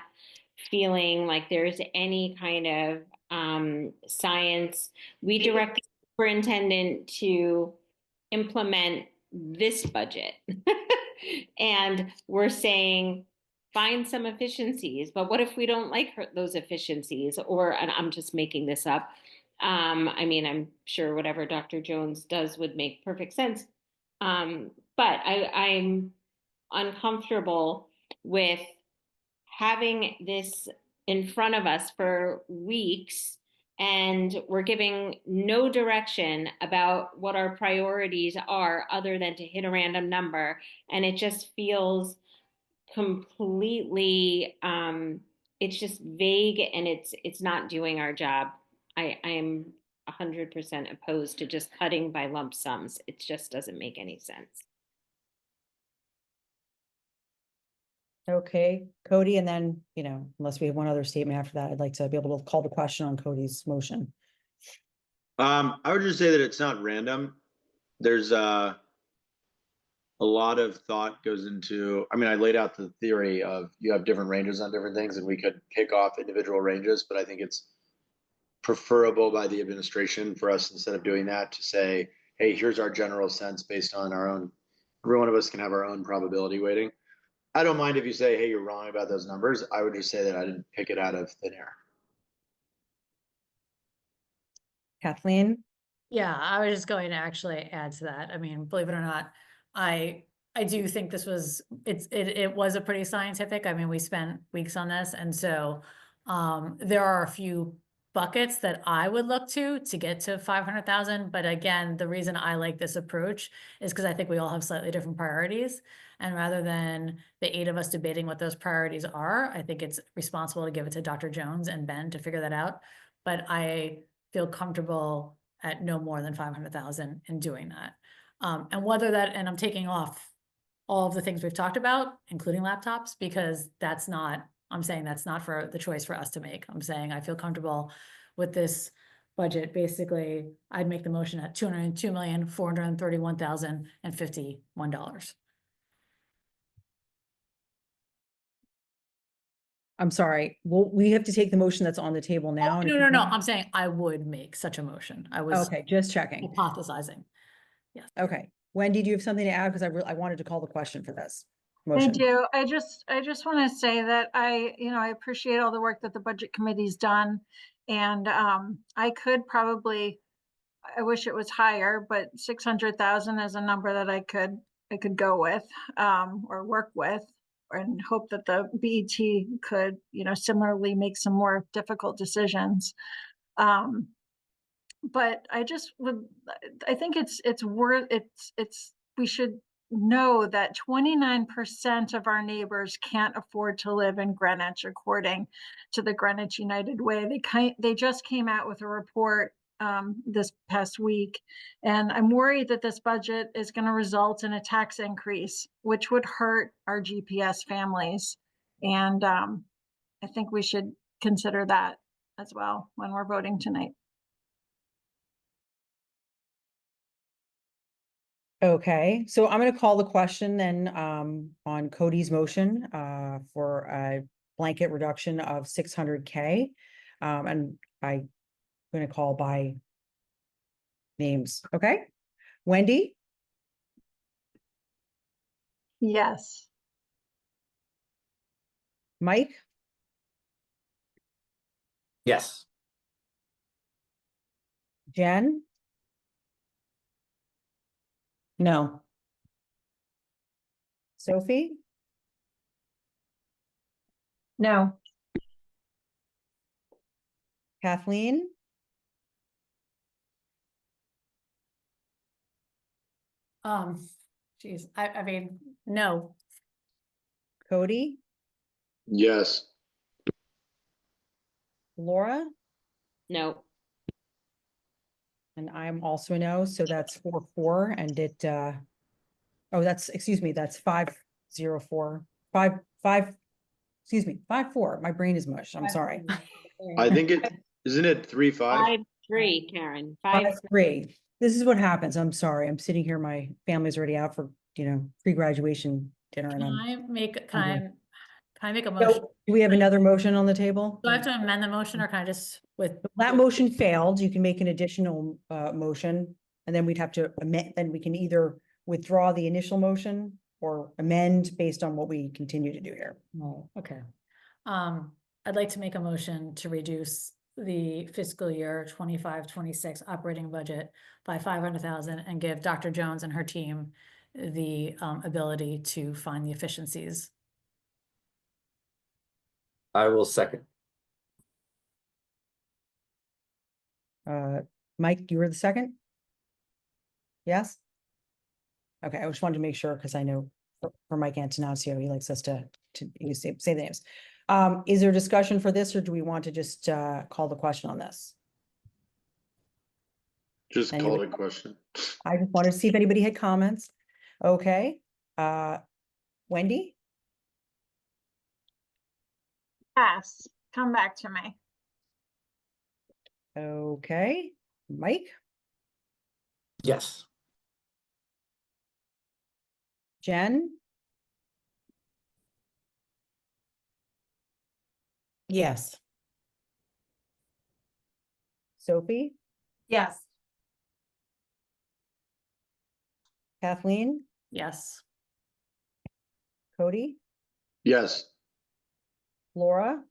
feeling like there's any kind of science. We direct the superintendent to implement this budget. And we're saying, find some efficiencies, but what if we don't like those efficiencies? And I'm just making this up. I mean, I'm sure whatever Dr. Jones does would make perfect sense. But I'm uncomfortable with having this in front of us for weeks, and we're giving no direction about what our priorities are other than to hit a random number. And it just feels completely, it's just vague, and it's not doing our job. I am 100% opposed to just cutting by lump sums. It just doesn't make any sense. Okay, Cody, and then, unless we have one other statement after that, I'd like to be able to call the question on Cody's motion. I would just say that it's not random. There's a lot of thought goes into, I mean, I laid out the theory of you have different ranges on different things, and we could pick off individual ranges, but I think it's preferable by the administration for us, instead of doing that, to say, hey, here's our general sense based on our own, every one of us can have our own probability weighting. I don't mind if you say, hey, you're wrong about those numbers. I would just say that I didn't pick it out of thin air. Kathleen? Yeah, I was just going to actually add to that. I mean, believe it or not, I do think it was a pretty scientific. I mean, we spent weeks on this, and so there are a few buckets that I would look to get to 500,000. But again, the reason I like this approach is because I think we all have slightly different priorities. And rather than the 8 of us debating what those priorities are, I think it's responsible to give it to Dr. Jones and Ben to figure that out. But I feel comfortable at no more than 500,000 in doing that. And whether that, and I'm taking off all of the things we've talked about, including laptops, because that's not, I'm saying that's not for the choice for us to make. I'm saying I feel comfortable with this budget. Basically, I'd make the motion at $202,431,051. I'm sorry. Well, we have to take the motion that's on the table now. and if No, you no, no. want- I'm saying I would make such a motion. I was Okay, just checking. hypothesizing. Yes. Okay. Wendy, do you have something to add? Because I wanted to call the question for this I motion. do. I just want to say that I appreciate all the work that the budget committee's done. And I could probably, I wish it was higher, but 600,000 is a number that I could go with or work with, and hope that the BET could, similarly make some more difficult decisions. But I just would, I think we should know that 29% of our neighbors can't afford to live in Greenwich, according to the Greenwich United Way. They just came out with a report this past week, and I'm worried that this budget is going to result in a tax increase, which would hurt our GPS families. And I think we should consider that as well when we're voting tonight. Okay, so I'm going to call the question then on Cody's motion for a blanket reduction of 600K. And I'm going to call by names. Okay, Wendy, Yes. Mike, Yes. Jen, No. Sophie, No. Kathleen, Geez, I mean, no. Cody, Yes. Laura, No. and I'm also a no, so that's 4-4, and it excuse me, that's 5-0-4, 5-4. My brain is mush. I'm sorry. I think isn't it 3-5? 5-3, Karen. 5-3. This is what happens. I'm sorry. I'm sitting here. My family's already out for, pre-graduation dinner, and Can I'm. I make a motion? So, do we have another motion on the table? Do I have to amend the motion, or can I just with? That motion failed. You can make an additional motion, and then we'd have to amend, then we can either withdraw the initial motion or amend based on what we continue to do here. Oh, okay. I'd like to make a motion to reduce the fiscal year 25-26 operating budget by 500,000 and give Dr. Jones and her team the ability to find the efficiencies. I will second. Mike, you were the second? Yes? Okay, I just wanted to make sure, because I know for Mike Antonaccio, he likes us to say the names. Is there discussion for this, or do we want to just call the question on this? Just call it a question. I just wanted to see if anybody had comments. Okay, Wendy, Pass. Come back to me. okay, Mike, Yes. Jen, Yes. Sophie, Yes. Kathleen, Yes. Cody, Yes. Laura,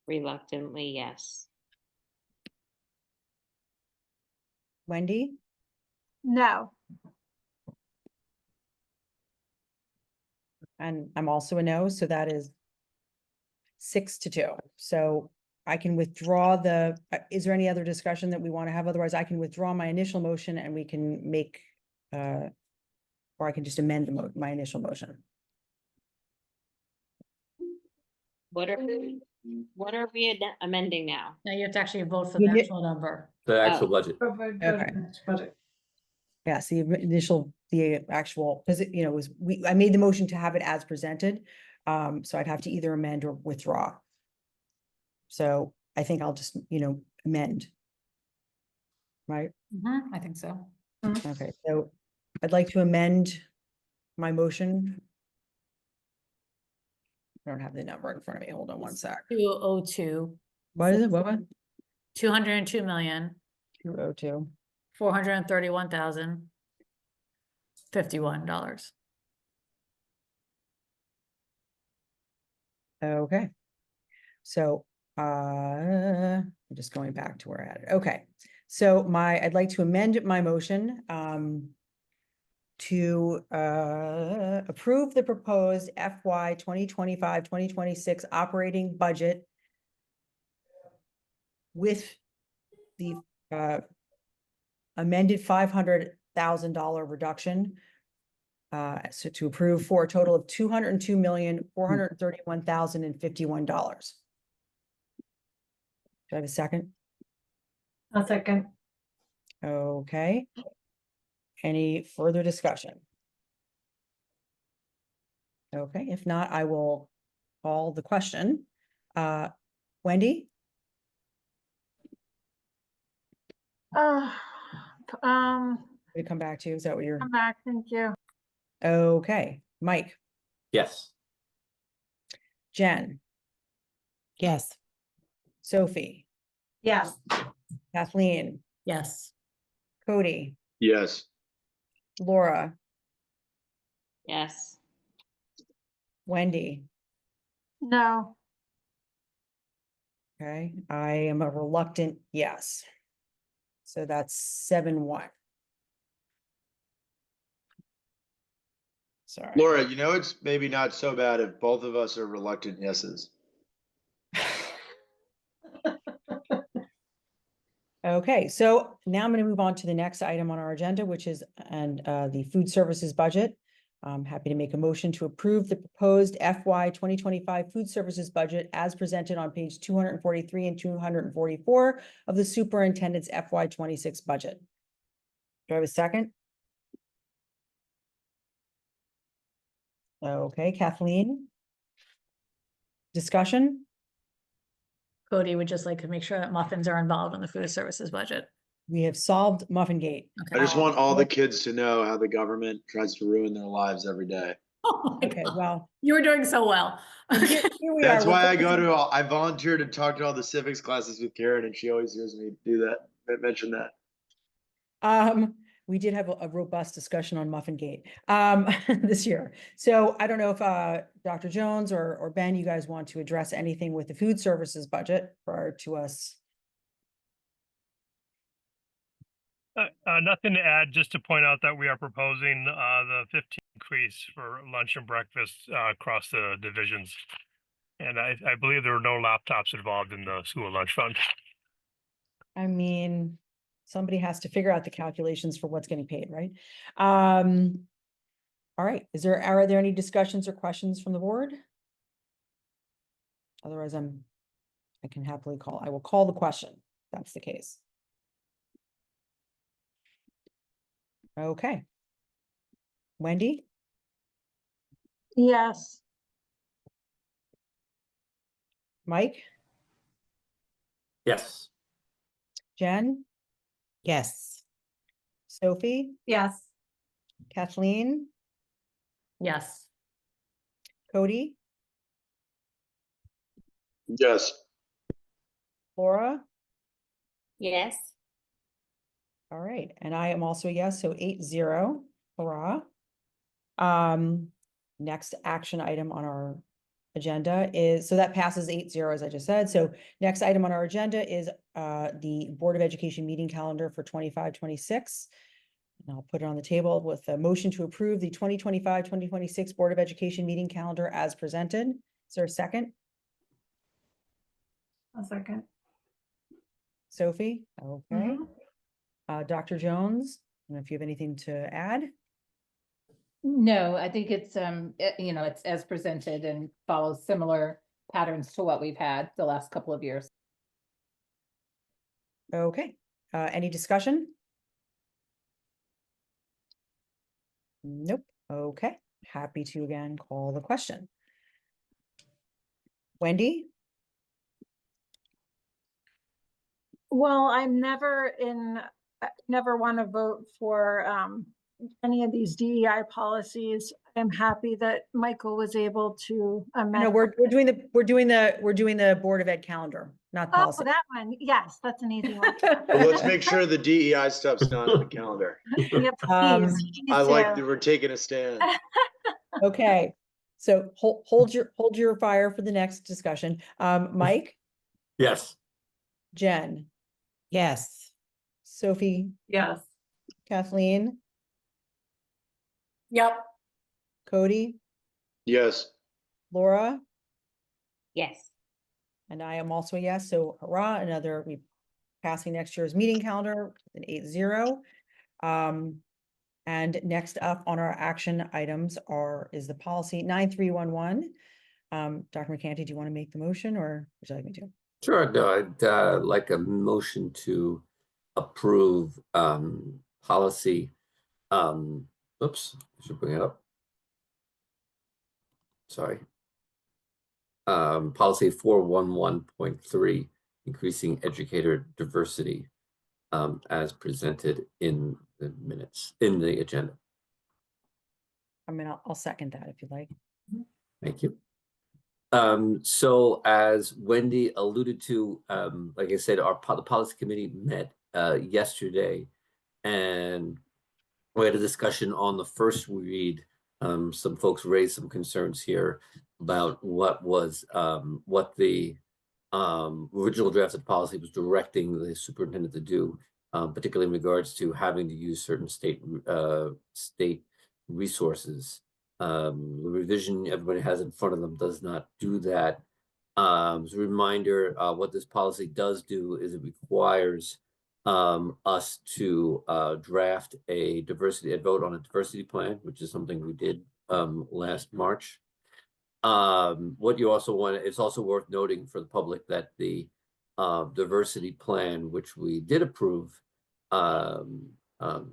Reluctantly, yes. Wendy, No. and I'm also a no, so that is 6-2. So I can withdraw is there any other discussion that we want to have? Otherwise, I can withdraw my initial motion and we can make or I can just amend my initial motion. What are we amending now? Now you have to actually vote for You the did- actual number. The actual Oh. budget. Okay. Yeah, see, the actual, because it, was, I made the motion to have it as presented. So I'd have to either amend or withdraw. So I think I'll just, amend. Right? I think so. Okay, so I'd like to amend my motion. I don't have the number in front of me. Hold on one sec. 202, What is it? What? 202,431,051. 202. Okay. So, I'm just going back to where I had it. Okay. So I'd like to amend my motion, to, approve the proposed FY 2025-2026 operating budget with the, amended $500,000 reduction. So to approve for a total of $202,431,051. Do I have a second? A second. Okay. Any further discussion? Okay, if not, I will call the question. Wendy? We come back to you. Is that what you're? Come back, thank you. Okay, Mike, Yes. Jen, Yes. Sophie, Yes. Kathleen, Yes. Cody, Yes. Laura, Yes. Wendy. No. Okay, I am a reluctant yes. So that's 7-1. Sorry. Laura, it's maybe not so bad if both of us are reluctant yeses. Okay, so now I'm going to move on to the next item on our agenda, which is the food services budget. I'm happy to make a motion to approve the proposed FY 2025 food services budget as presented on page 243 and 244 of the superintendent's FY 26 budget. Do I have a second? Okay, Kathleen? Discussion? Cody would just like to make sure that muffins are involved in the food services budget. We have solved Muffin Gate. I just want all the kids to know how the government tries to ruin their lives every day. Oh my Okay, God. well, You were doing so well. here we That's are. why I volunteer to talk to all the civics classes with Karen, and she always hears me do that, mention that. We did have a robust discussion on Muffin Gate this year. So I don't know if Dr. Jones or Ben, you guys want to address anything with the food services budget prior to us. Nothing to add, just to point out that we are proposing the 15 increase for lunch and breakfast across the divisions. And I believe there are no laptops involved in the school lunch fund. I mean, somebody has to figure out the calculations for what's getting paid, right? All right, are there any discussions or questions from the board? Otherwise, I can happily I will call the question. If that's the case. Okay. Wendy? Yes. Mike? Yes. Jen? Yes. Sophie? Yes. Kathleen? Yes. Cody? Yes. Laura? Yes. All right, and I am also a yes, so 8-0, hurrah. Next action item on our agenda is, so that passes 8-0, as I just said. So next item on our agenda is the Board of Education meeting calendar for 25-26. And I'll put it on the table with a motion to approve the 2025-2026 Board of Education meeting calendar as presented. Is there a second? A second. Sophie? Okay. Dr. Jones know if you have anything to add. No, I think it's, it's as presented and follows similar patterns to what we've had the last couple of years. Okay, any discussion? Nope. Okay, happy to again call the question. Wendy? Well, I'm never want to vote for any of these DEI policies. I'm happy that Michael was able to amend. No, we're doing the Board of Ed calendar, not Oh, policy. that one. Yes, that's an easy one. Well, let's make sure the DEI stuff's not on the calendar. Yep, Um, please. I like that we're taking a stand. Okay, so hold your fire for the next discussion. Mike, Yes. Jen, Yes. Sophie, Yes. Kathleen, Yep. Cody, Yes. Laura, Yes. and I am also a yes. So hurrah, we passing next year's meeting calendar, an 8-0. And next up on our action items is the policy 9311. Dr. McCanty, do you want to make the motion or would you like me to? Sure. No, I'd like a motion to approve policy. Oops, I should bring it up. Sorry. Policy 411.3, increasing educator diversity, as presented in the minutes, in the agenda. I mean, I'll second that if you'd like. Thank you. So as Wendy alluded to, like I said, the policy committee met yesterday, and we had a discussion on the first read. Some folks raised some concerns here about what the original drafted policy was directing the superintendent to do, particularly in regards to having to use certain state resources. The revision everybody has in front of them does not do that. As a reminder, what this policy does do is it requires us to draft a vote on a diversity plan, which is something we did last March. What you also want, it's also worth noting for the public that the diversity plan, which we did approve,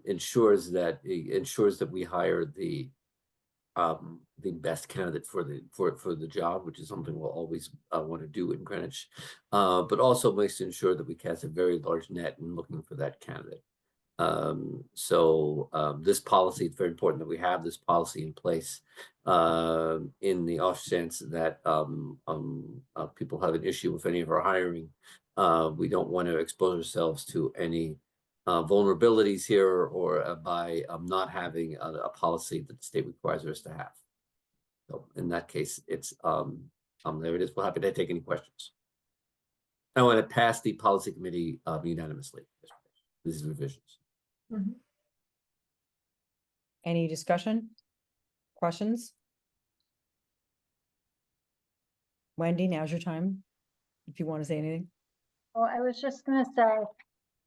ensures that we hire the best candidate for the job, which is something we'll always want to do in Greenwich, but also makes to ensure that we cast a very large net in looking for that candidate. This policy, it's very important that we have this policy in place in the off chance that people have an issue with any of our hiring. We don't want to expose ourselves to any vulnerabilities here or by not having a policy that the state requires us to have. So in that case, it's there it is. We're happy to take any questions. I want to pass the policy committee unanimously. These revisions. Mm-hmm. Any discussion? Questions? Wendy, now's your time. If you want to say anything. Well, I was just going to say,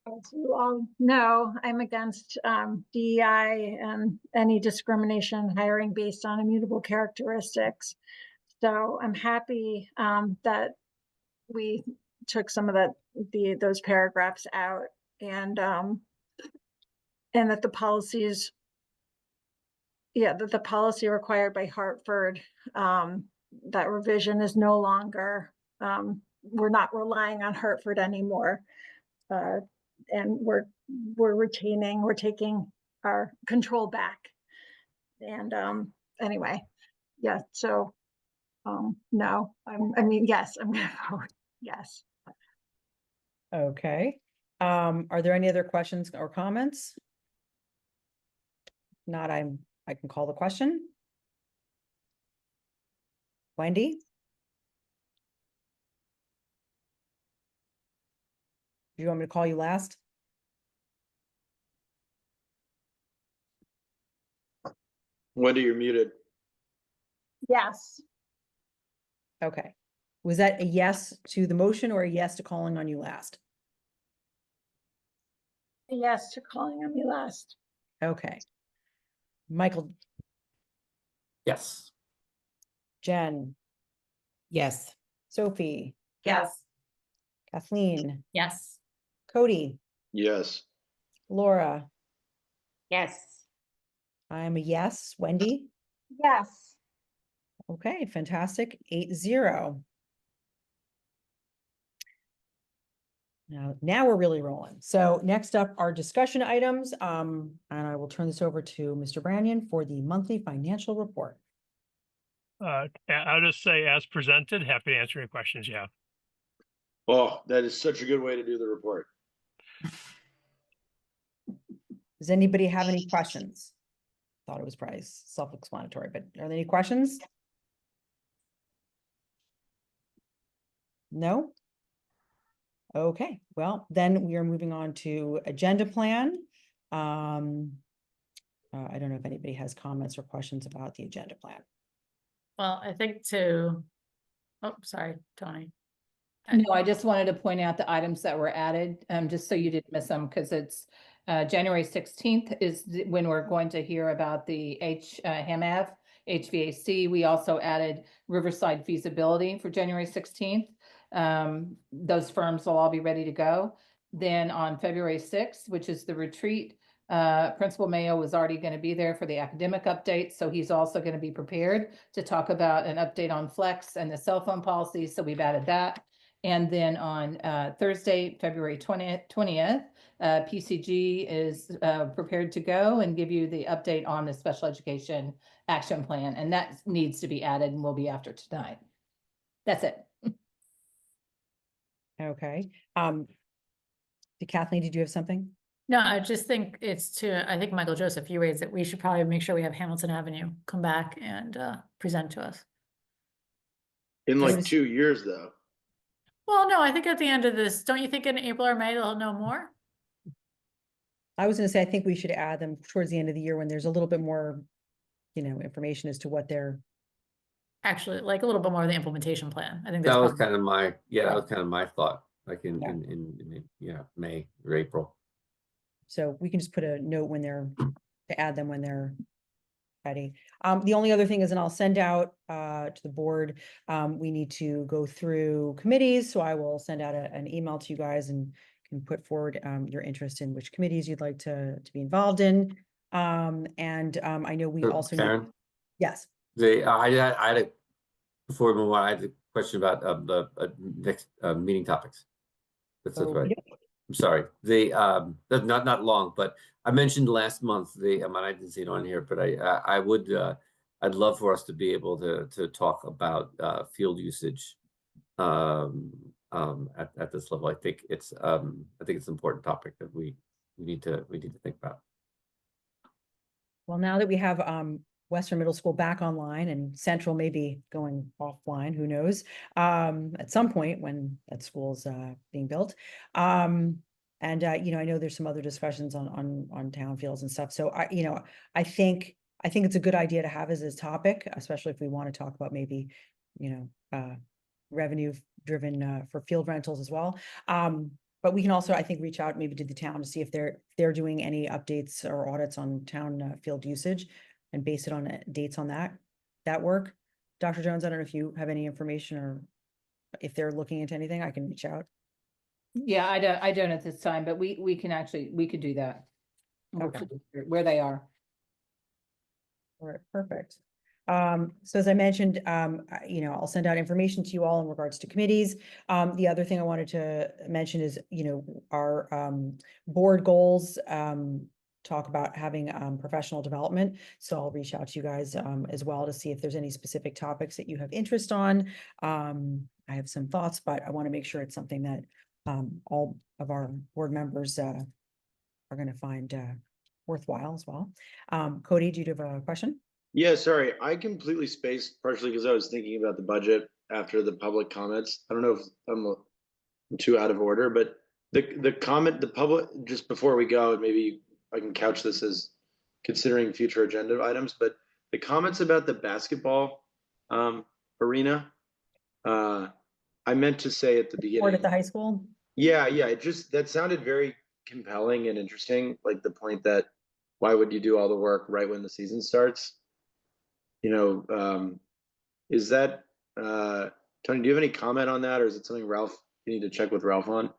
as you all know, I'm against DEI and any discrimination hiring based on immutable characteristics. So I'm happy that we took some of those paragraphs out and that the policies, that the policy required by Hartford, that revision is no longer, we're not relying on Hartford anymore. And we're taking our control back. And anyway, yeah, so no, yes, I'm gonna vote yes. Okay. Are there any other questions or comments? Not, I can call the question. Wendy? Do you want me to call you last? Wendy, you're muted. Yes. Okay. Was that a yes to the motion or a yes to calling on you last? Yes to calling on me last. Okay. Michael, Yes. Jen, Yes. Sophie, Yes. Kathleen, Yes. Cody, Yes. Laura, Yes. I'm a yes. Wendy? Yes. Okay, fantastic. 8-0. Now we're really rolling. So next up are discussion items. And I will turn this over to Mr. Branyan for the monthly financial report. I'll just say as presented, happy to answer any questions you have. Oh, that is such a good way to do the report. Does anybody have any questions? Thought it was probably self-explanatory, but are there any questions? No? Okay, well, then we are moving on to agenda plan. I don't know if anybody has comments or questions about the agenda plan. Well, I think oh, sorry, Tony. No, I just wanted to point out the items that were added, just so you didn't miss them, because it's January 16th is when we're going to hear about the HAMAV, HVAC. We also added Riverside feasibility for January 16th. Those firms will all be ready to go. Then on February 6th, which is the retreat, Principal Mayo was already going to be there for the academic update. So he's also going to be prepared to talk about an update on Flex and the cell phone policy. So we've added that. And then on Thursday, February 20th, PCG is prepared to go and give you the update on the special education action plan. And that needs to be added and will be after tonight. That's it. Okay. Kathleen, did you have something? No, I just think I think Michael Joseph, you raised it. We should probably make sure we have Hamilton Avenue come back and present to us. In like 2 years, though. Well, no, I think at the end of this, don't you think in April or May they'll know more? I was going to say, I think we should add them towards the end of the year when there's a little bit more, information as to what they're. Actually, like a little bit more of the implementation plan. I think That that's was probably. kind of that was kind of my thought, like in May or April. So we can just put a note to add them when they're ready. The only other thing is, and I'll send out to the board, we need to go through committees. So I will send out an email to you guys and can put forward your interest in which committees you'd like to be involved in. I know we also Karen? need. Yes. I had before we move on, I had a question about the next meeting topics. That's right. I'm sorry. Not long, but I mentioned last month I didn't see it on here, but I'd love for us to be able to talk about field usage at this level. I think it's an important topic that we need to think about. Well, now that we have Western Middle School back online and Central may be going offline, who knows, at some point when that school's being built. I know there's some other discussions on town fields and stuff. So I think it's a good idea to have as a topic, especially if we want to talk about maybe, revenue driven for field rentals as well. But we can also, I think, reach out maybe to the town to see if they're doing any updates or audits on town field usage and base it on dates on that work. Dr. Jones, I don't know if you have any information or if they're looking into anything, I can reach out. Yeah, I don't at this time, but we could do that. Okay. Where they are. All right, perfect. So as I mentioned, I'll send out information to you all in regards to committees. The other thing I wanted to mention is, our board goals talk about having professional development. So I'll reach out to you guys as well to see if there's any specific topics that you have interest on. I have some thoughts, but I want to make sure it's something that all of our board members are going to find worthwhile as well. Cody, do you have a question? Yeah, sorry. I completely spaced partially because I was thinking about the budget after the public comments. I don't know if I'm too out of order, but the public, just before we go, maybe I can couch this as considering future agenda items, but the comments about the basketball arena, I meant to say at the beginning. Or at the high school? Yeah. That sounded very compelling and interesting. Like the point that why would you do all the work right when the season starts? Is that, Tony, do you have any comment on that, or is it something Ralph, you need to check with Ralph on?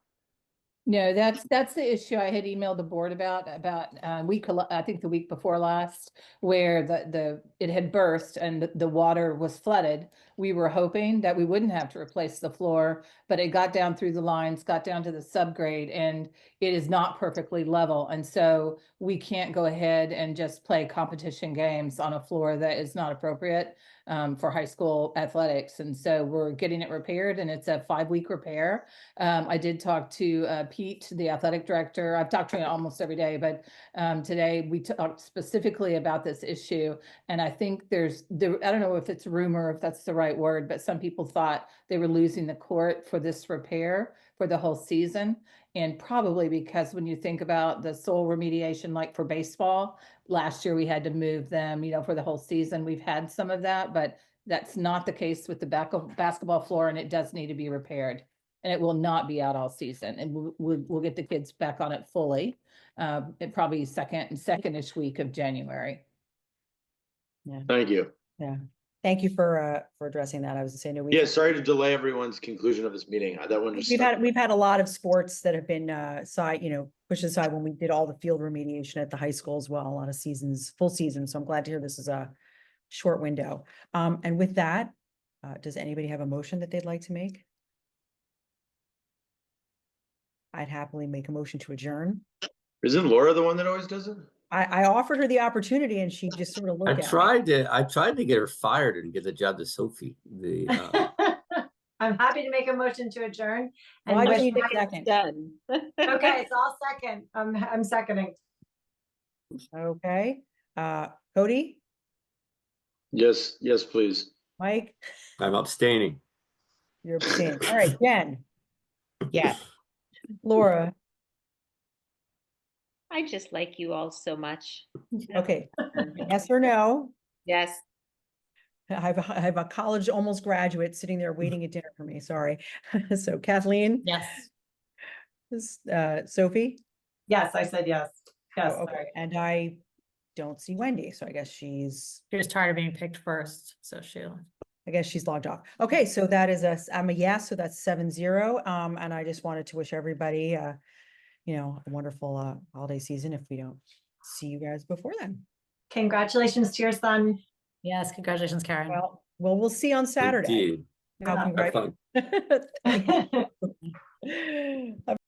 No, that's the issue I had emailed the board about I think the week before last, where it had burst and the water was flooded. We were hoping that we wouldn't have to replace the floor, but it got down through the lines, got down to the subgrade, and it is not perfectly level. And so we can't go ahead and just play competition games on a floor that is not appropriate for high school athletics. And so we're getting it repaired, and it's a 5-week repair. I did talk to Pete, the athletic director. I've talked to him almost every day, but today we talked specifically about this issue. And I think I don't know if it's rumor, if that's the right word, but some people thought they were losing the court for this repair for the whole season. And probably because when you think about the soil remediation, like for baseball, last year we had to move them, for the whole season. We've had some of that, but that's not the case with the basketball floor, and it does need to be repaired. And it will not be out all season, and we'll get the kids back on it fully. It probably second-ish week of January. Yeah. Thank you. Yeah. Thank you for addressing that. I was saying, Yeah, sorry to delay everyone's conclusion of this meeting. That one just we've had a lot of sports that have been pushed aside when we did all the field remediation at the high school as well, a lot of full seasons. So I'm glad to hear this is a short window. And with that, does anybody have a motion that they'd like to make? I'd happily make a motion to adjourn. Isn't Laura the one that always does it? I offered her the opportunity and she just sort of looked at me. I tried to get her fired and get the job to Sophie. I'm happy to make a motion to adjourn. Well, I just need a second. Okay, so I'll second. I'm seconding. Okay. Cody? Yes, please. Mike? I'm abstaining. You're abstaining. All right, Jen? Yeah. Laura? I just like you all so much. Okay. Yes or no? Yes. I have a college almost graduate sitting there waiting at dinner for me. Sorry. So Kathleen? Yes. Sophie? Yes, I said yes. Yes. Oh, okay. And I don't see Wendy, so I guess She was tired of being picked first, so I guess she's logged off. Okay, so that is I'm a yes, so that's 7-0. And I just wanted to wish everybody a wonderful holiday season if we don't see you guys before then. Congratulations to your son. Yes, congratulations, Karen. Well, we'll see on Saturday. Indeed. How Yeah. Have fun. congratulations.